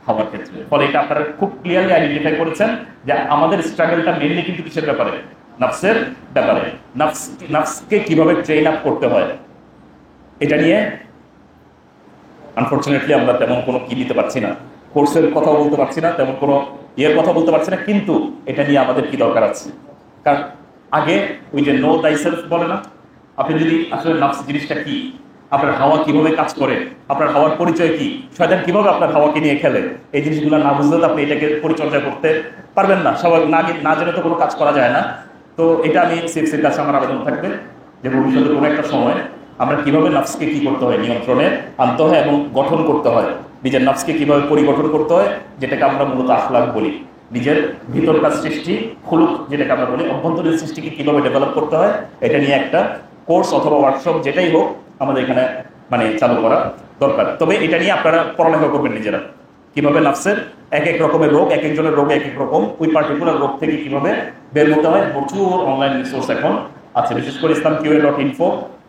হাওয়ার ক্ষেত্রে। ফলে এটা আপনারা খুব ক্লিয়ারলি আইডেন্টিফাই করেছেন যে আমাদের স্ট্রাগলটা মেইনলি কিন্তু কিসের ব্যাপারে, নফসের ব্যাপারে। নফসকে কিভাবে ট্রেন আপ করতে হয় এটা নিয়ে আনফরচুনেটলি আমরা তেমন কোনো কি দিতে পারছি না, কোর্সের কথা বলতে পারছি না, তেমন কোনো ইয়ের কথা বলতে পারছি না। কিন্তু এটা নিয়ে আমাদের কি দরকার আছে, কারণ আগে ওই যে নো দাইসেলফ বলে না, আপনি যদি আসলে নফস জিনিসটা কি, আপনার হাওয়া কিভাবে কাজ করে, আপনার হাওয়ার পরিচয় কি, শয়তান কিভাবে আপনার হাওয়াকে নিয়ে খেলে, এই জিনিসগুলো না বুঝলে তো আপনি এটাকে পরিচর্যা করতে পারবেন না। সবাই না জেনে তো কোনো কাজ করা যায় না। তো এটা আমি সিএফসির কাছে আমার আবেদন থাকবে যে ভবিষ্যতে কোনো একটা সময় আমরা কিভাবে নফসকে কি করতে হয়, নিয়ন্ত্রণে আনতে হয় এবং গঠন করতে হয়, নিজের নফসকে কিভাবে পরিগঠন করতে হয়, যেটাকে আমরা মূলত আখলাক বলি। নিজের ভিতরকার সৃষ্টি, খুলুক যেটাকে আমরা বলি, অভ্যন্তরীণ সৃষ্টিকে কিভাবে ডেভেলপ করতে হয়, এটা নিয়ে একটা কোর্স অথবা ওয়ার্কশপ যেটাই হোক আমাদের এখানে মানে চালু করা দরকার। তবে এটা নিয়ে আপনারা পড়ালেখা করবেন নিজেরা, কিভাবে নফসের এক এক রকমের রোগ, এক একজনের রোগ এক এক রকম, ওই পার্টিকুলার রোগ থেকে কিভাবে বের হতে হয়। প্রচুর অনলাইন রিসোর্স এখন আছে, বিশেষ করে islamqa.info,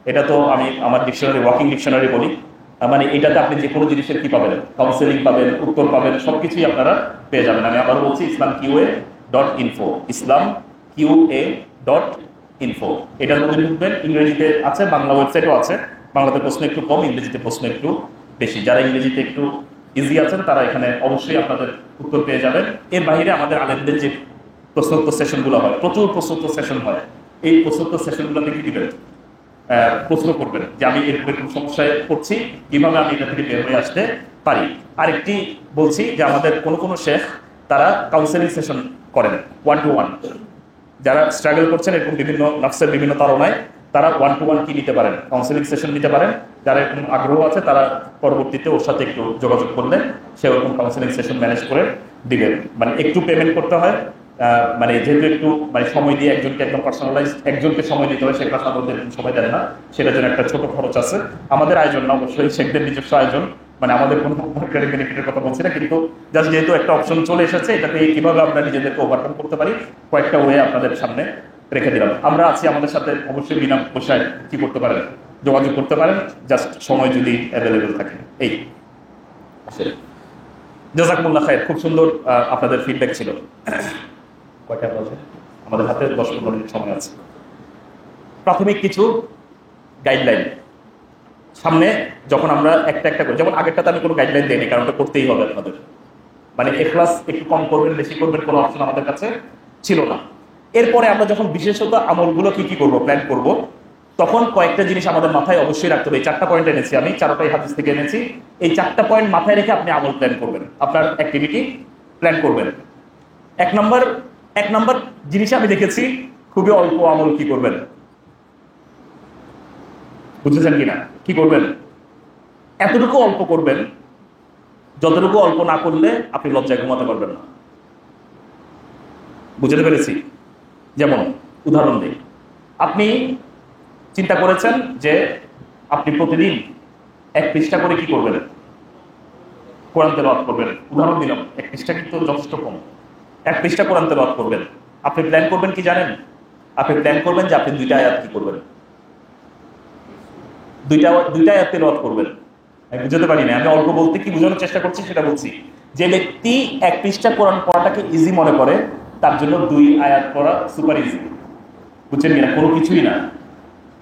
এটা তো আমি আমার ডিকশনারি, ওয়ার্কিং ডিকশনারি বলি। মানে এটাতে আপনি যে কোনো জিনিসের কি পাবেন, কাউন্সেলিং পাবেন, উত্তর পাবেন, সবকিছুই আপনারা পেয়ে যাবেন। আমি আবার বলছি islamqa.info, islamqa.info, এটার মধ্যে ঢুকবেন। ইংরেজিতে আছে, বাংলা ওয়েবসাইটও আছে। বাংলাতে প্রশ্ন একটু কম, ইংরেজিতে প্রশ্ন একটু বেশি। যারা ইংরেজিতে একটু ইজি আছেন তারা এখানে অবশ্যই আপনাদের উত্তর পেয়ে যাবেন। এর বাইরে আমাদের আলেমদের যে প্রশ্নোত্তর সেশনগুলো হয়, প্রচুর প্রশ্নোত্তর সেশন হয়, এই প্রশ্নোত্তর সেশনগুলোতে কি দিবেন, প্রশ্ন করবেন যে আমি এরকম সমস্যায় পড়ছি, কিভাবে আমি এটা থেকে বের হয়ে আসতে পারি। আরেকটি বলছি যে আমাদের কোনো শেখ তারা কাউন্সেলিং সেশন করেন 1-to-1, যারা স্ট্রাগল করছেন এরকম বিভিন্ন নফসের বিভিন্ন তাড়নায়, তারা 1-to-1 কি নিতে পারেন, কাউন্সেলিং সেশন নিতে পারেন। যারা এরকম আগ্রহ আছে তারা পরবর্তীতে ওর সাথে একটু যোগাযোগ করলে সে ওরকম কাউন্সেলিং সেশন ম্যানেজ করে দিবেন। মানে একটু পেমেন্ট করতে হয়, মানে যেহেতু একটু মানে সময় দিয়ে একজনকে একদম পার্সোনালাইজ একজনকে সময় দিতে হয়, সেটা সাধারণত এরকম সময় দেন না, সেটার জন্য একটা ছোট খরচ আছে। আমাদের আয়োজন না, অবশ্যই শেখদের নিজস্ব আয়োজন, মানে আমাদের কোনো মনিটারি বেনিফিটের কথা বলছি না, কিন্তু জাস্ট যেহেতু একটা অপশন চলে এসেছে, এটাতে কিভাবে আমরা নিজেদেরকে ওভারকাম করতে পারি কয়েকটা ওয়ে আপনাদের সামনে রেখে দিলাম। আমরা আছি, আমাদের সাথে অবশ্যই বিনা পয়সায় কি করতে পারেন, যোগাযোগ করতে পারেন, জাস্ট সময় যদি অ্যাভেলেবেল থাকে। এই জাযাকুমুল্লাহ খায়র, খুব সুন্দর আপনাদের ফিডব্যাক ছিল। কয়টা বলছে আমাদের হাতে 10-15 মিনিট সময় আছে। প্রাথমিক কিছু গাইডলাইন সামনে যখন আমরা একটা একটা করি, যেমন আগেরটাতে আমি কোনো গাইডলাইন দিইনি, কারণ ওটা করতেই হবে আপনাদের, মানে ইখলাস একটু কম করবেন বেশি করবেন কোনো অপশন আমাদের কাছে ছিল না। এরপরে আমরা যখন বিশেষত আমলগুলো কি কি করবো প্ল্যান করব, তখন কয়েকটা জিনিস আমাদের মাথায় অবশ্যই রাখতে হবে। এই 4টা পয়েন্ট এনেছি আমি, 4টাই হাদিস থেকে এনেছি। এই 4টা পয়েন্ট মাথায় রেখে আপনি আমল প্ল্যান করবেন, আপনার অ্যাক্টিভিটি প্ল্যান করবেন। এক নম্বর জিনিস আমি দেখেছি, খুবই অল্প আমল কি করবেন, বুঝেছেন কিনা? কি করবেন? এতটুকু অল্প করবেন যতটুকু অল্প না করলে আপনি লজ্জায় ঘুমাতে পারবেন না। বুঝতে পেরেছি? যেমন উদাহরণ দিই, আপনি চিন্তা করেছেন যে আপনি প্রতিদিন 1 পৃষ্ঠা করে কি করবেন, কোরআন তেলাওয়াত করবেন। উদাহরণ দিলাম, 1 পৃষ্ঠা কিন্তু যথেষ্ট কম। 1 পৃষ্ঠা কোরআন তেলাওয়াত করবেন। আপনি প্ল্যান করবেন কি জানেন? আপনি প্ল্যান করবেন যে আপনি 2টা আয়াত কি করবেন, দুইটা আয়াত তেলাওয়াত করবেন। আমি বুঝতে পারি না, আমি অল্প বলতে কি বোঝানোর চেষ্টা করছি সেটা বলছি। যে ব্যক্তি 1 পৃষ্ঠা কোরআন পড়াটাকে ইজি মনে করে, তার জন্য 2 আয়াত পড়া সুপার ইজি। বুঝছেন কিনা? কোনো কিছুই না।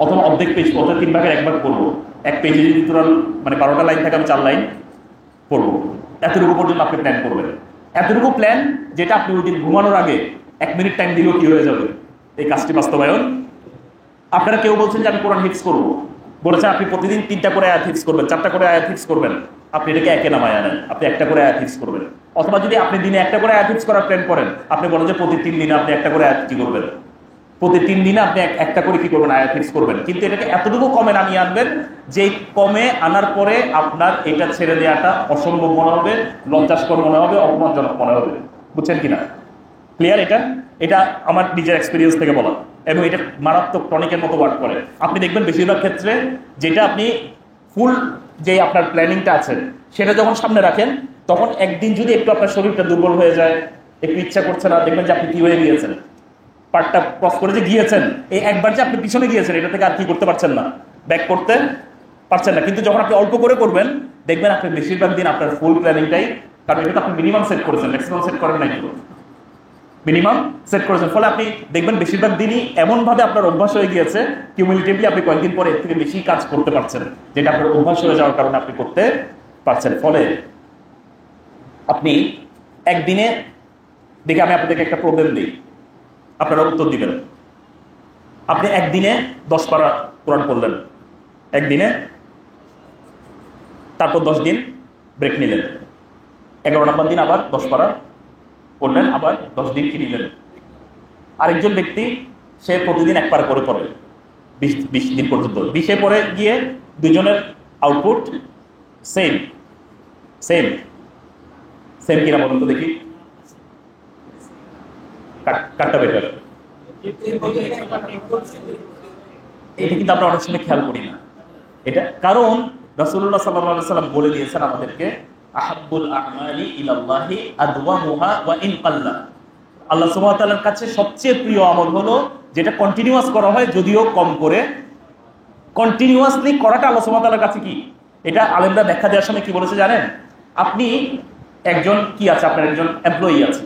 অথবা অর্ধেক পেজ, অথবা 3 ভাগের 1 ভাগ পড়বো। 1 পেজে যদি টোটাল মানে 12টা লাইন থাকে, আমি 4 লাইন পড়বো। এতটুকু পর্যন্ত আপনি প্ল্যান করবেন। এতটুকু প্ল্যান যেটা আপনি ওই দিন ঘুমানোর আগে 1 মিনিট টাইম দিলেও কি হয়ে যাবে এই কাজটি বাস্তবায়ন। আপনারা কেউ বলছেন যে আমি কোরআন হিফজ করবো, বলেছেন আপনি প্রতিদিন 3টা করে আয়াত হিফজ করবেন, 4টা করে আয়াত হিফজ করবেন। আপনি এটাকে একে নামায় আনেন, আপনি 1টা করে আয়াত হিফজ করবেন। অথবা যদি আপনি দিনে 1টা করে আয়াত হিফজ করার প্ল্যান করেন, আপনি বলেন যে প্রতি 3 দিনে আপনি 1টা করে আয়াত কি করবেন, প্রতি 3 দিনে আপনি 1টা করে কি করবেন, আয়াত হিফজ করবেন। কিন্তু এটাকে এতটুকু কমে নামিয়ে আনবেন যে কমে আনার পরে আপনার এটা ছেড়ে দেওয়াটা অসম্ভব মনে হবে, লজ্জাস্কর মনে হবে, অপমানজনক মনে হবে। বুঝছেন কিনা? ক্লিয়ার? এটা আমার নিজের এক্সপিরিয়েন্স থেকে বলা, এবং এটা মারাত্মক টনিকের মতো ওয়ার্ক করে। আপনি দেখবেন বেশিরভাগ ক্ষেত্রে যেটা আপনি ফুল যে আপনার প্ল্যানিংটা আছে সেটা যখন সামনে রাখেন, তখন একদিন যদি একটু আপনার শরীরটা দুর্বল হয়ে যায়, একটু ইচ্ছা করছে না, দেখবেন যে আপনি কি হয়ে গিয়েছেন, পার্টটা ক্রস করে যে গিয়েছেন, এই একবার যে আপনি পিছনে গিয়েছেন, এটা থেকে আর কি করতে পারছেন না, ব্যাক করতে পারছেন না। কিন্তু যখন আপনি অল্প করে করবেন, দেখবেন আপনি বেশিরভাগ দিন আপনার ফুল প্ল্যানিংটাই, কারণ এটা তো আপনি মিনিমাম সেট করেছেন, ম্যাক্সিমাম সেট করেন নাই, মিনিমাম সেট করেছেন। ফলে আপনি দেখবেন বেশিরভাগ দিনই এমনভাবে আপনার অভ্যাস হয়ে গিয়েছে, কিউমুলেটিভলি আপনি কয়েকদিন পরে এর থেকে বেশি কাজ করতে পারছেন, যেটা আপনার অভ্যাস হয়ে যাওয়ার কারণে আপনি করতে পারছেন। ফলে আপনি একদিনে দেখে, আমি আপনাদেরকে একটা প্রবলেম দিই, আপনারা উত্তর দিবেন। আপনি একদিনে 10 পারা কোরআন পড়লেন, একদিনে, তারপর 10 দিন ব্রেক নিলেন, 11 নম্বর দিন আবার 10 পারা পড়লেন, আবার 10 দিন কি নিলেন। আরেকজন ব্যক্তি সে প্রতিদিন 1 পারা করে পড়ে 20 দিন পর্যন্ত। 20-এ পরে গিয়ে দুজনের আউটপুট সেম সেম সেম কিনা বলুন তো দেখি, কাটটা বেটার? এটা কিন্তু আমরা অনেক সময় খেয়াল করি না এটা, কারণ রাসূলুল্লাহ সাল্লাল্লাহু আলাইহি ওয়াসাল্লাম বলে দিয়েছেন আমাদেরকে, আহাব্বুল আমালি ইলাল্লাহি আদওয়ামুহা ওয়া ইন কাল্লা। আল্লাহ সুবহানাহু ওয়া তাআলার কাছে সবচেয়ে প্রিয় আমল হলো যেটা কন্টিনিউয়াস করা হয়, যদিও কম করে। কন্টিনিউয়াসলি করাটা আল্লাহ সুবহানাহু ওয়া তাআলার কাছে কি, এটা আলেমরা ব্যাখ্যা দেওয়ার সময় কি বলেছে জানেন? আপনি একজন কি আছে, আপনার একজন এমপ্লয়ি আছে,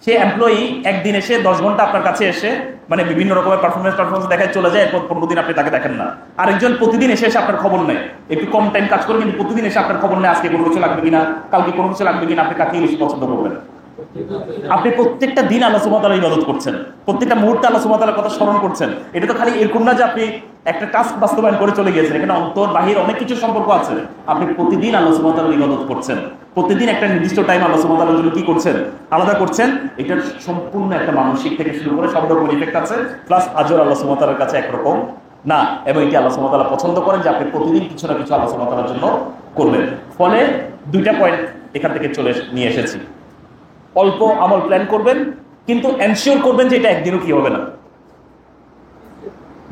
সে এমপ্লয়ি একদিন এসে 10 ঘন্টা আপনার কাছে এসে মানে বিভিন্ন রকমের পারফরমেন্স দেখায় চলে যায়, এরপর 15 দিন আপনি তাকে দেখেন না। আরেকজন প্রতিদিন এসে আপনার খবর নেয়, একটু কম টাইম কাজ করে কিন্তু প্রতিদিন এসে আপনার খবর নেয়, আজকে কোনো কিছু লাগবে কিনা, কালকে কোনো কিছু লাগবে কিনা, আপনি কাকে বেশি পছন্দ করবেন? আপনি প্রত্যেকটা দিন আল্লাহ সুবহানাহু ওয়া তাআলার ইবাদত করছেন, প্রত্যেকটা মুহূর্তে আল্লাহ সুবহানাহু ওয়া তাআলার কথা স্মরণ করছেন। এটা তো খালি এরকম না যে আপনি একটা টাস্ক বাস্তবায়ন করে চলে গিয়েছেন, এখানে অন্তর বাহির অনেক কিছু সম্পর্ক আছে। আপনি প্রতিদিন আল্লাহ সুবহানাহু ওয়া তাআলার ইবাদত করছেন, প্রতিদিন একটা নির্দিষ্ট টাইম আল্লাহ সুবহানাহু ওয়া তাআলার জন্য কি করছেন, আলাদা করছেন। এটার সম্পূর্ণ একটা মানসিক থেকে শুরু করে সব রকমের ইফেক্ট আছে, প্লাস আজর আল্লাহ সুবহানাহু ওয়া তাআলার কাছে একরকম না, এবং এটি আল্লাহ সুবহানাহু ওয়া তাআলা পছন্দ করেন যে আপনি প্রতিদিন কিছু না কিছু আল্লাহ সুবহানাহু ওয়া তাআলার জন্য করবেন। ফলে 2টা পয়েন্ট এখান থেকে চলে নিয়ে এসেছি। অল্প আমল প্ল্যান করবেন, কিন্তু এনশিওর করবেন যে এটা একদিনও কি হবে না,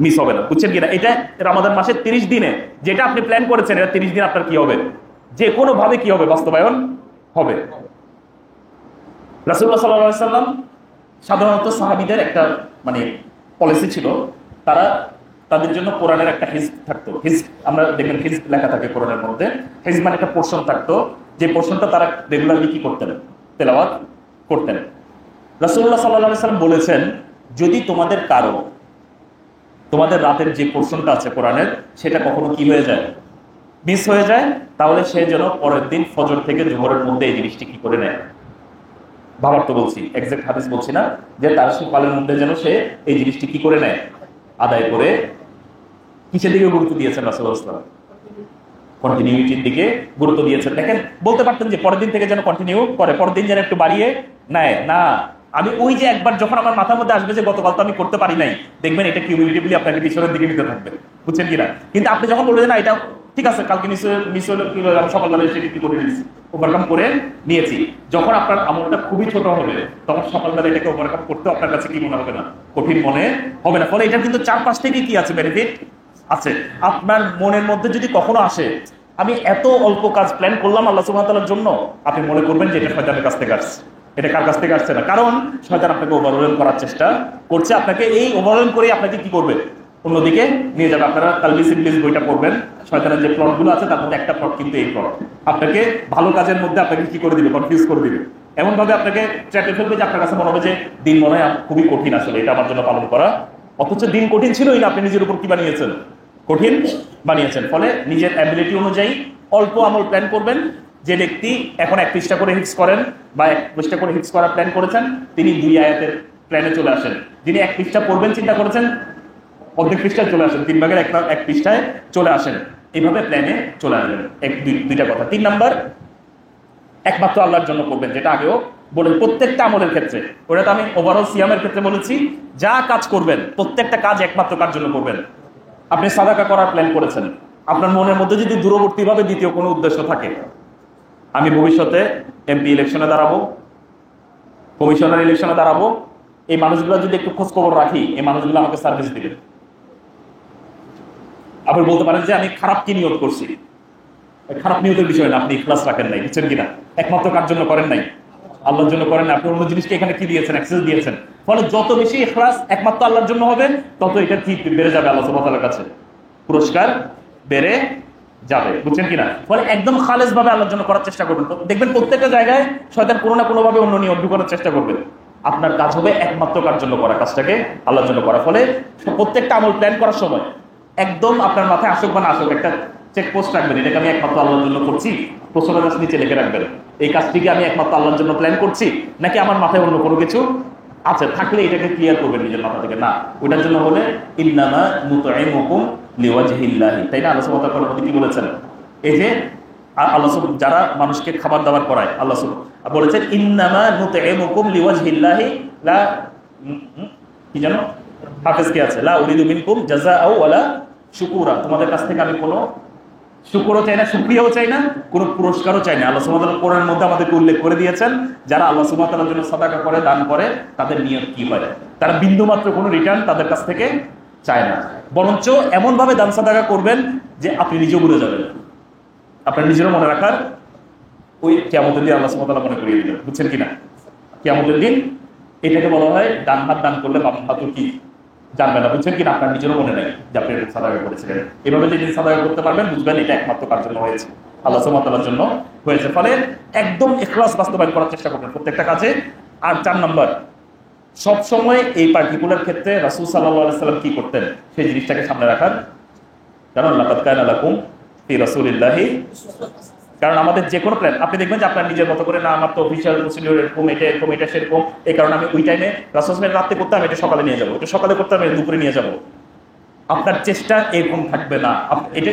মিস হবে না। বুঝছেন কিনা? এটা রমাদান মাসের 30 দিনে যেটা আপনি প্ল্যান করেছেন, এটা 30 দিন আপনার কি হবে, যে কোনো ভাবে কি হবে, বাস্তবায়ন হবে। রাসূলুল্লাহ সাল্লাল্লাহু আলাইহি ওয়াসাল্লাম সাধারণত সাহাবীদের একটা মানে পলিসি ছিল, তারা তাদের জন্য কোরআনের একটা হিজব থাকতো। হিজব আমরা দেখবেন হিজব লেখা থাকে কোরআনের মধ্যে। হিজব মানে একটা পোরশন থাকতো, যে পোরশনটা তারা রেগুলারলি কি করতেন, তেলাওয়াত করতেন। রাসূলুল্লাহ সাল্লাল্লাহু আলাইহি ওয়াসাল্লাম বলেছেন, যদি তোমাদের কারো তোমাদের রাতের যে পোর্শনটা আছে কোরআনের, সেটা কখনো কি হয়ে যায়, মিস হয়ে যায়, তাহলে সে যেন পরের দিন ফজর থেকে জোহরের মধ্যে এই জিনিসটি কি করে নেয়। বাবার তো বলছি, এক্সাক্ট হাদিস বলছি না, যে তার সকালের মধ্যে যেন সে এই জিনিসটি কি করে নেয়, আদায় করে। কিসের দিকে গুরুত্ব দিয়েছেন রাসূলুল্লাহ সাল্লাল্লাহু আলাইহি ওয়াসাল্লাম? কন্টিনিউইটির দিকে গুরুত্ব দিয়েছেন। দেখেন, বলতে পারতেন যে পরের দিন থেকে যেন কন্টিনিউ করে, পরের দিন যেন একটু বাড়িয়ে নেয় না। আমি ওই যে একবার যখন আমার মাথার মধ্যে আসবে যে গতকাল তো আমি করতে পারি নাই, দেখবেন এটা কিউমিউলেটিভলি আপনাকে পিছনের দিকে নিতে থাকবে, বুঝছেন কিনা? কিন্তু আপনি যখন বলবেন না এটা ঠিক আছে, কালকে মিস হলো, কি হলো, আমি সকালবেলা এসে কি করে নিয়েছি, ওভারকাম করে নিয়েছি, যখন আপনার আমলটা খুবই ছোট হবে, তখন সকালবেলা এটাকে ওভারকাম করতে আপনার কাছে কি মনে হবে না, কঠিন মনে হবে না। ফলে এটা কিন্তু 4-5 থেকে কি আছে, বেনিফিট আছে। আপনার মনের মধ্যে যদি কখনো আসে আমি এত অল্প কাজ প্ল্যান করলাম আল্লাহ সুবহানাহু ওয়া তাআলার জন্য, আপনি মনে করবেন যে এটা শয়তানের কাছ থেকে আসছে। এটা কার কাছ থেকে আসছে না, কারণ শয়তান আপনাকে ওভারওয়েল করার চেষ্টা করছে। আপনাকে এই ওভারওয়েল করে আপনাকে কি করবে, অন্যদিকে নিয়ে যাবে। আপনারা তালবিস ইবলিস বইটা পড়বেন, শয়তানের যে প্লটগুলো আছে তার মধ্যে একটা প্লট কিন্তু এই প্লট, আপনাকে ভালো কাজের মধ্যে আপনাকে কি করে দিবে, কনফিউজ করে দিবে, এমন ভাবে আপনাকে ট্র্যাপে ফেলবে যে আপনার কাছে মনে হবে যে দিন মনে হয় খুবই কঠিন, আসলে এটা আমার জন্য পালন করা, অথচ দিন কঠিন ছিলই না, আপনি নিজের উপর কি বানিয়েছেন, কঠিন বানিয়েছেন। ফলে নিজের অ্যাবিলিটি অনুযায়ী অল্প আমল প্ল্যান করবেন। যে ব্যক্তি এখন 1 পৃষ্ঠা করে হিফজ করেন বা 1 পৃষ্ঠা করে হিফজ করার প্ল্যান করেছেন, তিনি 2 আয়াতের প্ল্যানে চলে আসেন। যিনি 1 পৃষ্ঠা পড়বেন চিন্তা করেছেন, অর্ধেক পৃষ্ঠায় চলে আসেন, 3 ভাগের 1 পৃষ্ঠায় চলে আসেন, এইভাবে প্ল্যানে চলে আসবেন। দুইটা কথা। 3 নাম্বার, একমাত্র আল্লাহর জন্য করবেন, যেটা আগেও বলে প্রত্যেকটা আমলের ক্ষেত্রে, ওটা তো আমি ওভারঅল সিয়ামের ক্ষেত্রে বলেছি, যা কাজ করবেন প্রত্যেকটা কাজ একমাত্র কার জন্য করবেন। আপনি সাদাকা করার প্ল্যান করেছেন, আপনার মনের মধ্যে যদি দূরবর্তীভাবে দ্বিতীয় কোনো উদ্দেশ্য থাকে, আমি ভবিষ্যতে এমপি ইলেকশনে দাঁড়াবো, কমিশনার ইলেকশনে দাঁড়াবো, এই মানুষগুলো যদি একটু খোঁজ খবর রাখি, এই মানুষগুলো আমাকে সার্ভিস দিবে। আপনি বলতে পারেন যে আমি খারাপ কি নিয়ত করছি, খারাপ নিয়তের বিষয় না, আপনি ইখলাস রাখেন নাই, বুঝছেন কিনা? একমাত্র কার জন্য করেন নাই, আল্লাহর জন্য করেন না, আপনি অন্য জিনিসকে এখানে কি দিয়েছেন, অ্যাক্সেস দিয়েছেন। ফলে যত বেশি ইখলাস একমাত্র আল্লাহর জন্য হবে, তত এটা কি বেড়ে যাবে আল্লাহ সুবহানাহু ওয়া তাআলার কাছে, পুরস্কার বেড়ে যাবে, বুঝছেন কিনা? ফলে একদম খালেস ভাবে আল্লাহর জন্য করার চেষ্টা করবেন। দেখবেন প্রত্যেকটা জায়গায় শয়তান কোনো না কোনো ভাবে অন্য নিয়ম ঢুকানোর চেষ্টা করবে। আপনার কাজ হবে একমাত্র কার জন্য করা, কাজটাকে আল্লাহর জন্য করা। ফলে প্রত্যেকটা আমল প্ল্যান করার সময় একদম আপনার মাথায় আসুক বা না আসুক, একটা চেকপোস্ট রাখবেন, এটাকে আমি একমাত্র আল্লাহর জন্য করছি, প্রশ্নটা জাস্ট নিচে লিখে রাখবেন, এই কাজটিকে আমি একমাত্র আল্লাহর জন্য প্ল্যান করছি, নাকি আমার মাথায় অন্য কোনো কিছু আছে, থাকলে এটাকে ক্লিয়ার করবেন নিজের মাথা থেকে। না, ওইটার জন্য হলে ইন্নামা নুতঈমুকুম লিওয়াজহিল্লাহি, তাই না? আল্লাহ সুবহানাহু ওয়া তাআলা কি বলেছেন? এই যে আল্লাহ যারা মানুষকে খাবার দাবার করায়, আল্লাহ বলেছেন ইন্নামা নুতঈমুকুম লিওয়াজহিল্লাহি লা, কি জানো হাফেজ কে আছে, লা উরিদু মিনকুম জাযাআও ওয়ালা শুকুরা, তোমাদের কাছ থেকে আমি কোনো শুকরও চাই না, শুকরিয়াও চাই না, কোনো পুরস্কারও চাই না। আল্লাহ সুবহানাহু ওয়া তাআলা কোরআনের মধ্যে আমাদেরকে উল্লেখ করে দিয়েছেন, যারা আল্লাহ সুবহানাহু ওয়া তাআলার জন্য সাদাকা করে, দান করে, তাদের নিয়ত কি হয়, তারা বিন্দুমাত্র কোনো রিটার্ন তাদের কাছ থেকে চায় না, বরঞ্চ এমন ভাবে দান সাদাকা করবেন যে আপনি নিজেও ভুলে যাবেন, আপনার নিজেরও মনে রাখার ওই কিয়ামতের দিন আল্লাহ সুবহানাহু ওয়া তাআলা মনে করিয়ে দিবেন, বুঝছেন কিনা? কিয়ামতের দিন এটাকে বলা হয় ডান হাত দান করলে বাম হাতও কি জানবে না, বুঝছেন কিনা? আপনার নিজেরও মনে নেই যে আপনি সাদাকা করেছিলেন। এভাবে যেদিন সাদাকা করতে পারবেন, বুঝবেন এটা একমাত্র কার জন্য হয়েছে, আল্লাহ সুবহানাহু ওয়া তাআলার জন্য হয়েছে। ফলে একদম ইখলাস বাস্তবায়ন করার চেষ্টা করবেন প্রত্যেকটা কাজে। আর 4 নাম্বার, সব সময় এই পার্টিকুলার ক্ষেত্রে রাসূল সাল্লাল্লাহু আলাইহি ওয়াসাল্লাম কি করতেন সেই জিনিসটাকে সামনে রাখার, কারণ লাকাদ কানা লাকুম ফি রাসূলিল্লাহি, কারণ আমাদের যে কোনো প্ল্যান আপনি দেখবেন যে আপনার নিজের মতো করে না, আমার তো অফিসিয়াল প্রসিডিউর এরকম, এটা এরকম, এটা সেরকম, এই কারণে আমি ওই টাইমে রাসূল রাতে করতাম, এটা সকালে নিয়ে যাবো, এটা সকালে করতাম, এটা দুপুরে নিয়ে যাবো। আপনার চেষ্টা এরকম থাকবে না।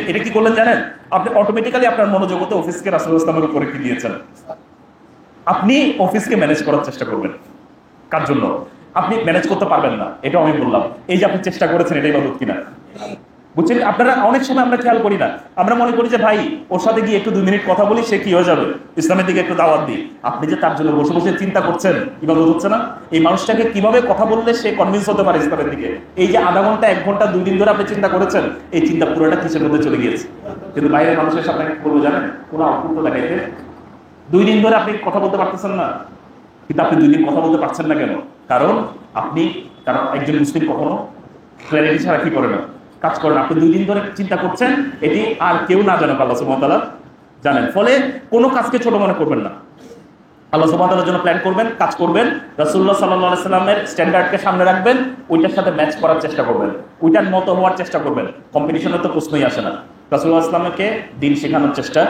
এটা কি করলেন জানেন? আপনি অটোমেটিক্যালি আপনার মনোজগতে অফিসকে রাসূল ইসলামের উপরে কি দিয়েছেন, আপনি অফিসকে ম্যানেজ করার চেষ্টা করবেন। কার জন্য? আপনি ম্যানেজ করতে পারবেন না, এটাও আমি বললাম। এই যে আপনি চেষ্টা করেছেন, এটাই ইবাদত কিনা, বুঝছেন? আপনারা অনেক সময় আমরা খেয়াল করি না, আমরা মনে করি যে ভাই ওর সাথে গিয়ে একটু 2 মিনিট কথা বলি, সে কি হয়ে যাবে, ইসলামের দিকে একটু দাওয়াত দিই। আপনি যে তার জন্য বসে বসে চিন্তা করছেন, ইবাদত হচ্ছে না? এই মানুষটাকে কিভাবে কথা বললে সে কনভিন্স হতে পারে ইসলামের দিকে, এই যে আধা ঘন্টা 1 ঘন্টা 2 দিন ধরে আপনি চিন্তা করেছেন, এই চিন্তা পুরোটা কিসের মধ্যে চলে গিয়েছে। কিন্তু বাইরের মানুষের সামনে বলবো জানেন, কোনো আউটপুট তো দেখাইতে 2 দিন ধরে আপনি কথা বলতে পারতেছেন না, কিন্তু আপনি 2 দিন কথা বলতে পারছেন না কেন? কারণ একজন মুসলিম কখনো ক্ল্যারিটি ছাড়া কি করে না, কাজ করেন। আপনি 2 দিন ধরে চিন্তা করছেন, এটি আর কেউ না জানে, আল্লাহ সুবহানাহু ওয়া তাআলা জানেন। ফলে কোনো কাজকে ছোট মনে করবেন না। আল্লাহ সুবহানাহু ওয়া তাআলার জন্য প্ল্যান করবেন, কাজ করবেন, রাসূলুল্লাহ সাল্লাল্লাহু আলাইহি সাল্লামের স্ট্যান্ডার্ডকে সামনে রাখবেন, ওইটার সাথে ম্যাচ করার চেষ্টা করবেন, ওইটার মতো হওয়ার চেষ্টা করবেন। কম্পিটিশনের তো প্রশ্নই আসে না। রাসূলুল্লাহ সাল্লামকে দিন শেখানোর চেষ্টা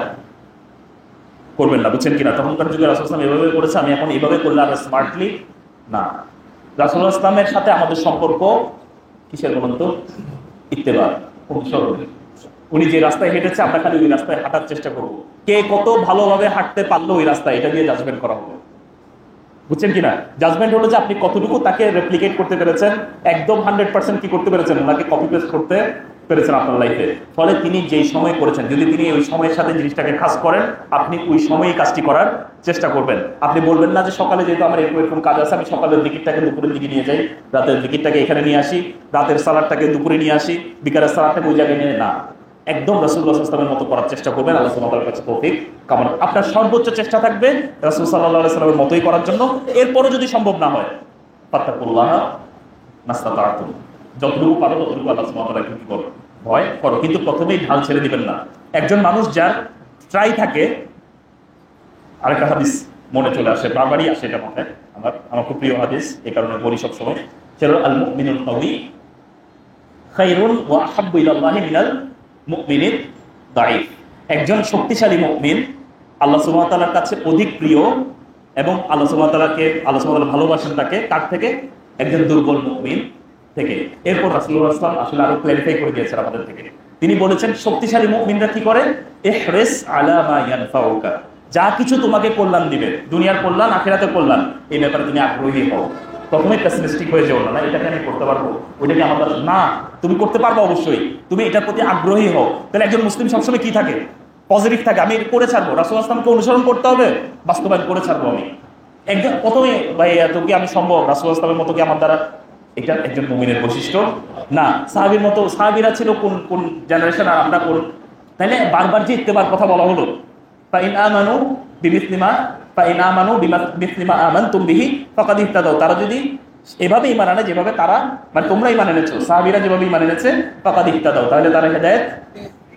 করবেন না, বুঝছেন কিনা? তখনকার যুগে রাসূল সাল্লাল্লাহু আলাইহি ওয়াসাল্লাম এভাবে করেছে, আমি এখন এইভাবে করলে আর স্মার্টলি না। রাসূলুল্লাহ সাল্লামের সাথে আমাদের সম্পর্ক কিসের বলুন তো? ইত্তেবা, অনুসরণ। উনি যে রাস্তায় হেঁটেছে আমরা খালি ওই রাস্তায় হাঁটার চেষ্টা করব। কে কত ভালোভাবে হাঁটতে পারলো ওই রাস্তায়, এটা দিয়ে জাজমেন্ট করা হবে, বুঝছেন কিনা? জাজমেন্ট হলো যে আপনি কতটুকু তাকে রেপ্লিকেট করতে পেরেছেন, একদম 100% কি করতে পেরেছেন, ওনাকে কপি পেস্ট করতে পেরেছেন আপনার লাইফে। ফলে তিনি যেই সময় করেছেন, যদি তিনি ওই সময়ের সাথে জিনিসটাকে খাস করেন, আপনি ওই সময়ই কাজটি করার চেষ্টা করবেন। আপনি বলবেন না যে সকালে যেহেতু আমার এরকম কাজ আছে, আমি সকালের দিকেরটাকে দুপুরের দিকে নিয়ে যাই, রাতের দিকেরটাকে এখানে নিয়ে আসি, রাতের সালাদটাকে দুপুরে নিয়ে আসি, বিকালের সালাদটাকে ওই জায়গায় নিয়ে না। একদম রাসূলুল্লাহ সাল্লাল্লাহু আলাইহি ওয়াসাল্লামের মতো করার চেষ্টা করবেন। আল্লাহ সুবহানাহু ওয়া তাআলার কাছে তৌফিক কামনা। আপনার সর্বোচ্চ চেষ্টা থাকবে রাসূল সাল্লাল্লাহু আলাইহি ওয়াসাল্লামের মতোই করার জন্য। এরপরও যদি সম্ভব না হয়, ফাত্তাকুল্লাহ মাসতাতা'তুম, যতটুকু পারো ততটুকু আল্লাহ সুবহানাহু ওয়া তাআলাকে কি করো, ভয় করো, কিন্তু প্রথমেই ঢাল ছেড়ে দিবেন না। একজন মানুষ যার ট্রাই থাকে, আরেকটা হাদিস মনে চলে আসে, বারবারই আসে এটা মাথায়, আমার খুব প্রিয় হাদিস, এই কারণে বলি সবসময়, সেটা আল মুমিনুল কাউই খায়রুন ওয়া আহাব্বু ইলাল্লাহি মিনাল মুমিনিন দাঈফ। একজন শক্তিশালী মুমিন আল্লাহ সুবহানাহু ওয়া তাআলার কাছে অধিক প্রিয়, এবং আল্লাহ সুবহানাহু ওয়া তাআলা ভালোবাসেন তাকে, কার থেকে? একজন দুর্বল মুমিন থেকে। এরপর রাসূলুল্লাহ সাল্লাল্লাহু আলাইহি ওয়াসাল্লাম আসলে আরো ক্ল্যারিফাই করে দিয়েছেন আমাদের থেকে। তিনি বলেছেন শক্তিশালী মুমিনরা কি করে? ইহরিস আলা মা ইয়ানফাউকা, যা কিছু তোমাকে কল্যাণ দিবে, দুনিয়ার কল্যাণ আখিরাতের কল্যাণ, এই ব্যাপারে তুমি আগ্রহী হও। প্রথমে প্যাসিমিস্টিক হয়ে যাও না, এটাকে আমি করতে পারবো, ওইটাকে আমার না, তুমি করতে পারবো অবশ্যই, তুমি এটার প্রতি আগ্রহী হও। তাহলে একজন মুসলিম সবসময় কি থাকে? পজিটিভ থাকে, আমি করে ছাড়বো, রাসূলুল্লাহ সাল্লাল্লাহু আলাইহি ওয়াসাল্লামকে অনুসরণ করতে হবে, বাস্তবায়ন করে ছাড়বো আমি। একজন প্রথমে ভাই এত কি আমি সম্ভব, রাসূলুল্লাহ সাল্লাল্লাহু আলাইহি ওয়াসাল্লামের মতো কি আমার দ্বারা? এটা একজন মুমিনের বৈশিষ্ট্য না। সাহাবীর মতো, সাহাবীরা ছিল কোন কোন জেনারেশন, আর আমরা কোন? তাইলে বারবার যে ইত্তেবার কথা বলা হলো, ফাইন আমানু বিমিসলি মা আমানতুম বিহি ফাকাদ ইহতাদাউ, তারা যদি এভাবে ঈমান আনে যেভাবে তারা, মানে তোমরা ঈমান এনেছো, সাহাবীরা যেভাবে ঈমান এনেছে, ফাকাদ ইহতাদাউ, তাহলে তারা হেদায়েত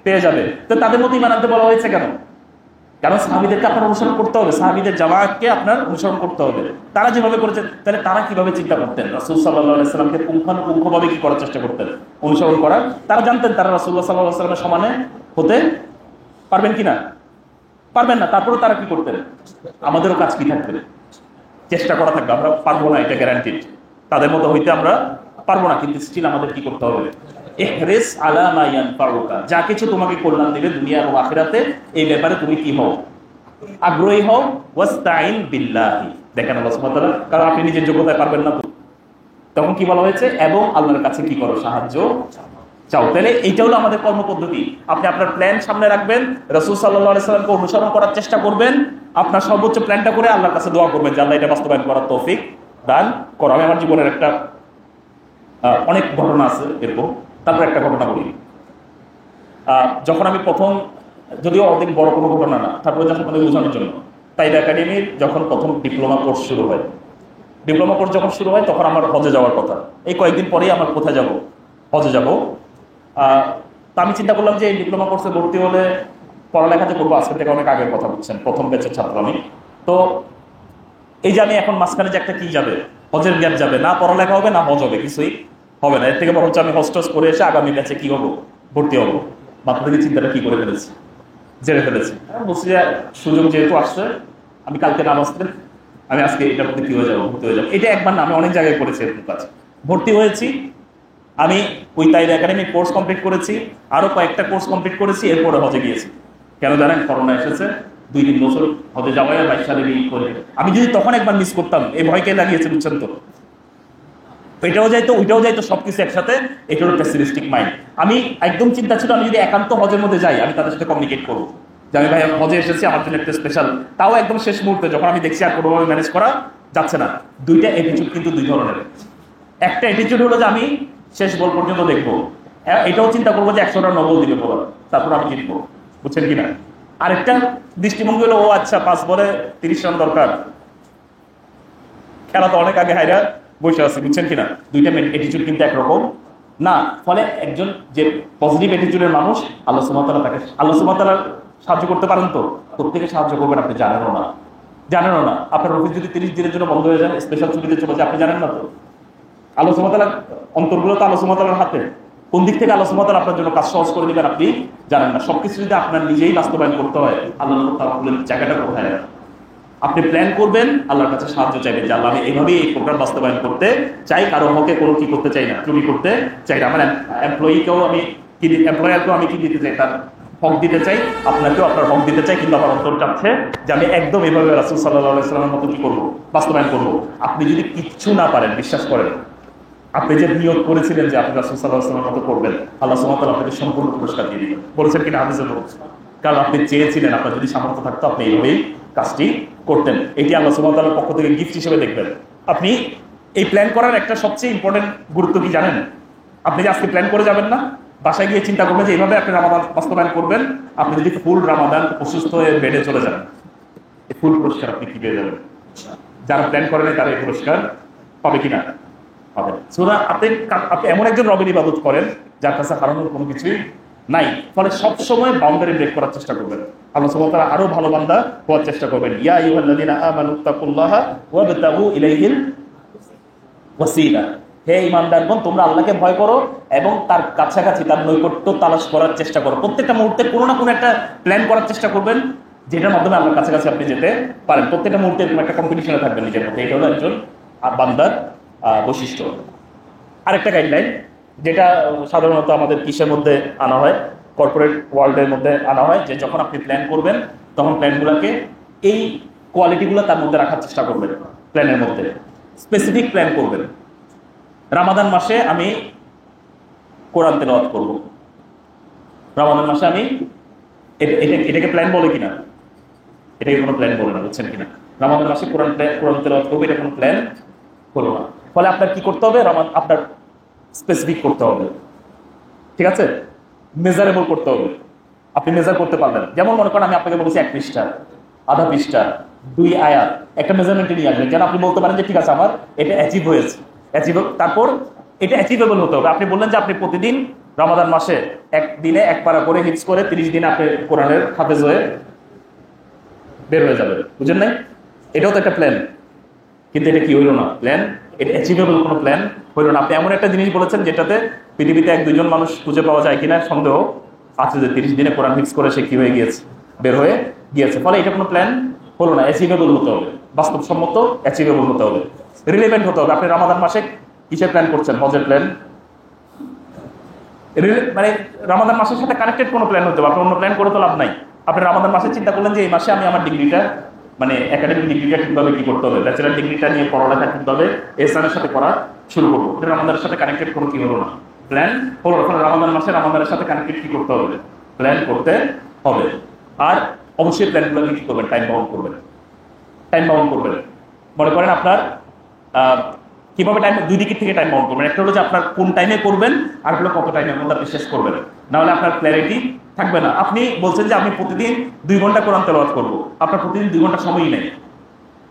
পেয়ে যাবে। তো তাদের মতো ঈমান আনতে বলা হয়েছে কেন? কারণ সাহাবীদেরকে আপনার অনুসরণ করতে হবে, সাহাবীদের জামাতকে আপনার অনুসরণ করতে হবে, তারা যেভাবে করেছে। তাহলে তারা কিভাবে চিন্তা করতেন? রাসূল সাল্লাল্লাহু আলাইহি ওয়াসাল্লামকে পুঙ্খানুপুঙ্খভাবে কি করার চেষ্টা করতেন? অনুসরণ করার। তারা জানতেন তারা রাসূলুল্লাহ সাল্লাল্লাহু আলাইহি ওয়াসাল্লামের সমানে হতে পারবেন কিনা, পারবেন না। তারপরে তারা কি করতেন? আমাদেরও কাজ কি থাকবে? চেষ্টা করা থাকবে। আমরা পারবো না, এটা গ্যারান্টিড, তাদের মতো হইতে আমরা পারবো না, কিন্তু স্টিল আমাদের কি করতে হবে? ইহরিস আলা মা ইয়ানফাউকা, যা কিছু তোমাকে কল্যাণ দিবে দুনিয়া এবং আখিরাতে, এই ব্যাপারে তুমি কি হও? আগ্রহী হও। ওয়াস্তাইন বিল্লাহি, দেখেন আল্লাহ সুবহানাহু ওয়া তাআলা, কারণ আপনি নিজের যোগ্যতায় পারবেন না, তো তখন কি বলা হয়েছে? এবং আল্লাহর কাছে কি করো? সাহায্য চাও। তাহলে এইটা হলো আমাদের কর্মপদ্ধতি। আপনি আপনার প্ল্যান সামনে রাখবেন, রাসূল সাল্লাল্লাহু আলাইহি ওয়াসাল্লামকে অনুসরণ করার চেষ্টা করবেন, আপনার সর্বোচ্চ প্ল্যানটা করে আল্লাহর কাছে দোয়া করবেন যে আল্লাহ এটা বাস্তবায়ন করার তৌফিক দান করো। আমি আমার জীবনের একটা অনেক ঘটনা আছে এরকম, তারপর একটা ঘটনা বলি। যখন আমি প্রথম, যদিও অনেক বড় কোনো ঘটনা না, তারপরে যখন আমাদের বোঝানোর জন্য, তাইবা একাডেমির যখন প্রথম ডিপ্লোমা কোর্স শুরু হয়, ডিপ্লোমা কোর্স যখন শুরু হয় তখন আমার হজে যাওয়ার কথা। এই কয়েকদিন পরেই আমার কোথায় যাব? হজে যাব। তা আমি চিন্তা করলাম যে এই ডিপ্লোমা কোর্সে ভর্তি হলে পড়ালেখা যে করবো, আজকে থেকে অনেক আগের কথা বলছেন, প্রথম ব্যাচের ছাত্র আমি। তো এই যে আমি এখন মাঝখানে যে একটা কি যাবে, হজের গ্যাপ যাবে, না পড়ালেখা হবে না হজ হবে, কিছুই হবে না। এর থেকে বরঞ্চ আমি হস্টস করে এসে আগামী ব্যাচে কি হবো, ভর্তি হবো। মাত্র থেকে চিন্তাটা কি করে ফেলেছি, জেনে ফেলেছি। বলছি যে সুযোগ যেহেতু আসছে, আমি কালকে নাম আসতে, আমি আজকে এটার প্রতি কি হয়ে যাবো, ভর্তি হয়ে যাবো। এটা একবার না, আমি অনেক জায়গায় করেছি এরকম কাজ। ভর্তি হয়েছি আমি, ওই তাইবা একাডেমি কোর্স কমপ্লিট করেছি, আরো কয়েকটা কোর্স কমপ্লিট করেছি, এরপরে হজে গিয়েছি। কেন জানেন? করোনা এসেছে, 2-3 বছর হজে যাওয়াই 22 সালে করে। আমি যদি তখন একবার মিস করতাম, এই ভয়কে লাগিয়েছে, বুঝছেন তো? এটাও যাইতো ওইটাও যাইতো, সবকিছু একসাথে। এটা হলো প্যাসিমিস্টিক মাইন্ড। আমি একদম চিন্তা ছিল আমি যদি একান্ত হজের মধ্যে যাই, আমি তাদের সাথে কমিউনিকেট করবো যে আমি ভাই হজে এসেছি, আমার জন্য একটা স্পেশাল। তাও একদম শেষ মুহূর্তে যখন আমি দেখছি আর কোনোভাবে ম্যানেজ করা যাচ্ছে না। দুইটা অ্যাটিটিউড কিন্তু দুই ধরনের। একটা অ্যাটিটিউড হলো যে আমি শেষ বল পর্যন্ত দেখবো, এটাও চিন্তা করবো যে 100টা নবল দিবে বলার, তারপর আমি জিতবো, বুঝছেন কিনা? আরেকটা দৃষ্টিভঙ্গি হলো, ও আচ্ছা 5 বলে 30 রান দরকার, খেলা তো অনেক আগে হাইরা বসে আছে, বুঝছেন কিনা? দুইটা অ্যাটিটিউড কিন্তু একরকম না। ফলে একজন যে পজিটিভ অ্যাটিটিউডের মানুষ, আল্লাহ সুবহানাহু ওয়া তাআলা তাকে, আল্লাহ সুবহানাহু ওয়া তাআলা সাহায্য করতে পারেন। তো প্রত্যেকে সাহায্য করবেন, আপনি জানেনও না, জানেনও না। আপনার অফিস যদি 30 দিনের জন্য বন্ধ হয়ে যায়, স্পেশাল ছুটিতে চলে যায়, আপনি জানেন না তো। আল্লাহ সুবহানাহু ওয়া তাআলার অন্তরগুলো তো আল্লাহ সুবহানাহু ওয়া তাআলার হাতে। কোন দিক থেকে আল্লাহ সুবহানাহু ওয়া তাআলা আপনার জন্য কাজ সহজ করে দিবেন আপনি জানেন না। সবকিছু যদি আপনার নিজেই বাস্তবায়ন করতে হয়, আল্লাহর তাআলার জায়গাটা কোথায়? আপনি প্ল্যান করবেন, আল্লাহর কাছে সাহায্য চাইবেন যে আল্লাহ আমি এইভাবেই এই প্রোগ্রাম বাস্তবায়ন করতে চাই, কারো হকে কোনো কি করতে চাই না, চুরি করতে চাই না। আমার এমপ্লয়িকেও আমি কি এমপ্লয়ারকেও আমি কি দিতে চাই, তার হক দিতে চাই, আপনাকেও আপনার হক দিতে চাই, কিন্তু আমার অন্তর চাচ্ছে যে আমি একদম এইভাবে রাসূল সাল্লাল্লাহু আলাইহি ওয়াসাল্লামের মতো কি করবো, বাস্তবায়ন করবো। আপনি যদি কিচ্ছু না পারেন, বিশ্বাস করেন, আপনি যে নিয়োগ করেছিলেন যে আপনি রাসূল সাল্লাল্লাহু আলাইহি ওয়াসাল্লামের মতো করবেন, আল্লাহ সুবহানাহু ওয়া তাআলা আপনাকে সম্পূর্ণ পুরস্কার দিয়ে দিবেন। বলেছেন কিনা হাদিসে বলছে, কারণ আপনি চেয়েছিলেন, আপনার যদি সামর্থ্য থাকতো আপনি এইভাবেই কাজটি করতেন। এটি আল্লাহ সুবহানাহু ওয়া তাআলার পক্ষ থেকে গিফট হিসেবে দেখবেন। আপনি এই প্ল্যান করার একটা সবচেয়ে ইম্পর্টেন্ট গুরুত্ব কি জানেন? আপনি যে আজকে প্ল্যান করে যাবেন না, বাসায় গিয়ে চিন্তা করবেন যে এইভাবে আপনি রামাদান বাস্তবায়ন করবেন। আপনি যদি ফুল রামাদান অসুস্থ হয়ে বেডে চলে যান, এই ফুল পুরস্কার আপনি কি পেয়ে যাবেন? যারা প্ল্যান করেন তারা এই পুরস্কার পাবে কিনা? পাবেন। সুতরাং আপনি এমন একজন রবের ইবাদত করেন যার কাছে হারানোর কোনো কিছুই নাই, ফলে সবসময় বাউন্ডারি ব্রেক করার চেষ্টা করবেন। আল্লাহ সুবহানাহু ওয়া তাআলা আরো ভালো বান্দা হওয়ার চেষ্টা করবেন। ইয়া আইয়ুহাল্লাযীনা আমানু তাকুল্লাহা ওয়াবতাগু ইলাইহিল ওয়াসিলা, হে ঈমানদারগণ তোমরা আল্লাহকে ভয় করো এবং তার কাছাকাছি, তার নৈকট্য তালাশ করার চেষ্টা করো। প্রত্যেকটা মুহূর্তে কোনো না কোনো একটা প্ল্যান করার চেষ্টা করবেন যেটার মাধ্যমে আল্লাহর কাছাকাছি আপনি যেতে পারেন। প্রত্যেকটা মুহূর্তে এরকম একটা কম্পিটিশনে থাকবেন নিজের মধ্যে। এটা হলো একজন বান্দার বৈশিষ্ট্য। আরেকটা গাইডলাইন যেটা সাধারণত আমাদের কিসের মধ্যে আনা হয়, কর্পোরেট ওয়ার্ল্ডের মধ্যে আনা হয়, যে যখন আপনি প্ল্যান করবেন তখন প্ল্যানগুলোকে এই কোয়ালিটিগুলো তার মধ্যে রাখার চেষ্টা করবেন। প্ল্যানের মধ্যে স্পেসিফিক প্ল্যান করবেন। রামাদান মাসে আমি কোরআন তেলাওয়াত করব, রামাদান মাসে আমি এটাকে প্ল্যান বলে কিনা? এটাকে কোনো প্ল্যান বলে না, বুঝছেন কিনা? রামাদান মাসে কোরআন তেলাওয়াত করবো, এটা কোনো প্ল্যান করবো না। ফলে আপনার কি করতে হবে? আপনার স্পেসিফিক করতে হবে, ঠিক আছে? মেজারেবল করতে হবে। আপনি মেজার করতে পারবেন। যেমন মনে করেন আমি আপনাকে বলেছি 1 পৃষ্ঠা, আধা পৃষ্ঠা, 2 আয়াত, একটা মেজারমেন্টে নিয়ে আসবেন যেন আপনি বলতে পারেন যে ঠিক আছে আমার এটা অ্যাচিভ হয়েছে। তারপর এটা অ্যাচিভেবল হতে হবে। আপনি বললেন যে আপনি প্রতিদিন রমাদান মাসে একদিনে 1 পারা করে হিফজ করে 30 দিনে আপনি কোরআনের হাফেজ হয়ে বের হয়ে যাবেন, বুঝলেন নাই? এটাও তো একটা প্ল্যান, কিন্তু এটা কি হইল না? প্ল্যান, এটা অ্যাচিভেবল কোনো প্ল্যান হইল না। আপনি এমন একটা জিনিস বলেছেন যেটাতে পৃথিবীতে 1-2 জন মানুষ খুঁজে পাওয়া যায় কিনা সন্দেহ আছে, যে 30 দিনে কোরআন হিফজ করে সে কি হয়ে গিয়েছে, বের হয়ে গিয়েছে। ফলে এটা কোনো প্ল্যান হলো না। অ্যাচিভেবল হতে হবে, বাস্তবসম্মত অ্যাচিভেবল হতে হবে, রিলেভেন্ট হতে হবে। আপনি রমাদান মাসে কিসের প্ল্যান করছেন? হজের প্ল্যান, মানে রমাদান মাসের সাথে কানেক্টেড কোনো প্ল্যান হতে হবে। আপনি অন্য প্ল্যান করে তো লাভ নাই। আপনি রমাদান মাসে চিন্তা করলেন যে এই মাসে আমি আমার ডিগ্রিটা, মানে একাডেমিক ডিগ্রিটা ঠিকভাবে কি করতে হবে, ব্যাচেলার ডিগ্রিটা নিয়ে পড়ালেখা ঠিকভাবে এসানের সাথে করা শুরু করবো। এটা রমাদানের সাথে কানেক্টেড কোনো কি হলো না, প্ল্যান হলো না। ফলে রমাদান মাসে রমাদানের সাথে কানেক্টেড কি করতে হবে? প্ল্যান করতে হবে। আর অবশ্যই প্ল্যানগুলো কি করবেন? টাইম বাউন্ড করবেন। টাইম বাউন্ড করবেন। মনে করেন আপনার কিভাবে টাইম, 2 দিক থেকে টাইম বাউন্ড করবেন। একটা হলো যে আপনার কোন টাইমে করবেন, আর হলো কত টাইমের মধ্যে আপনি শেষ করবেন, না হলে আপনার ক্ল্যারিটি থাকবে না। আপনি বলছেন যে আমি প্রতিদিন 2 ঘন্টা কোরআন তেলাওয়াত করবো, আপনার প্রতিদিন 2 ঘন্টা সময়ই নেই,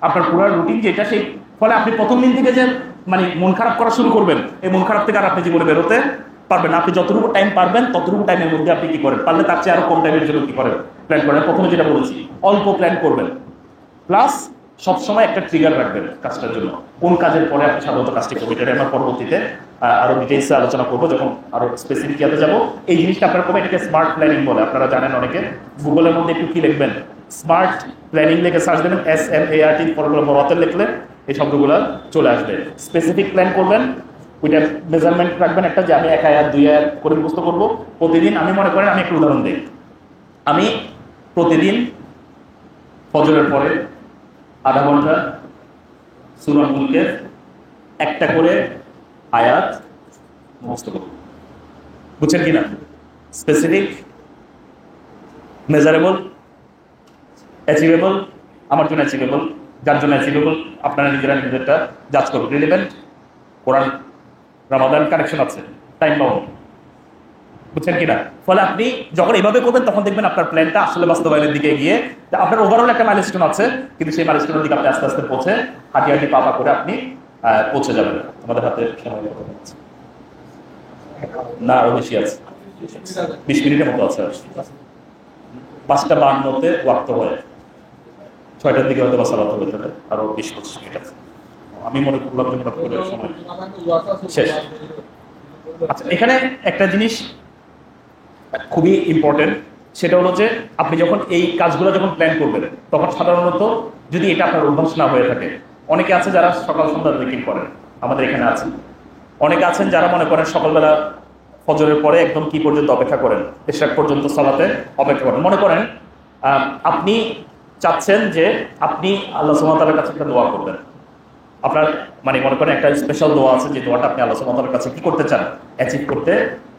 আপনার পুরো রুটিন যেটা সেই। ফলে আপনি প্রথম দিন থেকে যে মানে মন খারাপ করা শুরু করবেন, এই মন খারাপ থেকে আর আপনি জীবনে বেরোতে পারবেন না। আপনি যতটুকু টাইম পারবেন ততটুকু টাইমের মধ্যে আপনি কি করেন, পারলে তার চেয়ে আরো কম টাইমের জন্য কি করেন, প্ল্যান করেন। প্রথমে যেটা বলেছি, অল্প প্ল্যান করবেন, প্লাস সবসময় একটা ট্রিগার রাখবেন কাজটার জন্য। কোন কাজের পরে আপনি সাধারণত কাজটি করবেন, এটা আমরা পরবর্তীতে আরো ডিটেইলসে আলোচনা করবো যখন আরো স্পেসিফিক ইয়াতে যাবো। এই জিনিসটা আপনার করবেন, এটাকে স্মার্ট প্ল্যানিং বলে। আপনারা জানেন অনেকে, গুগলের মধ্যে একটু কি লিখবেন, স্মার্ট প্ল্যানিং লিখে সার্চ দেবেন, SMART ফর্মুলা বড়তে লিখলে এই শব্দগুলো চলে আসবে। স্পেসিফিক প্ল্যান করবেন, ওইটা মেজারমেন্ট রাখবেন একটা, যে আমি 1 আয়াত 2 আয়াত করে মুখস্থ করবো প্রতিদিন। আমি মনে করেন, আমি একটু উদাহরণ দিই, আমি প্রতিদিন ফজরের পরে আধা ঘন্টা সূরা মুলকের একটা করে আয়াত মুখস্থ করব, বুঝছেন কিনা? Specific, measurable, achievable. আমার জন্য অ্যাচিভেবল, যার জন্য অ্যাচিভেবল আপনারা নিজেরা নিজেরটা জাজ করবেন। রিলেভেন্ট, কোরআন রমাদান কানেকশন আছে, টাইম বাউন্ড, বুঝছেন কিনা? ফলে আপনি যখন এভাবে করবেন তখন দেখবেন আপনার প্ল্যানটা আসলে বাস্তবায়নের দিকে গিয়ে আপনার ওভারঅল একটা মাইলস্টোন আছে, কিন্তু সেই মাইলস্টোনের দিকে আপনি আস্তে আস্তে পৌঁছে হাঁটি হাঁটি পা পা করে আপনি পৌঁছে যাবেন। আমাদের হাতে সময় না, আরো বেশি আছে, 20 মিনিটের মতো আছে। 5:52 ওয়াক্ত হয়, 6টার দিকে হয়তো বা সালাত হবে, তাহলে আরো 20-25 মিনিট আছে। আমি মনে করলাম যে হঠাৎ করে সময় শেষ। আচ্ছা, এখানে একটা জিনিস খুবই ইম্পর্টেন্ট, সেটা হলো যে আপনি যখন এই কাজগুলো যখন প্ল্যান করবেন, তখন সাধারণত যদি এটা আপনার অভ্যাস না হয়ে থাকে, অনেকে আছে যারা সকাল সন্ধ্যা জিকির করেন, আমাদের এখানে আছে। অনেকে আছেন যারা মনে করেন সকালবেলা ফজরের পরে একদম কি পর্যন্ত অপেক্ষা করেন, ইশরাক পর্যন্ত সালাতে অপেক্ষা করেন। মনে করেন আপনি চাচ্ছেন যে আপনি আল্লাহ সুবহানাহু ওয়া তাআলার কাছে একটা দোয়া করবেন। আপনার মানে মনে করেন একটা স্পেশাল দোয়া আছে, যে দোয়াটা আপনি আল্লাহ সুবহানাহু ওয়া তাআলার কাছে কি করতে চান, অ্যাচিভ করতে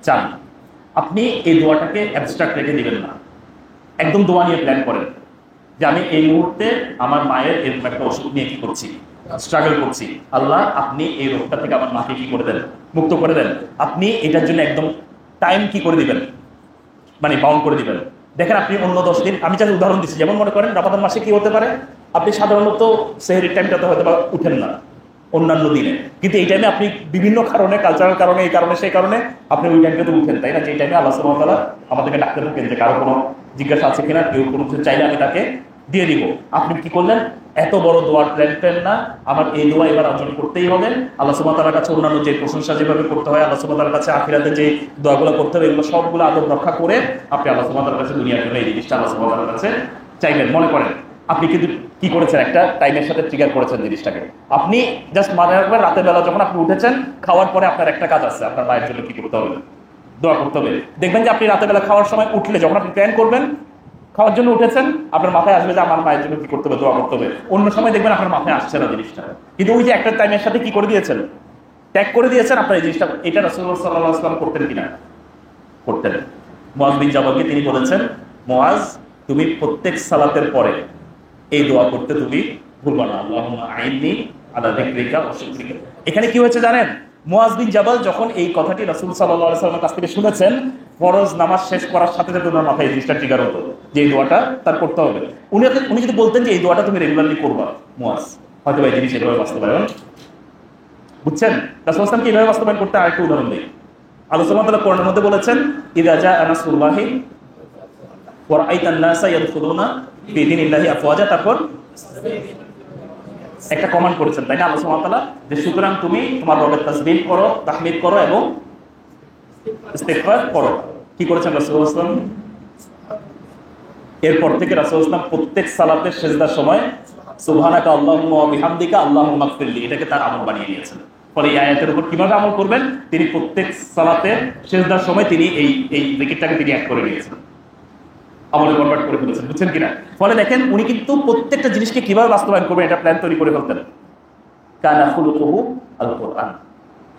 চান। আপনি এই দোয়াটাকে অ্যাবস্ট্রাক্ট রেখে দিবেন না, একদম দোয়া নিয়ে প্ল্যান করেন যে আমি এই মুহূর্তে আমার মায়ের এরকম একটা ওষুধ নিয়ে কি করছি, স্ট্রাগল করছি। আল্লাহ আপনি এই রোগটা থেকে আমার মাকে কি করে দেন, মুক্ত করে দেন। আপনি এটার জন্য একদম টাইম কি করে দিবেন, মানে বাউন্ড করে দিবেন। দেখেন আপনি অন্য 10 দিন, আমি যাকে উদাহরণ দিচ্ছি, যেমন মনে করেন রমাদান মাসে কি হতে পারে, আপনি সাধারণত সেহরির টাইমটাতে হয়তো বা উঠেন না অন্যান্য দিনে, কিন্তু এই টাইমে আপনি বিভিন্ন কারণে, কালচারাল কারণে, এই কারণে সেই কারণে আপনি ওই টাইমটাতে উঠেন, তাই না? যে টাইমে আল্লাহ সুবহানাহু ওয়া তাআলা আমাদেরকে ডাকতে থাকেন যে কারো কোনো জিজ্ঞাসা আছে কিনা, কেউ কোনো কিছু চাইলে আমি তাকে দিয়ে দিব। আপনি কি করলেন, এত বড় দোয়ার প্ল্যান না, আমার এই দোয়া এবার অর্জন করতেই হবে। আল্লাহ সুবহানাহু ওয়া তাআলার কাছে অন্যান্য যে প্রশংসা যেভাবে করতে হয়, আল্লাহ সুবহানাহু ওয়া তাআলার কাছে আখিরাতে যে দোয়াগুলো করতে হবে, এগুলো সবগুলো আদব রক্ষা করে আপনি আল্লাহ সুবহানাহু ওয়া তাআলার কাছে দুনিয়ার জন্য এই জিনিসটা আল্লাহ সুবহানাহু ওয়া তাআলার কাছে চাইবেন। মনে করেন আপনি কিন্তু কি করেছেন, একটা টাইমের সাথে ট্রিগার করেছেন জিনিসটাকে। আপনি জাস্ট মনে রাখবেন, রাতের বেলা যখন আপনি উঠেছেন, খাওয়ার পরে আপনার একটা কাজ আছে, আপনার মায়ের জন্য কি করতে হবে, দোয়া করতে হবে। দেখবেন যে আপনি রাতের বেলা খাওয়ার সময় উঠলে, যখন আপনি প্ল্যান করবেন খাওয়ার জন্য উঠেছেন, আপনার মাথায় আসবে যে আমার মায়ের জন্য কি করতে হবে, দোয়া করতে হবে। অন্য সময় দেখবেন আপনার মাথায় আসছে না জিনিসটা, কিন্তু ওই যে একটা টাইমের সাথে কি করে দিয়েছেন, ট্যাগ করে দিয়েছেন আপনার এই জিনিসটা। এটা রাসূলুল্লাহ সাল্লাল্লাহু আলাইহি ওয়াসাল্লাম করতেন কিনা? করতেন। মুআয বিন জাবালকে তিনি বলেছেন, মুআয তুমি প্রত্যেক সালাতের পরে এই দোয়া করতে তুমি ভুলবা না, আল্লাহুম্মা আইন্নি আলা যিকরিকা ওয়া শুকরিকা। এখানে কি হয়েছে জানেন, মুআয বিন জাবাল যখন এই কথাটি রাসূল সাল্লাল্লাহু আলাইহি ওয়াসাল্লামের কাছ থেকে শুনেছেন, ফরজ নামাজ শেষ করার সাথে সাথে ওনার মাথায় এই জিনিসটা ট্রিগার হতো যে এই দোয়াটা তার করতে হবে। উনি যদি বলতেন যে এই দোয়াটা তুমি রেগুলারলি করবা, মুআয হয়তো এই জিনিস এভাবে বাস্তবায়ন, বুঝছেন? রাসূল সাল্লাল্লাহু আলাইহি ওয়াসাল্লাম কিভাবে বাস্তবায়ন করতে, আরেকটা উদাহরণ দিই। আল্লাহ সুবহানাহু ওয়া তাআলা কোরআনের মধ্যে বলেছেন, ইযা জাআ নাসরুল্লাহি ওয়া রাআইতান নাসা ইয়াদখুলুনা ফি দীনিল্লাহি আফওয়াজা, তারপর একটা কমান্ড করেছেন, তাই না আল্লাহ সুবহানাহু ওয়া তাআলা, যে সুতরাং তুমি তোমার রবের তাসবিহ করো, তাহমিদ করো এবং ইস্তিগফার করো। কি করেছেন রাসূলুল্লাহ সাল্লাল্লাহু আলাইহি ওয়াসাল্লাম? এরপর থেকে রাসূলুল্লাহ সাল্লাল্লাহু আলাইহি ওয়াসাল্লাম প্রত্যেক সালাতের সিজদার সময় সুবহানাকা আল্লাহুম্মা ওয়া বিহামদিকা আল্লাহুম্মা গফিরলি, এটাকে তার আমল বানিয়ে নিয়েছেন। ফলে এই আয়াতের উপর কিভাবে আমল করবেন, তিনি প্রত্যেক সালাতে সিজদার সময় তিনি এই জিকিরটাকে তিনি অ্যাড করে নিয়েছেন, আমলে কনভার্ট করে ফেলেছেন, বুঝছেন কিনা? ফলে দেখেন উনি কিন্তু প্রত্যেকটা জিনিসকে কিভাবে বাস্তবায়ন করবেন এটা প্ল্যান তৈরি করে ফেলতেন। কানা খুলুকুহু আল কোরআন,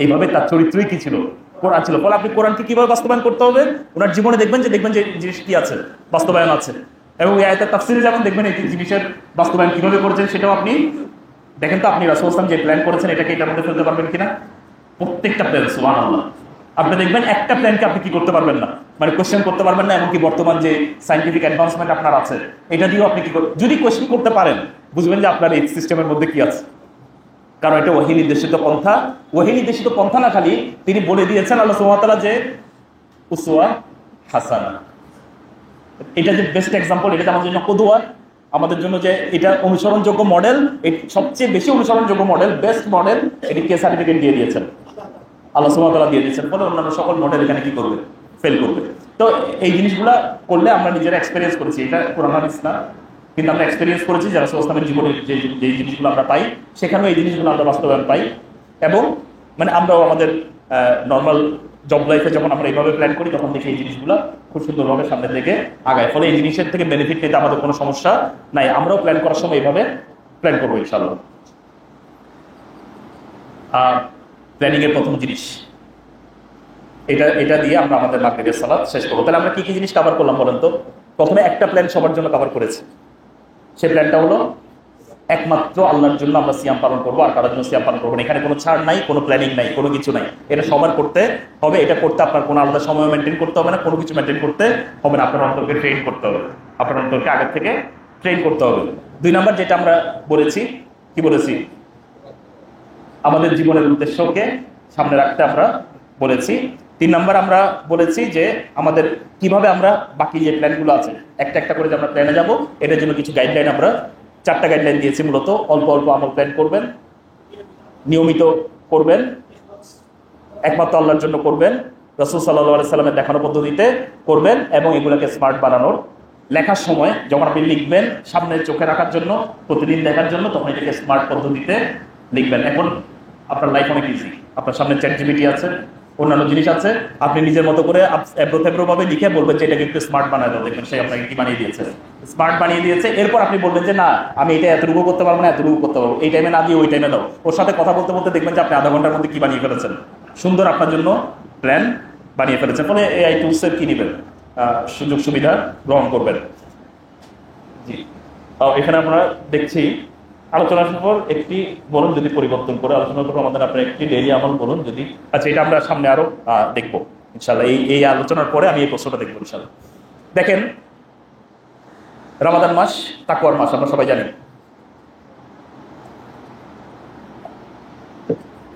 এইভাবে তার চরিত্রই কি ছিল, কোরআন ছিল। ফলে আপনি কোরআনকে কিভাবে বাস্তবায়ন করতে হবে ওনার জীবনে দেখবেন যে জিনিস কি আছে, বাস্তবায়ন আছে। এবং এই আয়াতের তাফসীরে যেমন দেখবেন এই জিনিসের বাস্তবায়ন কিভাবে করেছেন সেটাও আপনি দেখেন। তো আপনি রাসূল সাল্লাল্লাহু আলাইহি ওয়াসাল্লাম যে প্ল্যান করেছেন এটাকে এটার মধ্যে ফেলতে পারবেন কিনা? প্রত্যেকটা প্ল্যান, সুবহানাল্লাহ। আপনি দেখবেন একটা প্ল্যানকে আপনি কি করতে পারবেন না, মানে কোয়েশ্চেন করতে পারবেন না। এমনকি বর্তমান যে সায়েন্টিফিক অ্যাডভান্সমেন্ট আপনার আছে, এটা দিয়েও আপনি কি যদি কোয়েশ্চেন করতে পারেন, বুঝবেন যে আপনার এই সিস্টেমের মধ্যে কি আছে। কারণ এটা ওহী নির্দেশিত পন্থা। ওহী নির্দেশিত পন্থা না, খালি তিনি বলে দিয়েছেন আল্লাহ সুবহানাহু ওয়া তাআলা যে উসওয়া হাসানা, এটা যে বেস্ট এক্সাম্পল, এটা আমাদের জন্য কদওয়া, আমাদের জন্য যে এটা অনুসরণযোগ্য মডেল, সবচেয়ে বেশি অনুসরণযোগ্য মডেল, বেস্ট মডেল, এটিকে সার্টিফিকেট দিয়ে দিয়েছেন আল্লাহ সুবহানাহু ওয়া তাআলা, দিয়ে দিয়েছেন। ফলে অন্যান্য সকল মডেল এখানে কি করবে, ফেল করবে। তো এই জিনিসগুলা করলে আমরা নিজেরা এক্সপেরিয়েন্স করেছি, এটা কোরআন হাদিস না, কিন্তু আমরা এক্সপেরিয়েন্স করেছি যারা রাসূল সাল্লাল্লাহু আলাইহি ওয়াসাল্লামের জীবনে যে জিনিসগুলো আমরা পাই, সেখানেও এই জিনিসগুলো আমরা বাস্তবায়ন পাই। এবং মানে আমরাও আমাদের নর্মাল জব লাইফে যখন আমরা এইভাবে প্ল্যান করি, তখন দেখি এই জিনিসগুলো খুব সুন্দরভাবে সামনের দিকে আগায়। ফলে এই জিনিসের থেকে বেনিফিট পেতে আমাদের কোনো সমস্যা নাই। আমরাও প্ল্যান করার সময় এইভাবে প্ল্যান করবো ইনশাআল্লাহ। প্ল্যানিং এর প্রথম জিনিস এটা দিয়ে আমরা আমাদের মাগরিবের সালাত শেষ করবো। তাহলে আমরা কি কি জিনিস কভার করলাম বলেন তো? প্রথমে একটা প্ল্যান সবার জন্য কভার করেছি, সেই প্ল্যানটা হলো একমাত্র আল্লাহর জন্য আমরা সিয়াম পালন করবো, আর কারোর জন্য সিয়াম পালন করবো না। এখানে কোনো ছাড় নাই, কোনো প্ল্যানিং নাই, কোনো কিছু নাই। এটা সবার করতে হবে। এটা করতে আপনার কোনো আলাদা সময় মেনটেন করতে হবে না, কোনো কিছু মেনটেন করতে হবে না। আপনার অন্তরকে ট্রেন করতে হবে, আপনার অন্তরকে আগের থেকে ট্রেন করতে হবে। 2 নাম্বার যেটা আমরা বলেছি, কি বলেছি, আমাদের জীবনের উদ্দেশ্যকে সামনে রাখতে আমরা বলেছি। 3 নাম্বার আমরা বলেছি যে আমাদের কিভাবে আমরা বাকি যে প্ল্যানগুলো আছে একটা একটা করে যে আমরা প্ল্যানে যাবো, এটার জন্য কিছু গাইডলাইন আমরা 4টা গাইডলাইন দিয়েছি মূলত। অল্প অল্প আমল প্ল্যান করবেন, নিয়মিত করবেন, একমাত্র আল্লাহর জন্য করবেন, রাসূল সাল্লাল্লাহু আলাইহি সাল্লামের দেখানো পদ্ধতিতে করবেন, এবং এগুলোকে স্মার্ট বানানোর, লেখার সময় যখন আপনি লিখবেন সামনে চোখে রাখার জন্য, প্রতিদিন দেখার জন্য, তখন এটাকে স্মার্ট পদ্ধতিতে লিখবেন। এখন আপনার লাইফ অনেক ইজি, আপনার সামনে চ্যাটজিপিটি আছে, অন্যান্য জিনিস আছে, আপনি নিজের মতো করে ভাবে লিখে বলবেন যে এটাকে একটু স্মার্ট বানায় দাও, দেখবেন সে আপনাকে কি বানিয়ে দিয়েছে, স্মার্ট বানিয়ে দিয়েছে। এরপর আপনি বলবেন যে না আমি এটা এতটুকু করতে পারবো না, এতটুকু করতে পারবো, এই টাইমে না দিয়ে ওই টাইমে দাও। ওর সাথে কথা বলতে বলতে দেখবেন যে আপনি আধা ঘন্টার মধ্যে কি বানিয়ে ফেলেছেন, সুন্দর আপনার জন্য প্ল্যান বানিয়ে ফেলেছেন। ফলে এআই টুলসের কি নেবেন, সুযোগ সুবিধা গ্রহণ করবেন। জি, এখানে আমরা দেখছি আলোচনার পর একটি বলুন যদি পরিবর্তন করে আলোচনা করবো, আমাদের আপনার একটি ডেইলি আমল বলুন যদি। আচ্ছা, এটা আমরা সামনে আরো দেখবো ইনশাল্লাহ। এই আলোচনার পরে আমি এই প্রশ্নটা দেখবো ইনশাল্লাহ। দেখেন, রমাদান মাস তাকওয়ার মাস, আমরা সবাই জানি।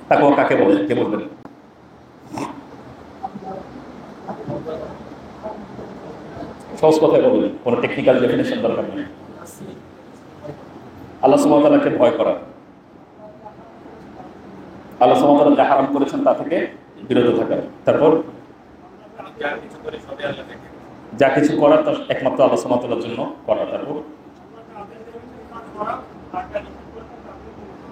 তাকওয়া কাকে বলে, কে বলবেন? সহজ কথায় বলবেন, কোনো টেকনিক্যাল ডেফিনেশন দরকার নেই। আল্লাহ সুবহানাহু ওয়া তাআলাকে ভয় করা, আল্লাহ সুবহানাহু ওয়া তাআলা যা হারাম করেছেন তা থেকে বিরত থাকা, তারপর যা কিছু করার তা একমাত্র আল্লাহ সুবহানাহু ওয়া তাআলার জন্য করা, তারপর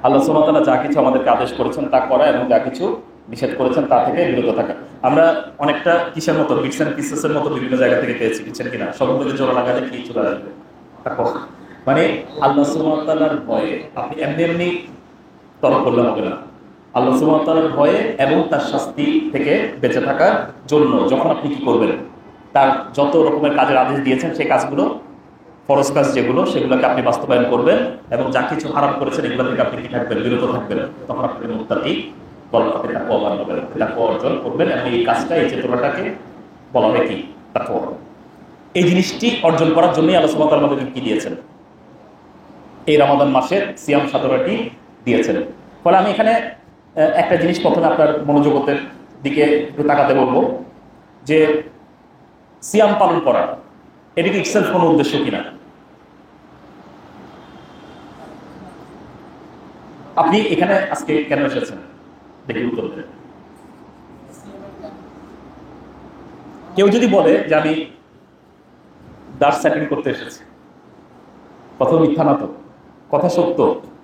আল্লাহ সুবহানাহু ওয়া তাআলা যা কিছু আমাদেরকে আদেশ করেছেন তা করা, এবং যা কিছু নিষেধ করেছেন তা থেকে বিরত থাকা। আমরা অনেকটা কিসের মতো, বিটস এন্ড পিসেসের মতো বিভিন্ন জায়গা থেকে পেয়েছি, বুঝছেন কিনা? সবগুলোকে জোড়া লাগালে কি চলে আসবে? মানে আল্লাহ সুবহানাহু ওয়া তাআলার ভয়ে আপনি এমনি এমনি তরক করলে হবে না। আল্লাহ সুবহানাহু ওয়া তাআলার ভয়ে এবং তার শাস্তি থেকে বেঁচে থাকার জন্য যখন আপনি কি করবেন, তার যত রকমের কাজের আদেশ দিয়েছেন সেই কাজগুলো, ফরজ কাজ যেগুলো, সেগুলোকে আপনি বাস্তবায়ন করবেন, এবং যা কিছু হারাম করেছেন এগুলো থেকে আপনি কি থাকবেন, বিরত থাকবেন। তখন আপনি মুত্তাকি তাকওয়া অর্জন করবেন, এবং এই কাজটা, এই চেতনাটাকে বলা হয় কি, তাকওয়া। এই জিনিসটি অর্জন করার জন্যই আল্লাহ সুবহানাহু ওয়া তাআলা আমাদেরকে কি দিয়েছেন, এই রমাদান মাসের সিয়াম সাধনাটি দিয়েছেন। ফলে আমি এখানে একটা জিনিস প্রথমে আপনার মনোযোগের দিকে একটু তাকাতে বলবো, যে সিয়াম পালন করা এটা কি ইটসেলফ কোনো উদ্দেশ্য কিনা? আপনি এখানে আজকে কেন এসেছেন দেখি উত্তর দেন। কেউ যদি বলে যে আমি দার্স অ্যাটেন্ড করতে এসেছি, কথা মিথ্যা না তো, কথা সত্য,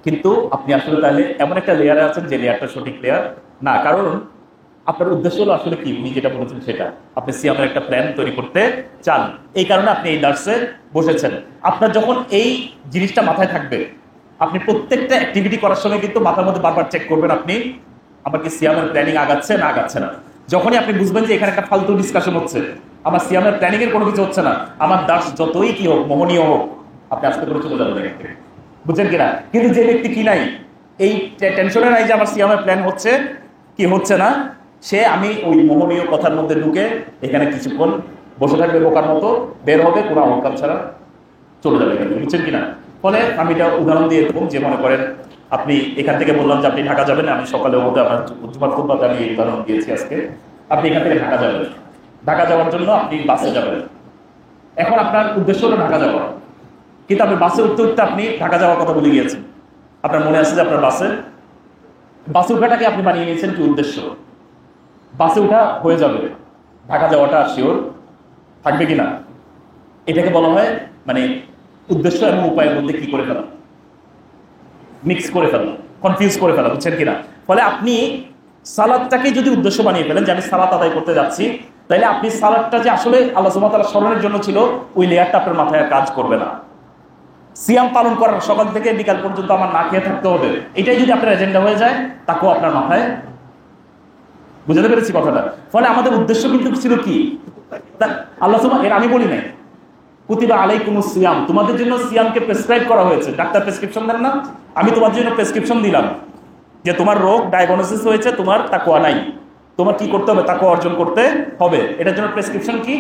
কিন্তু আপনি আসলে তাহলে এমন একটা লেয়ারে আছেন যে লেয়ারটা সঠিক লেয়ার না। কারণ আপনার উদ্দেশ্য হলো আসলে কি, উনি যেটা বলেছেন সেটা, আপনি সিয়ামের একটা প্ল্যান তৈরি করতে চান, এই কারণে আপনি এই দার্সে বসেছেন। আপনার যখন এই জিনিসটা মাথায় থাকবে, আপনি প্রত্যেকটা অ্যাক্টিভিটি করার সময় কিন্তু মাথার মধ্যে বারবার চেক করবেন আপনি আমার কি সিয়ামের প্ল্যানিং আগাচ্ছে না আগাচ্ছে না। যখনই আপনি বুঝবেন যে এখানে একটা ফালতু ডিসকাশন হচ্ছে, আমার সিয়ামের প্ল্যানিং এর কোনো কিছু হচ্ছে না, আমার দার্স যতই কি হোক, মোহনীয় হোক, আপনি আস্তে করে চলে যাবেন এখান থেকে, বুঝছেন কিনা? কিন্তু যে ব্যক্তি কি নাই, এই টেনশনে নাই যে আমার সিয়ামের প্ল্যান হচ্ছে কি হচ্ছে না, সে আমি ওই মোহনীয় কথার মধ্যে ঢুকে এখানে কিছুক্ষণ বসে থাকবে বোকার মতো, বের হবে কোনো আহ্বান ছাড়া চলে যাবে, বুঝছেন কিনা? ফলে আমি এটা উদাহরণ দিয়ে দেবো, যে মনে করেন আপনি এখান থেকে বললাম যে আপনি ঢাকা যাবেন, আমি সকালের মধ্যে আমার জুমার খুতবাতে আমি এই উদাহরণ দিয়েছি আজকে। আপনি এখান থেকে ঢাকা যাবেন, ঢাকা যাওয়ার জন্য আপনি বাসে যাবেন। এখন আপনার উদ্দেশ্য হলো ঢাকা যাওয়া, কিন্তু আপনি বাসে উঠতে উঠতে আপনি ঢাকা যাওয়ার কথা বলে গিয়েছেন। আপনার মনে আছে যে আপনার বাসে উঠাটাকে আপনি বানিয়ে নিয়েছেন কি উদ্দেশ্য, বাসে উঠা হয়ে যাবে, ঢাকা যাওয়াটা শিওর থাকবে কিনা, এটাকে বলা হয় মানে উদ্দেশ্য এবং উপায়ের মধ্যে কি করে ফেলা, মিক্স করে ফেলা, কনফিউজ করে ফেলা, বুঝছেন কিনা? ফলে আপনি সালাদটাকে যদি উদ্দেশ্য বানিয়ে ফেলেন যে আমি সালাত আদায় করতে যাচ্ছি, তাহলে আপনি সালাদটা যে আসলে আল্লাহ সুবহানাহু ওয়া তাআলা স্মরণের জন্য ছিল, ওই লেয়ারটা আপনার মাথায় কাজ করবে না। সিয়াম পালন করার সকাল থেকে বিকাল পর্যন্ত আমার না খেয়ে থাকতে হবে, এটাই যদি আপনার এজেন্ডা হয়ে যায়, তাকেও আপনার মাথায়, বুঝতে পেরেছি কথাটা? ফলে আমাদের উদ্দেশ্য কিন্তু ছিল কি, আল্লাহ সুবহানাহু, এর আমি বলি নাই কুতিবা আলাইকুমুস সিয়াম, তোমাদের জন্য সিয়ামকে প্রেসক্রাইব করা হয়েছে। ডাক্তার প্রেসক্রিপশন দেন না, আমি তোমার জন্য প্রেসক্রিপশন দিলাম যে তোমার রোগ ডায়াগনোসিস হয়েছে, তোমার তাকওয়া নাই, তোমার কি করতে হবে, তাকওয়া অর্জন করতে হবে। এটার জন্য প্রেসক্রিপশন কি,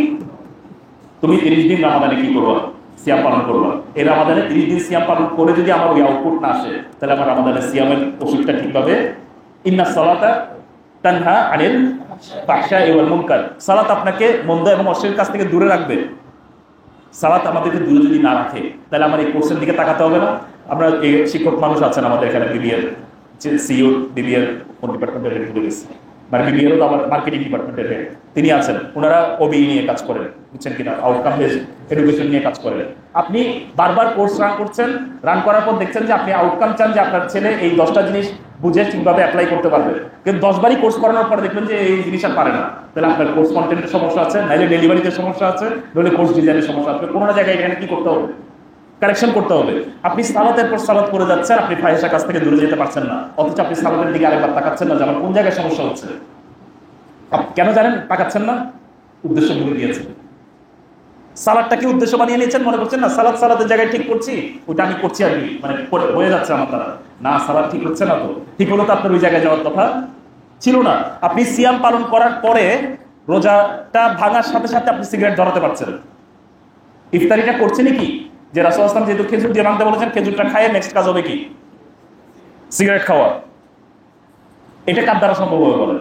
তুমি 30 দিন রমাদানে কি করবা, সিয়াম পালন করবা। এই রমাদানে 30 দিন সিয়াম পালন করে যদি আমার ওই আউটপুট না আসে, তাহলে আমার রমাদানে সিয়ামের ওষুধটা ঠিকভাবে, ইন্নাস সালাতা তানহা আনিল ফাহশাই ওয়াল মুনকার, সালাত আপনাকে মন্দ এবং অশ্লীল কাজ থেকে দূরে রাখবে। সালাত আমাদেরকে দূরে যদি না রাখে, তাহলে আমার এই কোর্সের দিকে তাকাতে হবে না, আমরা এই শিক্ষক মানুষ আছেন আমাদের এখানে, বিবিএর যে সিইও, বিবিএর কোন ডিপার্টমেন্টের হেড ভুলে গেছি, মানে বিবিএরও তো আমার মার্কেটিং ডিপার্টমেন্টের হেড, তিনি আছেন, ওনারা ওবি নিয়ে কাজ করেন, বুঝছেন কিনা, আউটকাম বেসড এডুকেশন নিয়ে কাজ করেন। আপনি বারবার কোর্স রান করছেন, রান করার পর দেখছেন যে আপনি আউটকাম চান যে আপনার ছেলে এই 10টা জিনিস বুঝে ঠিকভাবে অ্যাপ্লাই করতে পারবে, কিন্তু 10 বারই কোর্স করানোর পরে দেখবেন যে এই জিনিস আর পারে না, তাহলে আপনার কোর্স কন্টেন্টের সমস্যা আছে, নাইলে ডেলিভারিতে সমস্যা আছে, নাহলে কোর্স ডিজাইনের সমস্যা আছে, কোনো জায়গায় এখানে কি করতে হবে, কারেকশন করতে হবে। আপনি সালাতের পর সালাত করে যাচ্ছেন, আপনি ফাহিশা কাজ থেকে দূরে যেতে পারছেন না, অথচ আপনি সালাতের দিকে আরেকবার তাকাচ্ছেন না যে আমার কোন জায়গায় সমস্যা হচ্ছে। কেন জানেন তাকাচ্ছেন না? উদ্দেশ্য ভুলে দিয়েছেন। সালাদটাকে উদ্দেশ্য বানিয়ে নিয়েছেন, মনে করছেন না সালাতের জায়গায় ঠিক করছি, ওটা আমি করছি আর কি, মানে হয়ে যাচ্ছে আমার দ্বারা, না সালাদ ঠিক হচ্ছে না, তো ঠিক হলো তো আপনার ওই জায়গায় যাওয়ার কথা ছিল না। আপনি সিয়াম পালন করার পরে রোজাটা ভাঙার সাথে সাথে আপনি সিগারেট ধরাতে পারছেন, ইফতারিটা করছেনই কি, যে রাসূল সাল্লাল্লাহু আলাইহি ওয়াসাল্লাম যেহেতু খেজুর দিয়ে ভাঙতে বলেছেন, খেজুরটা খাইয়ে নেক্সট কাজ হবে কি, সিগারেট খাওয়া। এটা কার দ্বারা সম্ভব হবে বলেন?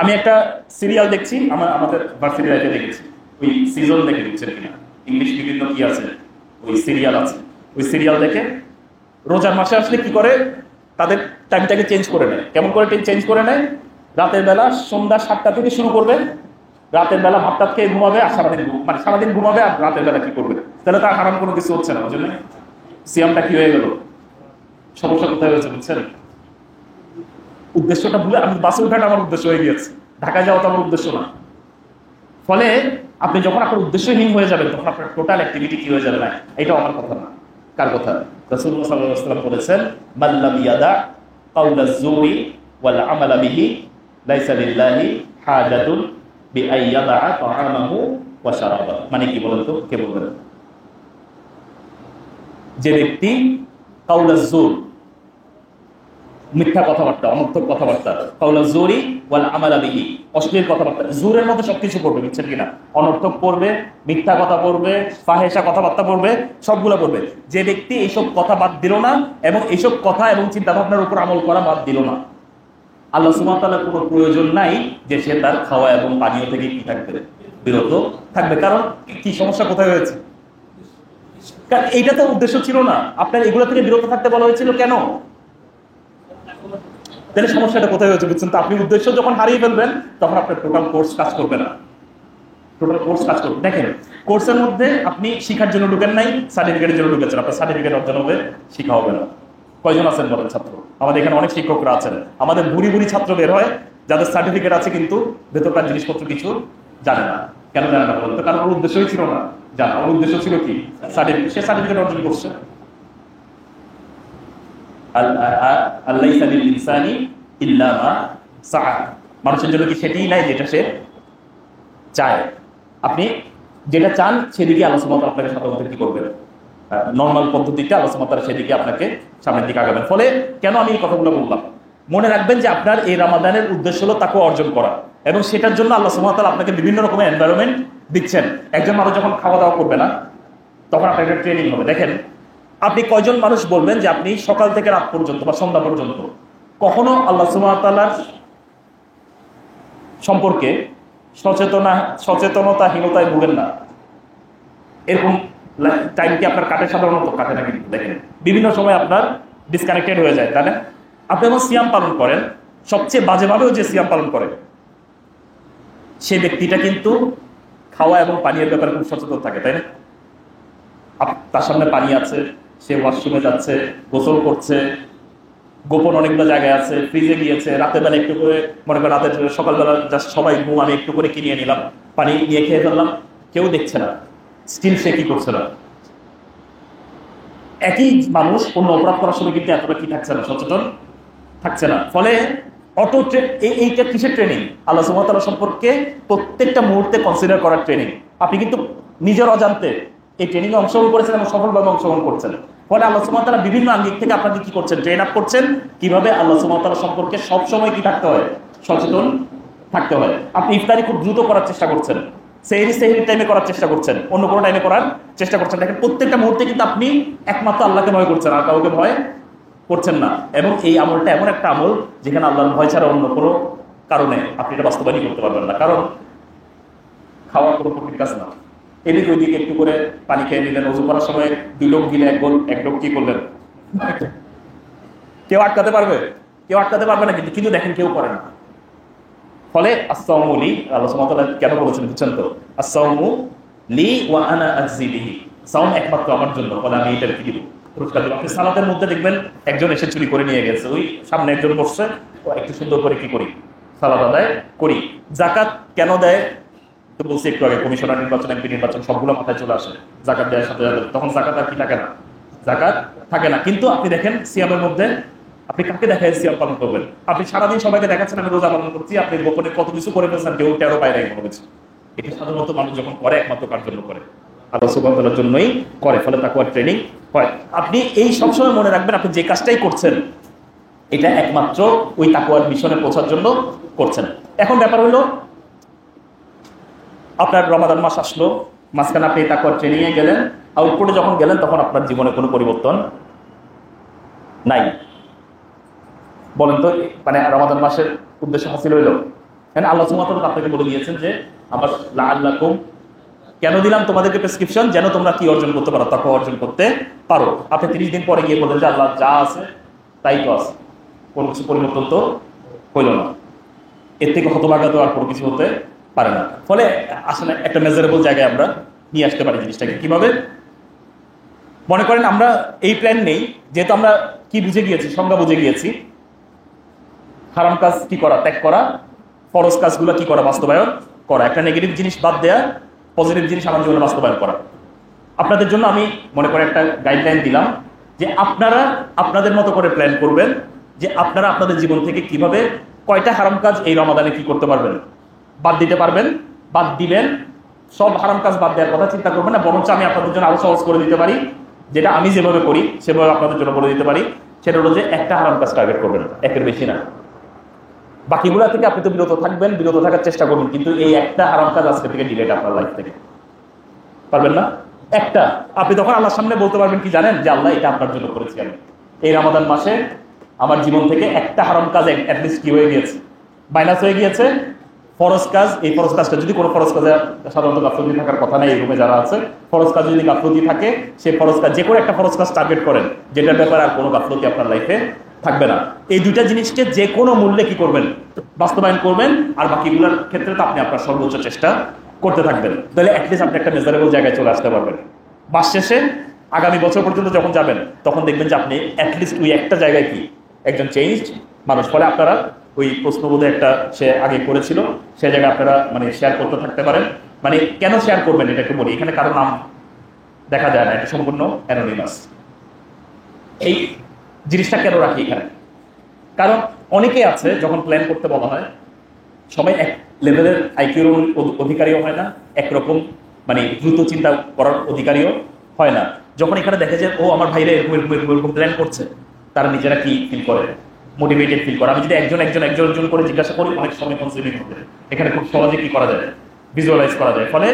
আমি একটা সিরিয়াল দেখছি, আমাদের ভার্সিটি লাইফে দেখেছি, ওই সিজন দেখে দিচ্ছেন কিনা, ইংলিশ বিভিন্ন কি আছে, ওই সিরিয়াল আছে, ওই সিরিয়াল দেখে রোজার মাসে আসলে কি করে, তাদের টাইমটাকে চেঞ্জ করে নেয়। কেমন করে চেঞ্জ করে নেয়? রাতের বেলা সন্ধ্যা 7টা থেকে শুরু করবে, রাতের বেলা ভাতটা খেয়ে ঘুমাবে, আর মানে সারাদিন ঘুমাবে, আর রাতের বেলা কি করবে, তাহলে তার হারাম কোনো কিছু হচ্ছে না, ওই জন্য সিয়ামটা কি হয়ে গেল, সমস্যা কোথায় হয়েছে বুঝছেন? উদ্দেশ্যটা ভুলে, আমি বাসে ওঠাটা আমার উদ্দেশ্য হয়ে গিয়েছে, ঢাকায় যাওয়াটা আমার উদ্দেশ্য না। ফলে আপনি যখন আপনার উদ্দেশ্যহীন হয়ে যাবেন, তখন আপনার টোটাল অ্যাক্টিভিটি কি হয়ে যাবে না, এটাও আমার কথা না। কার কথা? রাসূলুল্লাহ সাল্লাল্লাহু আলাইহি ওয়াসাল্লাম বলেছেন, মাল্লাম ইয়াদা কাওলাজ জুরি ওয়াল আমালা বিহি লাইসা লিল্লাহি হাজাতুন বিআইয়াদা তাআমাহু ওয়া শারাবা। মানে কি বলেন তো, কে বলবেন? যে ব্যক্তি কাওলাজ জুর, মিথ্যা কথাবার্তা, অনর্থক কথাবার্তা, কাওলাজ জুরি ওয়াল আমালা বিহি, অশ্লীল কথাবার্তা, জুরের মধ্যে সবকিছু পড়বে, বুঝছেন কিনা, অনর্থক পড়বে, মিথ্যা কথা পড়বে, ফাহেসা কথাবার্তা পড়বে, সবগুলো পড়বে। যে ব্যক্তি এইসব কথা বাদ দিল না এবং এইসব কথা এবং চিন্তা ভাবনার উপর আমল করা বাদ দিল না, আল্লাহ সুবহানাহু ওয়া তাআলার কোনো প্রয়োজন নাই যে সে তার খাওয়া এবং পানীয় থেকে কি থাকবে, বিরত থাকবে। কারণ কি সমস্যা কোথায় হয়েছে? কারণ এইটা তো উদ্দেশ্য ছিল না, আপনার এগুলো থেকে বিরত থাকতে বলা হয়েছিল কেন? তাহলে সমস্যাটা কোথায় হয়েছে বুঝছেন তো? আপনি উদ্দেশ্য যখন হারিয়ে ফেলবেন, তখন আপনার টোটাল কোর্স কাজ করবে না, টোটাল কোর্স কাজ করবে। দেখেন, কোর্সের মধ্যে আপনি শিখার জন্য ঢুকেন নাই, সার্টিফিকেটের জন্য ঢুকেছেন, আপনার সার্টিফিকেট অর্জন হবে, শিখা হবে না। কয়জন আছেন বলেন ছাত্র? আমাদের এখানে অনেক শিক্ষকরা আছেন, আমাদের বুড়ি বুড়ি ছাত্র বের হয় যাদের সার্টিফিকেট আছে কিন্তু ভেতরকার জিনিসপত্র কিছু জানে না। কেন জানে না বলতো? কারণ ওর উদ্দেশ্যই ছিল না জানা, ওর উদ্দেশ্য ছিল কি, সার্টিফিকেট, সে সার্টিফিকেট অর্জন করছে। মানুষের জন্য কি সেটাই নাই যেটা সে চায়? আপনি যেটা চান সেদিকে আল্লাহ সুবহানাহু ওয়া তাআলা আপনাকে সাথে কি করবেন, নর্মাল পদ্ধতিতে আল্লাহ সুবহানাহু ওয়া তাআলা সেদিকে আপনাকে সামনের দিকে আগাবেন। ফলে কেন আমি এই কথাগুলো বললাম, মনে রাখবেন যে আপনার এই রমাদানের উদ্দেশ্য হলো তাকে অর্জন করা, এবং সেটার জন্য আল্লাহ সুবহানাহু ওয়া তাআলা আপনাকে বিভিন্ন রকমের এনভায়রনমেন্ট দিচ্ছেন। একজন মানুষ যখন খাওয়া দাওয়া করবে না, তখন আপনার একটা ট্রেনিং হবে। দেখেন, আপনি কয়জন মানুষ বলবেন যে আপনি সকাল থেকে রাত পর্যন্ত বা সন্ধ্যা পর্যন্ত কখনো আল্লাহ সুবহানাহু ওয়া তাআলার সম্পর্কে সচেতনতাহীনতায় ভুগেন না? এরকম টাইম কি আপনার কাটে? সাধারণত কাটে না, কিন্তু দেখেন বিভিন্ন সময় আপনার ডিসকানেক্টেড হয়ে যায়, তাই না? আপনি যখন সিয়াম পালন করেন, সবচেয়ে বাজেভাবেও যে সিয়াম পালন করে সে ব্যক্তিটা কিন্তু খাওয়া এবং পানীয়ের ব্যাপারে খুব সচেতন থাকে, তাই না? তার সামনে পানি আছে, সে ওয়াশরুমে যাচ্ছে, গোসল করছে, গোপন অনেকগুলো জায়গায় আছে, ফ্রিজে গিয়েছে, রাতের বেলা একটু করে, মনে করেন রাতের সকালবেলা জাস্ট সবাই ঘুম, আমি একটু করে কিনে নিলাম, পানি নিয়ে খেয়ে ফেললাম, কেউ দেখছে না, স্টিল সে কি করছে না। একই মানুষ অন্য অপরাধ করার সময় কিন্তু এতটা কি থাকছে না, সচেতন থাকছে না। ফলে অটো এইটা কিসের ট্রেনিং? আল্লাহ সুবহানাহু ওয়া তাআলা সম্পর্কে প্রত্যেকটা মুহূর্তে কনসিডার করার ট্রেনিং। আপনি কিন্তু নিজের অজান্তে এই ট্রেনিংয়ে অংশগ্রহণ করেছেন এবং সফলভাবে অংশগ্রহণ করছেন। ফলে আল্লাহ সুবহানাহু ওয়া তাআলা বিভিন্ন আঙ্গিক থেকে আপনাকে কি করছেন, ট্রেন আপ করছেন, কিভাবে আল্লাহ সুবহানাহু ওয়া তাআলা সম্পর্কে সবসময় কি থাকতে হয়, সচেতন থাকতে হয়। আপনি ইফতারি খুব দ্রুত করার চেষ্টা করছেন, সেহরি টাইমে করার চেষ্টা করছেন, অন্য কোনো টাইমে করার চেষ্টা করছেন। দেখেন, প্রত্যেকটা মুহূর্তে কিন্তু আপনি একমাত্র আল্লাহকে ভয় করছেন, আর কাউকে ভয় করছেন না। এবং এই আমলটা এমন একটা আমল যেখানে আল্লাহর ভয় ছাড়া অন্য কোনো কারণে আপনি এটা বাস্তবায়ন করতে পারবেন না। কারণ খাওয়া কোনো কঠিন কাজ না, এদিকে ওইদিকে একটু করে পানি খেয়ে নিলেন, ওযু করার সময় 2 লোক গিলে এক লোক কি করলেন, কেউ আটকাতে পারবে? কেউ আটকাতে পারবে না, কিন্তু দেখেন কেউ করে না। ফলে আস-সাওমু লি, আল্লাহ সুবহানাহু ওয়া তাআলা কেন বলেছেন বুঝছেন তো? আস-সাওমু লি ওয়া আনা আজজি বিহি, সাওম একমাত্র আমার জন্য, ফলে আমি এটার কি দিব, পুরস্কার দিব। আপনি সালাতের মধ্যে দেখবেন একজন এসে চুরি করে নিয়ে গেছে, ওই সামনে একজন বসছে, ও একটু সুন্দর করে কি করি, সালাত আদায় করি। যাকাত কেন দেয় তো বলছি একটু আগে, কমিশনার নির্বাচন, এমপি নির্বাচন সবগুলো মাথায় চলে আসে যাকাত দেওয়ার সাথে সাথে, তখন যাকাত আর কি থাকে না, যাকাত থাকে না। কিন্তু আপনি দেখেন সিয়ামের মধ্যে আপনি কাকে দেখায় সিয়াম পালন করবেন? আপনি সারাদিন সবাইকে দেখাচ্ছেন আমি রোজা পালন করছি, আপনি গোপনে কত কিছু করে ফেলছেন, কেউ টেরও পায় নাই কোনো কিছু। এটা সাধারণত মানুষ যখন করে একমাত্র কার জন্য করে, আল্লাহ সুবহানাহু ওয়া তাআলার জন্যই করে। ফলে তাকওয়ার ট্রেনিং হয়। আপনি এই সবসময় মনে রাখবেন, আপনি যে কাজটাই করছেন এটা একমাত্র ওই তাকওয়ার মিশনে পৌঁছার জন্য করছেন। এখন ব্যাপার হলো, আপনার রমাদান মাস আসলো, মাঝখানে আপনি তাকওয়ার ট্রেনিং এ গেলেন, আউটপুটে যখন গেলেন তখন আপনার জীবনে কোনো পরিবর্তন নাই। বলেন তো, মানে রমাদান মাসের উদ্দেশ্য হাসিল হইল? হ্যাঁ, আল্লাহ সুবহানাহু ওয়া তাআলা আপনাকে বলে দিয়েছেন যে আমার লাআল্লাকুম, কেন দিলাম তোমাদেরকে প্রেসক্রিপশন, যেন তোমরা কি অর্জন করতে পারো, তাকওয়া অর্জন করতে পারো। আপনি 30 দিন পরে গিয়ে বলেন যে আল্লাহ যা আছে তাই তো আছে, কোনো কিছু পরিবর্তন তো হইল না, এর থেকে হতভাগা তো আর কোনো কিছু হতে পারে না। ফলে আসলে একটা মেজারেবল জায়গায় আমরা নিয়ে আসতে পারি জিনিসটাকে। কিভাবে? মনে করেন আমরা এই প্ল্যান নেই, যেহেতু আমরা কি বুঝে গিয়েছি, সংজ্ঞা বুঝে গিয়েছি, হারাম কাজ কি করা, ত্যাগ করা, ফরজ কাজগুলো কি করা, বাস্তবায়ন করা, একটা নেগেটিভ জিনিস বাদ দেয়া, পজিটিভ জিনিস আমার জীবনে বাস্তবায়ন করা। আপনাদের জন্য আমি মনে করে একটা গাইডলাইন দিলাম যে আপনারা আপনাদের মতো করে প্ল্যান করবেন, যে আপনারা আপনাদের জীবন থেকে কিভাবে কয়টা হারাম কাজ এই রমাদানে কি করতে পারবেন, বাদ দিতে পারবেন, বাদ দিবেন। সব হারাম কাজ বাদ দেওয়ার কথা চিন্তা করবেন না, বরঞ্চ আমি আপনাদের জন্য আরো সহজ করে দিতে পারি, যেটা আমি যেভাবে করি সেভাবে আপনাদের জন্য বলে দিতে পারি। সেটা হলো যে একটা হারাম কাজ টার্গেট করবেন, একের বেশি না। বাকিগুলা থেকে আপনি তো বিরত থাকবেন, বিরত থাকার চেষ্টা করবেন, কিন্তু এই একটা হারাম কাজ আজকে থেকে ডিলেট আপনার লাইফ থেকে পারবেন না। একটা আপনি তখন আল্লাহর সামনে বলতে পারবেন কি জানেন, যে আল্লাহ এটা আপনার জন্য করেছি আমি, এই রমাদান মাসে আমার জীবন থেকে একটা হারাম কাজ অ্যাটলিস্ট কি হয়ে গিয়েছে, মাইনাস হয়ে গিয়েছে। ফরজ কাজ, এই ফরজ কাজটা যদি কোনো ফরজ কাজে সাধারণত গাফলতি থাকার কথা নেই, এই রুমে যারা আছে, ফরজ কাজ যদি গাফলতি থাকে, সেই ফরজ কাজ, যে কোনো একটা ফরজ কাজ টার্গেট করেন, যেটার ব্যাপারে আর কোনো গাফলতি আপনার লাইফে থাকবে না। এই দুইটা জিনিসকে যে কোনো মূল্যে কি করবেন, বাস্তবায়ন করবেন। আর বাকিগুলোর ক্ষেত্রে তো আপনি আপনার সর্বোচ্চ চেষ্টা করতে থাকবেন। তাহলে অ্যাটলিস্ট আপনি একটা মেজারেবল জায়গায় চলে আসতে পারবেন। মাস শেষে আগামী বছর পর্যন্ত যখন যাবেন, তখন দেখবেন যে আপনি অ্যাটলিস্ট ওই একটা জায়গায় কি একজন চেঞ্জড মানুষ। ফলে আপনারা ওই প্রশ্নবোধে একটা সে আগে করেছিল, সে জায়গায় আপনারা মানে শেয়ার করতে থাকতে পারেন। মানে কেন শেয়ার করবেন এটা একটু বলি, এখানে কারো নাম দেখা যায় না, এটা সম্পূর্ণ অ্যানোনিমাস। এই জিনিসটা কেন রাখি এখানে? কারণ অনেকে আছে যখন প্ল্যান করতে বলা হয়, সবাই এক লেভেলের আইকিউর অধিকারীও হয় না, একরকম মানে দ্রুত চিন্তা করার অধিকারীও হয় না। যখন এখানে দেখে যে ও আমার ভাইরা এরকম এরকম এরকম এরকম প্ল্যান করছে, তারা নিজেরা কি ফিল করে, মোটিভেটেড ফিল করে। আমি যদি একজন করে জিজ্ঞাসা করি, অনেক সময় কনসিউমিং হবে। এখানে খুব সহজে কি করা যায়, ভিজুয়ালাইজ করা যায়। ফলে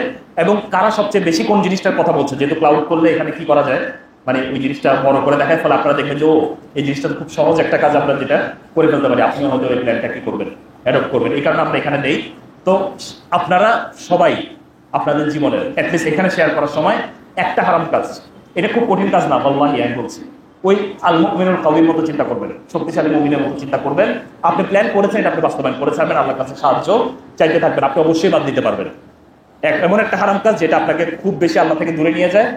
এবং কারা সবচেয়ে বেশি কোন জিনিসটার কথা বলছে, যেহেতু ক্লাউড করলে এখানে কি করা যায়, মানে ওই জিনিসটা বড় করে দেখায়। ফলে আপনারা দেখবেন যে ও এই জিনিসটা খুব সহজ একটা কাজ, আমরা যেটা করে ফেলতে পারি। আপনিও হয়তো এই প্ল্যানটা কি করবেন, অ্যাডপ্ট করবেন। এই কারণে আমরা এখানে নেই। তো আপনারা সবাই আপনাদের জীবনের অ্যাটলিস্ট এখানে শেয়ার করার সময় একটা হারাম কাজ, এটা খুব কঠিন কাজ না, আল্লাহি আমি বলছি, ওই আল মুমিনুল কাওয়ির মতো চিন্তা করবেন, শক্তিশালী মুমিনের মতো চিন্তা করবেন। আপনি প্ল্যান করেছেন, এটা আপনি বাস্তবায়ন করে ছাড়বেন, আল্লাহর কাছে সাহায্য চাইতে থাকবেন। আপনি অবশ্যই বাদ দিতে পারবেন এমন একটা হারাম কাজ যেটা আপনাকে খুব বেশি আল্লাহ থেকে দূরে নিয়ে যায়,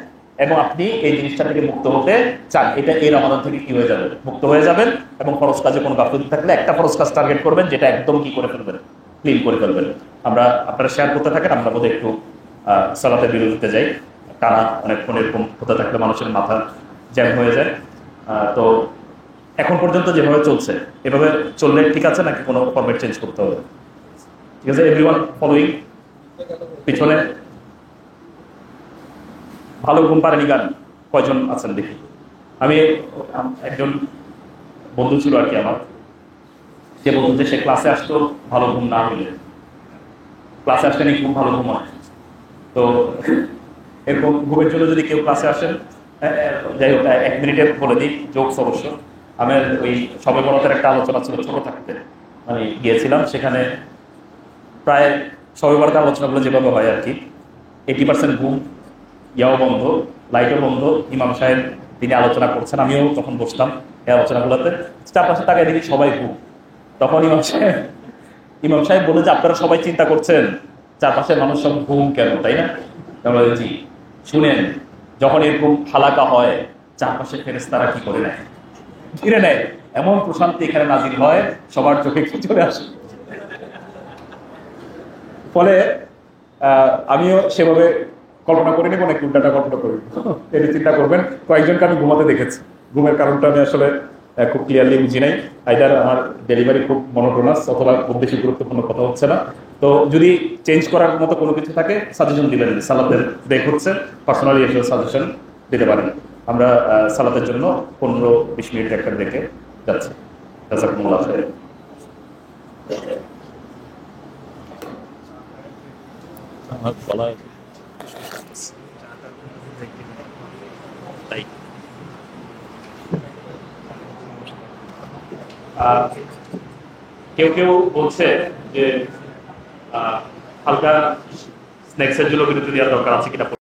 এবং আপনি এই জিনিসটা থেকে মুক্ত হতে চান। এটা এই রমাদান থেকে কি হয়ে যাবে, মুক্ত হয়ে যাবেন। এবং ফরজ কাজে কোনো গাফলতি থাকলে একটা ফরজ কাজ টার্গেট করবেন, যেটা একদম কি করে ফেলবেন, ক্লিন করে ফেলবেন। আপনারা শেয়ার করতে থাকেন, আমরা বোধহয় একটু সালাতের বিরতিতে যাই। টানা অনেকক্ষণ এরকম হতে থাকলে মানুষের মাথা জ্যাম হয়ে যায়। তো এখন পর্যন্ত যেভাবে চলছে, এভাবে চললে ঠিক আছে, নাকি কোনো ফরম্যাট চেঞ্জ করতে হবে? ঠিক আছে, এভরিওয়ান ফলোইং? পিছনে ভালো ঘুম পারেনি গান কয়জন আছেন দেখি। আমি একজন বন্ধু ছিল আর কি আমার, সে বলতো যে সে ক্লাসে আসতো ভালো ঘুম না হইলে, ক্লাসে আসলে নাকি খুব ভালো ঘুম হয়। তো এরকম ঘুমের জন্য যদি কেউ ক্লাসে আসেন, যাই হোক 1 মিনিটে বলে দিই, জোকস অবশ্য। আমার ওই সবে বরাতের একটা আলোচনা ছিল ছোট থাকতে, মানে গিয়েছিলাম সেখানে, প্রায় সবে বরাতের আলোচনাগুলো যেভাবে হয় আর কি, 80% ঘুম, ইয়াও বন্ধ, লাইটও বন্ধ। ইমাম সাহেব তিনি আলোচনা করছেন, আমিও তখন বসতাম এই আলোচনাগুলোতে, চারপাশে তাকায় দেখি সবাই ঘুম। তখন ইমাম সাহেব বলে যে আপনারা সবাই চিন্তা করছেন চারপাশের মানুষ সব ঘুম কেন, তাই না? আমরা জি শুনেন, যখন এরকম হালাকা হয় চারপাশে ফেরেশতারা কি করে নেয়, ঘিরে নেয়, এমন প্রশান্তি এখানে নাজিল হয় সবার চোখে কি চলে আসে। ফলে আমিও সেভাবে কল্পনা করিনি, কোনো উল্টাটা কল্পনা করি। এটা চিন্তা করবেন, কয়েকজনকে আমি ঘুমাতে দেখেছি। ঘুমের কারণটা আমি আসলে খুব ক্লিয়ারলি বুঝি নাই। আইদার আমার ডেলিভারি খুব মনোটোনাস, অথবা খুব বেশি গুরুত্বপূর্ণ কথা হচ্ছে না। তো যদি চেঞ্জ করার মতো কোনো কিছু থাকে সাজেশন দিবেন। সালাতের ব্রেক হচ্ছে, পার্সোনালি এসে সাজেশন দিতে পারেন। আমরা সালাতের জন্য 15-20 মিনিট একটা ব্রেকে যাচ্ছি। জাযাকুমুল্লাহ খাইর। আমার বলা তাই কেউ কেউ বলছে যে হালকা স্ন্যাক্সের জন্য বিরতি দেওয়ার দরকার আছে কিনা।